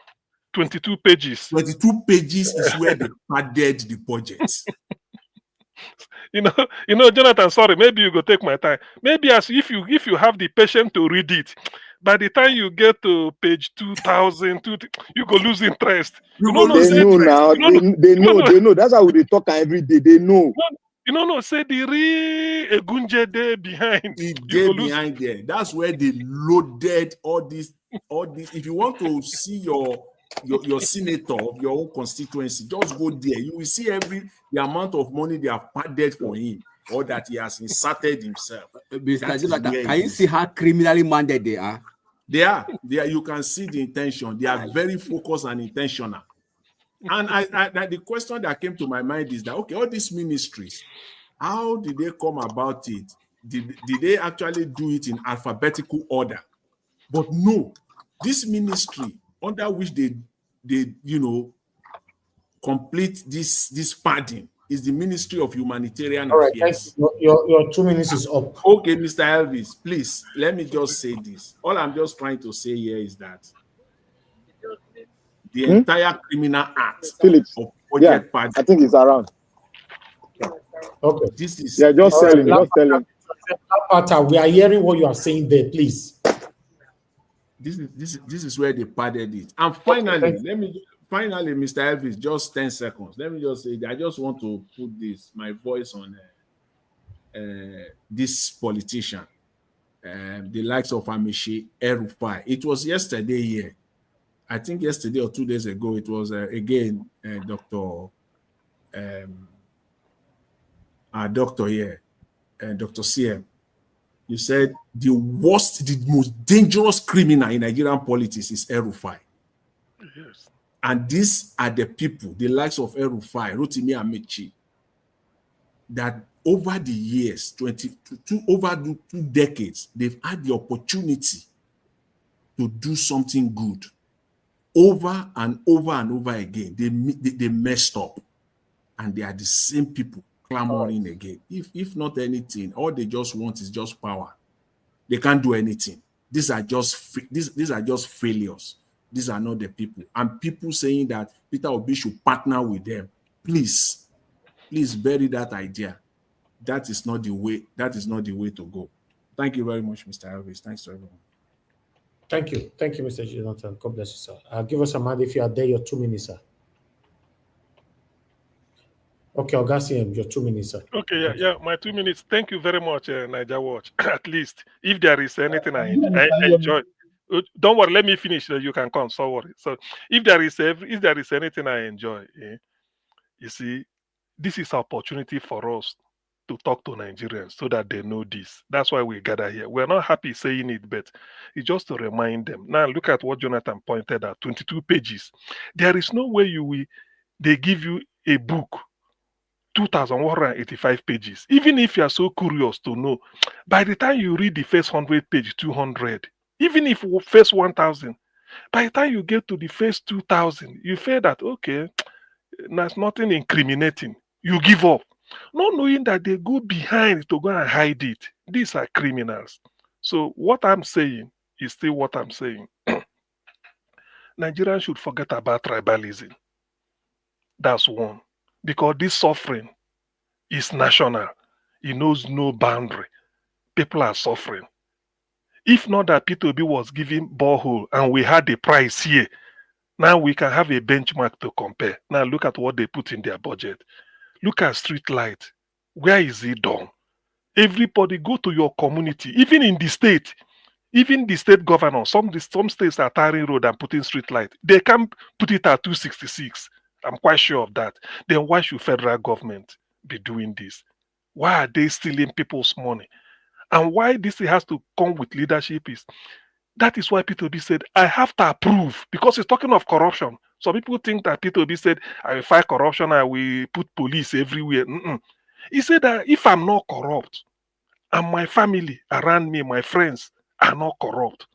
22 pages. 22 pages is where they padded the budget. You know, Jonathan, sorry, maybe you go take my time. Maybe if you have the patience to read it, by the time you get to page 2,000, you go lose interest. They know. That's how they talk every day. They know. Say the real Egunje day behind. The day behind there. That's where they loaded all this. If you want to see your senator of your own constituency, just go there. You will see the amount of money they have padded for him, or that he has inserted himself. Can you see how criminally minded they are? They are. You can see the intention. They are very focused and intentional. And the question that came to my mind is that, okay, all these ministries, how did they come about it? Did they actually do it in alphabetical order? But no, this ministry under which they complete this padding is the Ministry of Humanitarian Affairs. Your 2 minutes is up. Okay, Mr. Elvis, please, let me just say this. All I'm just trying to say here is that the entire criminal act of budget padding. I think it's around. Okay. This is just tell him. We are hearing what you are saying there, please. This is where they padded it. And finally, Finally, Mr. Elvis, just 10 seconds. Let me just say that I just want to put my voice on this politician, the likes of Amishi El-Rufai. It was yesterday here. I think yesterday or 2 days ago, it was again Dr. CM. You said the most dangerous criminal in Nigerian politics is El-Rufai. Yes. And these are the people, the likes of El-Rufai, Rotimi Amechi, that over the years, over 2 decades, they've had the opportunity to do something good. Over and over and over again, they messed up. And they are the same people clamoring again. If not anything, all they just want is just power. They can't do anything. These are just failures. These are not the people. And people saying that Peter Obi should partner with them. Please bury that idea. That is not the way. That is not the way to go. Thank you very much, Mr. Elvis. Thanks to everyone. Thank you, Mr. Jonathan. God bless you, sir. Give us a mind if you are there. Your 2 minutes, sir. Okay, Augustine, your 2 minutes, sir. Okay, yeah, my 2 minutes. Thank you very much, Niger Watch. At least, if there is anything I enjoy. Don't worry, let me finish. You can come. So worry. So if there is anything I enjoy, you see, this is an opportunity for us to talk to Nigerians so that they know this. That's why we gather here. We're not happy saying it, but it's just to remind them. Now look at what Jonathan pointed out, 22 pages. There is no way they give you a book, 2,185 pages. Even if you are so curious to know, by the time you read the first 100 page, 200, even if first 1,000, by the time you get to the first 2,000, you feel that, okay, there's nothing incriminating. You give up. Not knowing that they go behind to go and hide it. These are criminals. So what I'm saying is still what I'm saying. Nigerians should forget about tribalism. That's one. Because this suffering is national. It knows no boundary. people are suffering. If not that P2B was giving borehole and we had the price here, now we can have a benchmark to compare. Now look at what they put in their budget. Look at Streetlight. Where is it done? Everybody go to your community, even in the state. Even the state governor, some states are tarring road and putting street light. They can put it at 266. I'm quite sure of that. Then why should federal government be doing this? Why are they stealing people's money? And why this has to come with leadership is, that is why P2B said, I have to approve, because he's talking of corruption. Some people think that P2B said, I will fight corruption, I will put police everywhere. He said that if I'm not corrupt, and my family around me, my friends, are not corrupt,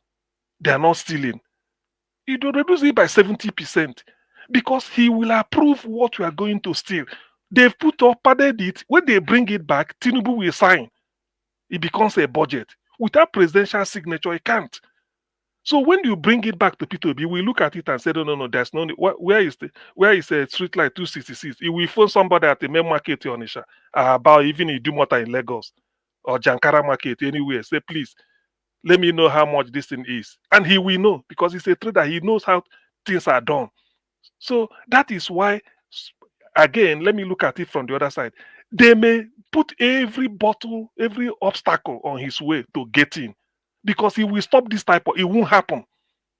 they are not stealing, he will reduce it by 70%, because he will approve what you are going to steal. They've put up, padded it. When they bring it back, Tinubu will sign. It becomes a budget. Without presidential signature, it can't. So when you bring it back to P2B, we look at it and say, no, there's no need. Where is a street light 266? He will phone somebody at the main market in Onisha about even Idumota in Lagos or Jankara market anywhere. Say, please, let me know how much this thing is. And he will know, because he's a trader. He knows how things are done. So that is why, again, let me look at it from the other side. They may put every bottle, every obstacle on his way to get in, because he will stop this type of, it won't happen.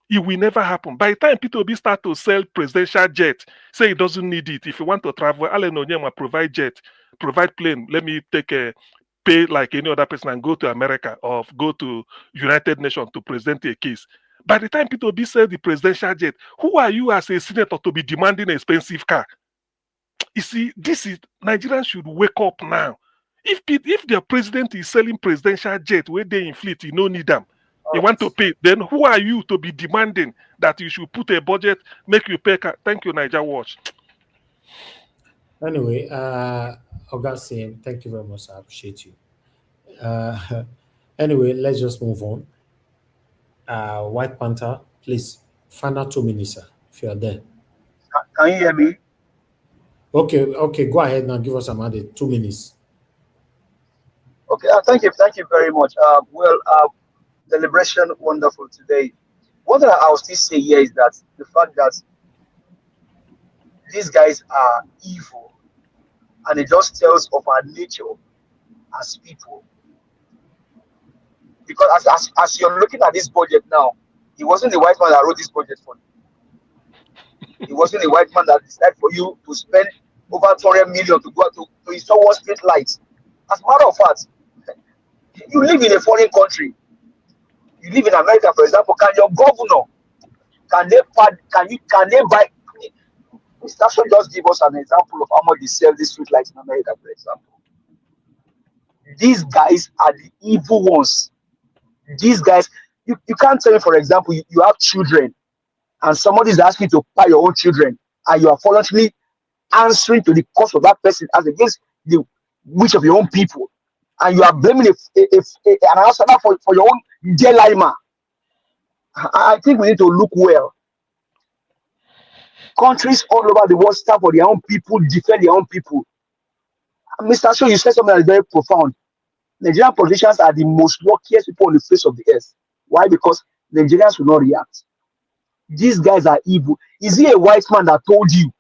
It will never happen. By the time P2B start to sell presidential jet, say he doesn't need it. If you want to travel, Alan Onyema provide jet, provide plane. Let me take a pay like any other person and go to America or go to United Nations to present a case. By the time P2B sells the presidential jet, who are you as a senator to be demanding an expensive car? You see, this is, Nigerians should wake up now. If their president is selling presidential jet where they inflate, you don't need them. You want to pay, then who are you to be demanding that you should put a budget, make you pay? Thank you, Niger Watch. Anyway, Augustine, thank you very much. I appreciate you. Anyway, let's just move on. White Panther, please, final 2 minutes, sir, if you are there. Can you hear me? Okay, go ahead now. Give us another 2 minutes. Okay, thank you very much. Celebration, wonderful today. What I will still say here is that the fact that these guys are evil, and it just tells of our nature as people. Because as you're looking at this budget now, it wasn't the white man that wrote this budget for you. It wasn't the white man that decided for you to spend over 200 million to go to install one street lights. As a matter of fact, you live in a foreign country. You live in America, for example. Can your governor, can they buy? Mr. Shaw just give us an example of how much they sell these street lights in America, for example. These guys are the evil ones. These guys, you can't tell me, for example, you have children and somebody is asking you to buy your own children, and you are voluntarily answering to the cost of that person as against the wish of your own people, and you are blaming an outsider for your own dilemma. I think we need to look well. Countries all over the world stand for their own people, defend their own people. Mr. Shaw, you said something that is very profound. Nigerian politicians are the most luckiest people on the face of the earth. Why? Because Nigerians will not react. These guys are evil. Is he a white man that told you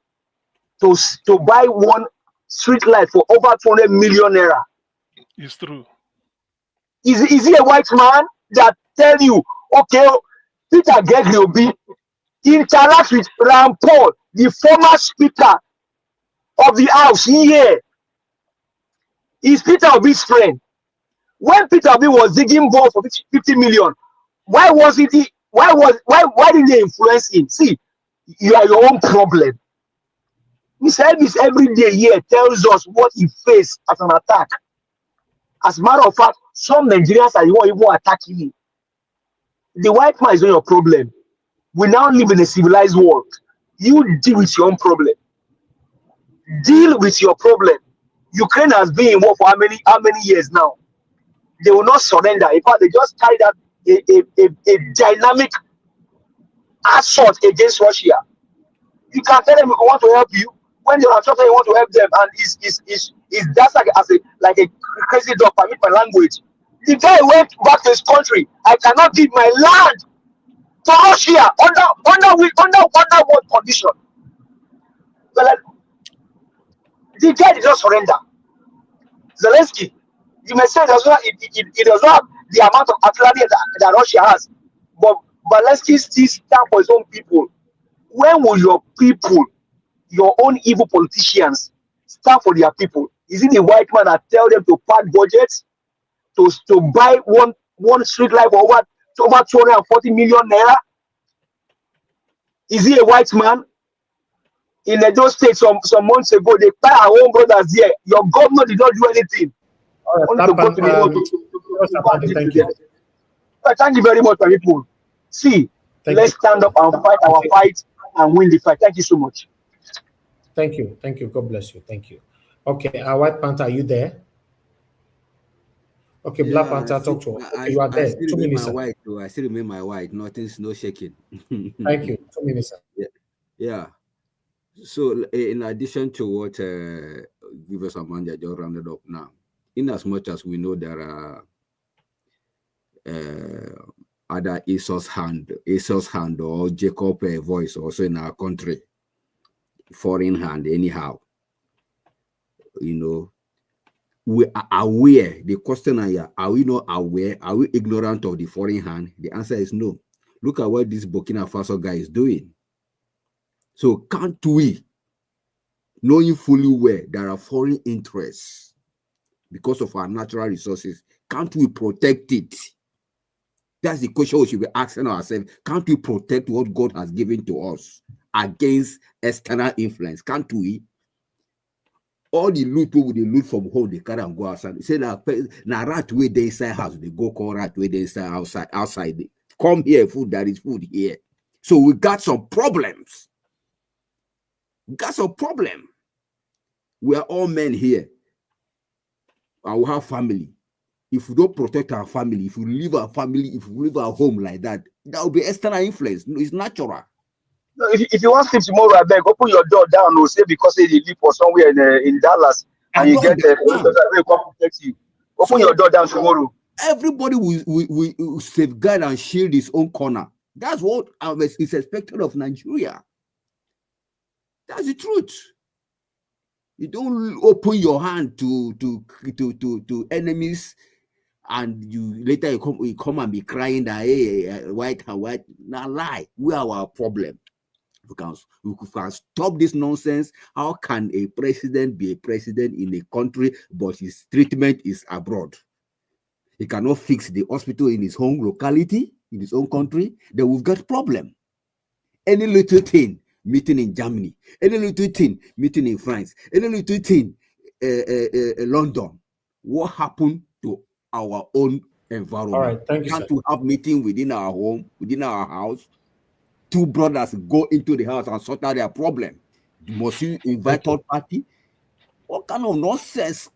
to buy one street light for over 200 million naira? It's true. Is he a white man that tell you, okay, Peter Gregory Obi interact with Ram Paul, the former speaker of the house here? Is Peter Obi's friend? When Peter Obi was digging balls for 50 million, why didn't they influence him? See, you are your own problem. Mr. Elvis every day here tells us what he faced as an attack. As a matter of fact, some Nigerians are even attacking him. The white man is not your problem. We now live in a civilized world. You deal with your own problem. Deal with your problem. Ukraine has been in war for how many years now? They will not surrender. In fact, they just carried out a dynamic assault against Russia. You can tell them we want to help you when they are talking. You want to help them, and is that's like a crazy dog. Permit my language. The guy went back to his country. I cannot give my land to Russia under what condition? Well, the guy did not surrender. Zelensky, you may say it does not have the amount of artillery that Russia has, but Zelensky still stands for his own people. When will your people, your own evil politicians, stand for their people? Is it the white man that tell them to pack budgets to buy one street light for over 240 million naira? Is he a white man? In Edo State some months ago, they tied our own brothers there. Your government did not do anything. Only to go to the thank you. Thank you very much, my people. See, let's stand up and fight our fight and win the fight. Thank you so much. Thank you. Thank you. God bless you. Thank you. Okay, White Panther, are you there? Okay, Black Panther, talk to us. Okay, you are there. 2 minutes. I still remain my white. Nothing's no shaking. Thank you. 2 minutes. Yeah. So, in addition to what Givers Amanda just rounded up now, in as much as we know there are other ASOS hand or Jacob voice also in our country, foreign hand anyhow, you know, we are aware. The question are we not aware? Are we ignorant of the foreign hand? The answer is no. Look at what this Burkina Faso guy is doing. So can't we, knowing fully well there are foreign interests because of our natural resources, can't we protect it? That's the question we should be asking ourselves. Can't we protect what God has given to us against external influence? Can't we? All the loot people they loot from home, they carry and go outside. They say now rat way they inside house, they go call rat way they inside outside. They come here, food, there is food here. So we got some problems. We got some problem. We are all men here. And we have family. If we don't protect our family, if we leave our family, if we leave our home like that, that will be external influence. No, it's natural. No, if you want to sleep tomorrow, I beg, open your door down. No, say because you live for somewhere in Dallas and you get protect you. Open your door down tomorrow. Everybody will safeguard and shield his own corner. That's what is expected of Nigeria. That's the truth. You don't open your hand to enemies, and you later you come and be crying that hey, white. Now lie. We are our problem. We can stop this nonsense. How can a president be a president in a country but his treatment is abroad? He cannot fix the hospital in his home locality, in his own country. Then we've got problem. Any little thing, meeting in Germany. Any little thing, meeting in France. Any little thing, London. What happened to our own environment? All right, thank you, Can't sir. we have meeting within our home, within our house? Two brothers go into the house and sort out their problem. Must you invite third party? What kind of nonsense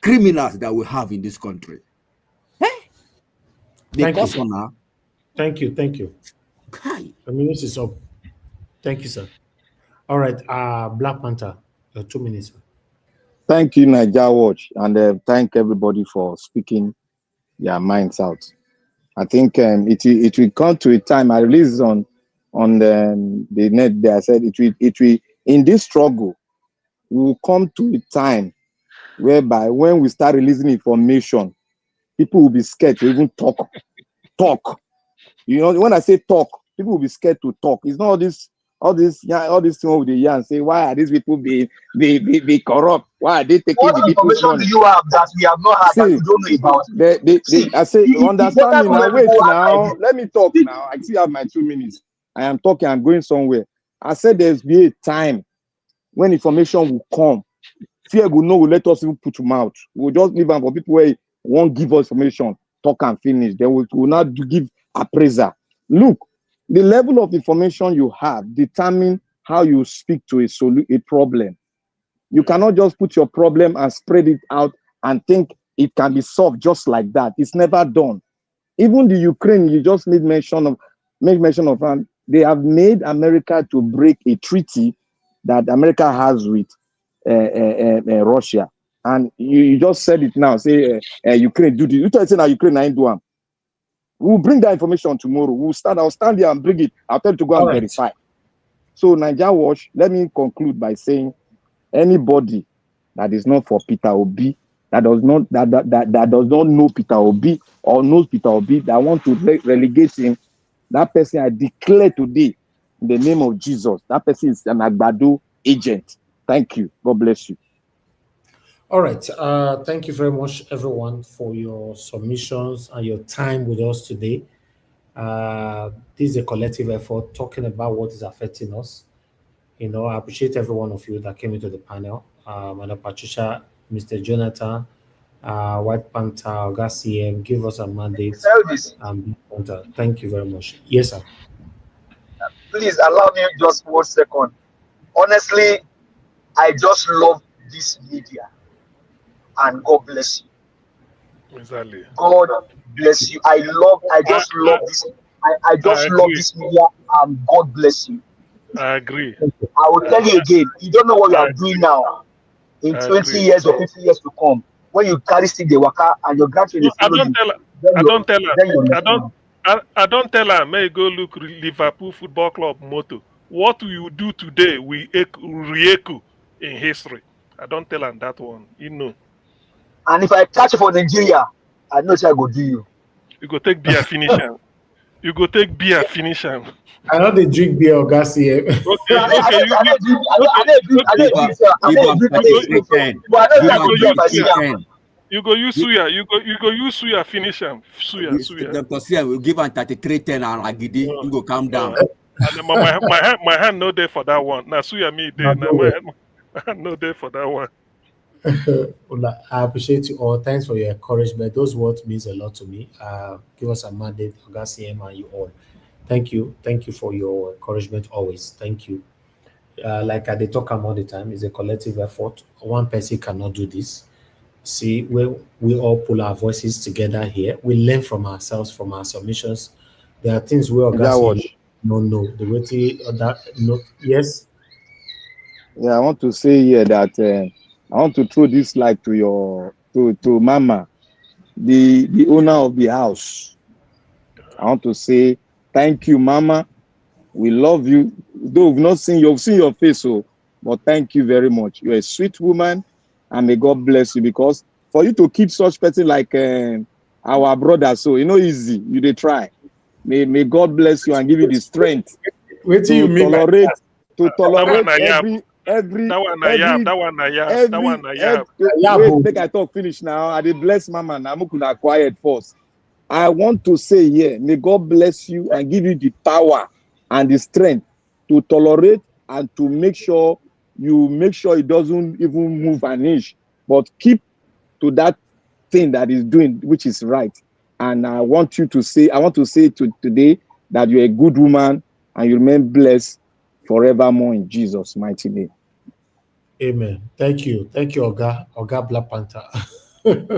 criminals that we have in this country? Thank you. Thank you. The minute is up. Thank you, sir. All right, Black Panther, 2 minutes. Thank you, Niger Watch, and thank everybody for speaking their minds out. I think it will come to a time. I released on the net there. I said it will in this struggle we will come to a time whereby when we start releasing information, people will be scared to even talk. You know, when I say talk, people will be scared to talk. It's not all this thing with the yarn. Say why are these people be corrupt? Why are they taking what the people's information money? do you have that we have not had that you don't know about? I say understand me now. Wait now. Let me talk now. I still have my 2 minutes. I am talking. I'm going somewhere. I said there's be a time when information will come. Fear will know. Will let us even put them out. We'll just leave them for people who won't give us information. Talk and finish. They will not give appraiser. Look, the level of information you have determine how you speak to a problem. You cannot just put your problem and spread it out and think it can be solved just like that. It's never done. Even the Ukraine, you just make mention of, they have made America to break a treaty that America has with Russia. And you just said it now. Say Ukraine do this. You tell me now Ukraine ain't do them. We'll bring that information tomorrow. I'll stand there and bring it. I'll tell you to go and verify. So Nigeria Watch, let me conclude by saying anybody that is not for Peter Obi, that does not know Peter Obi or knows Peter Obi, that want to relegate him, that person I declare today in the name of Jesus, that person is an Agbado agent. Thank you. God bless you. All right. Thank you very much, everyone, for your submissions and your time with us today. This is a collective effort talking about what is affecting us. You know, I appreciate every one of you that came into the panel. Madam Patricia, Mr. Jonathan, White Panther, Garcia, give us a mandate. Thank you very much. Yes, sir. Please allow me just 1 second. Honestly, I just love this media. And God bless you. Exactly. God bless you. I just love this. I just love this media, and God bless you. I agree. I will tell you again, you don't know what you are doing now. In 20 years or 50 years to come, when you carry stick the waka and your grandchildren follow you. I don't tell her, may go look Liverpool Football Club motto. What you do today, we re-echo in history. I don't tell her that one, you know. And if I catch you for Nigeria, I know what I go do you. You go take beer, finish him. You go take beer, finish him. I know they drink beer or gas here. You go use suya. You go use suya, finish him. Suya. Dr. Sia will give an 33-10 and Agidi. You go calm down. My hand no there for that one. Now suya me there. Now my hand no there for that one. I appreciate you all. Thanks for your encouragement. Those words means a lot to me. Give us a mandate, CM and you all. Thank you. Thank you for your encouragement always. Thank you. Like they talk about all the time, it's a collective effort. One person cannot do this. See, we all pull our voices together here. We learn from ourselves, from our submissions. There are things we all no. The way that no. Yes. Yeah, I want to say here that I want to throw this light to to Mama, the owner of the house. I want to say thank you, Mama. We love you. Though we've not seen you've seen your face, but thank you very much. You're a sweet woman, and may God bless you, because for you to keep such person like our brother, so easy. You they try. May God bless you and give you the strength to tolerate every wait, make I talk finish now. I did bless Mama. Now I'm quiet first. I want to say here, may God bless you and give you the power and the strength to tolerate and to make sure it doesn't even move an inch, but keep to that thing that is doing, which is right. And I want to say today that you're a good woman and you remain blessed forevermore in Jesus' mighty name. Amen. Thank you, Oga Black Panther. If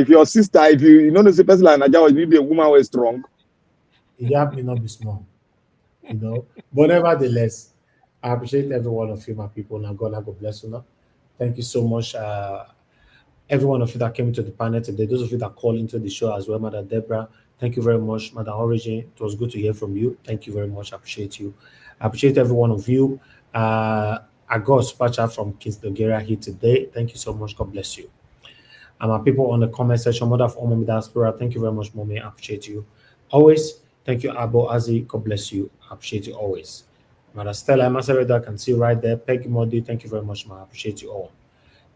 your sister, if you know the person like Naija, you be a woman who is strong. Yab may not be small, But nevertheless, I appreciate every one of you, my people. Now God bless you. Now, thank you so much. Every one of you that came into the panel today, those of you that called into the show as well, Madam Deborah, thank you very much. Madam Origin, it was good to hear from you. Thank you very much. I appreciate you. I appreciate every one of you. I got a super chat from Kings Nigeria here today. Thank you so much. God bless you. And my people on the comment section, Mother of Mommy Diaspora, thank you very much, Mommy. I appreciate you. Always, thank you, Abo Azi. God bless you. I appreciate you always. Madam Stella Masereda, I can see right there. Peggy Modi, thank you very much, man. I appreciate you all.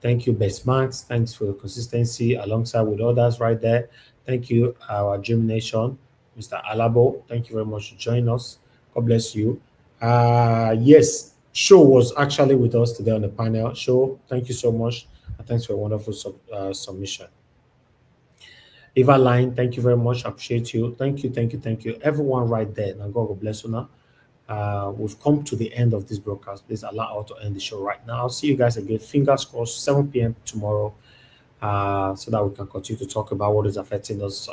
Thank you, Best Max. Thanks for your consistency alongside with others right there. Thank you, our Dream Nation, Mr. Alabo. Thank you very much for joining us. God bless you. Yes, Show was actually with us today on the panel. Show, thank you so much. And thanks for a wonderful submission. Eva Line, thank you very much. I appreciate you. Thank you. Everyone right there. Now God will bless you now. We've come to the end of this broadcast. Please allow us to end the show right now. I'll see you guys again. Fingers crossed, 7 p.m. tomorrow, so that we can continue to talk about what is affecting us.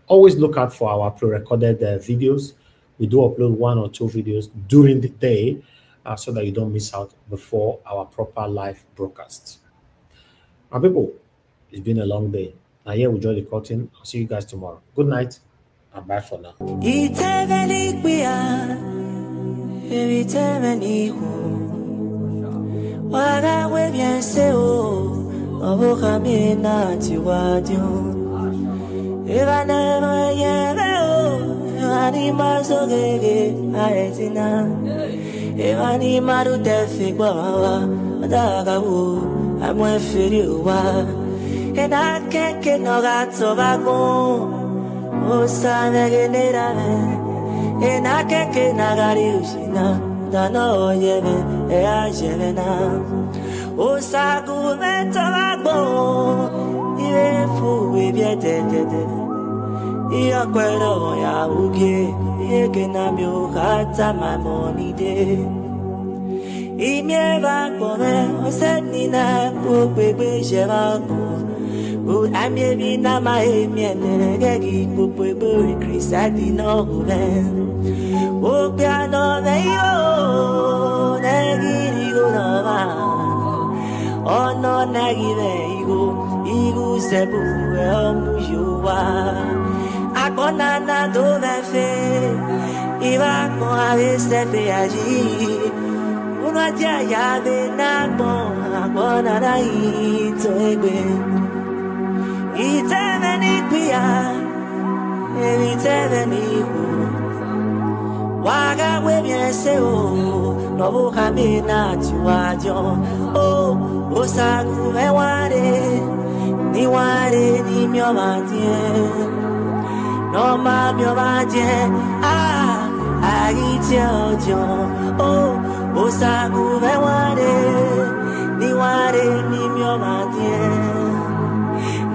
Always look out for our pre-recorded videos. We do upload 1 or 2 videos during the day so that you don't miss out before our proper live broadcast. My people, it's been a long day. Now here we draw the curtain. I'll see you guys tomorrow. Good night and bye for now. Evani maru tefi kwa adagawu amwe firiwa ena keke no gato bago osane genera ena keke nagari ushina dano yebe e ajena osagu meto bago iwe fu ebietete iya kwero ya uge yeke na myo kata my money day imieva kome oseni na kupegbe sheba ko amiebi na ma emiene gegi kupegbe krisati no ben o piano veio negi go no va ono negi veigo igu sebu emujuwa akona na do vefe iba con a veces fe allí uno allá ya de nabo akona na ito egbe ite veni pia ite veni ku waga we bien se o no boja mi na chuajo o osagu me ware ni mi omatie no mami omatie agite ojo oh osagu me ware ni mi omatie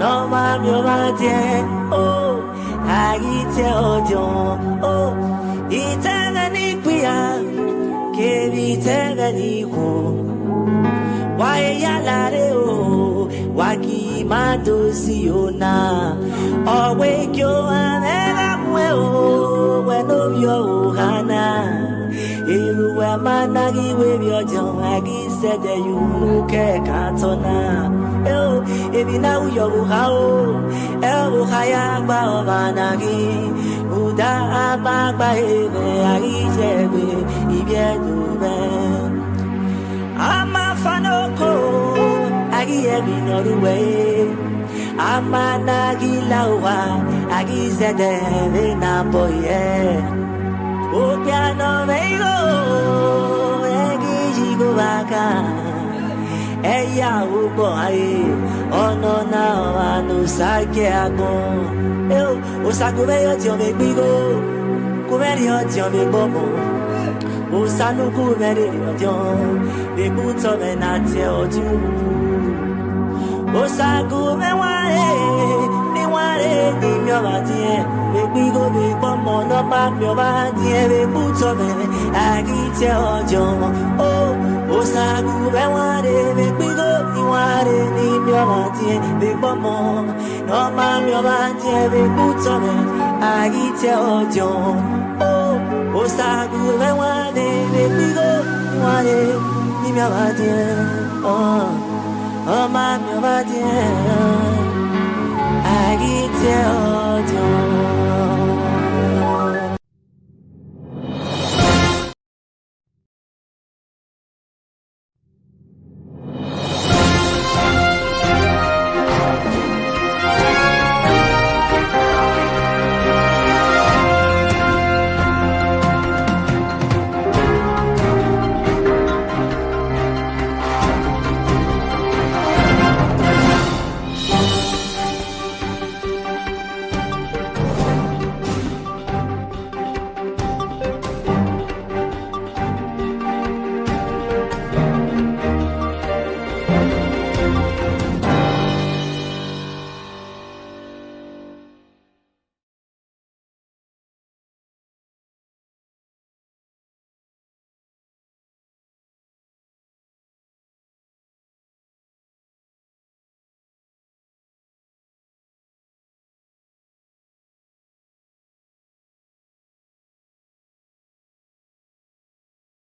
no mami omatie oh agite ojo oh itene ni pia ke vitene ni ko wa yalare o waki madosi ona owe kyo anela mwe o weno yo hana ilu wa managi we biojo agi sede yu ke katona o ebi na uyo ha o e haya gba o managi uda abagba ebe agi sebe ibiedu be ama fanoko agi ebi noruwe ama nagilawa agi zede na boye o piano veigo agi jigo baka eya ubo ai ono na anu sake agon o sakuve yo ti o me gbigo kumeri yo ti o me gbomo o sanu kumeri yo ti o me buto me na ti o ju o sagu me ware ni mi omatie me gbigo me gbomo no ma mi omatie me buto me agite ojo o sagu me ware me gbigo ni mi omatie me gbomo no ma mi omatie me buto me agite ojo o sagu me ware me gbigo ni mi omatie oh mami, oh my dear, I get you.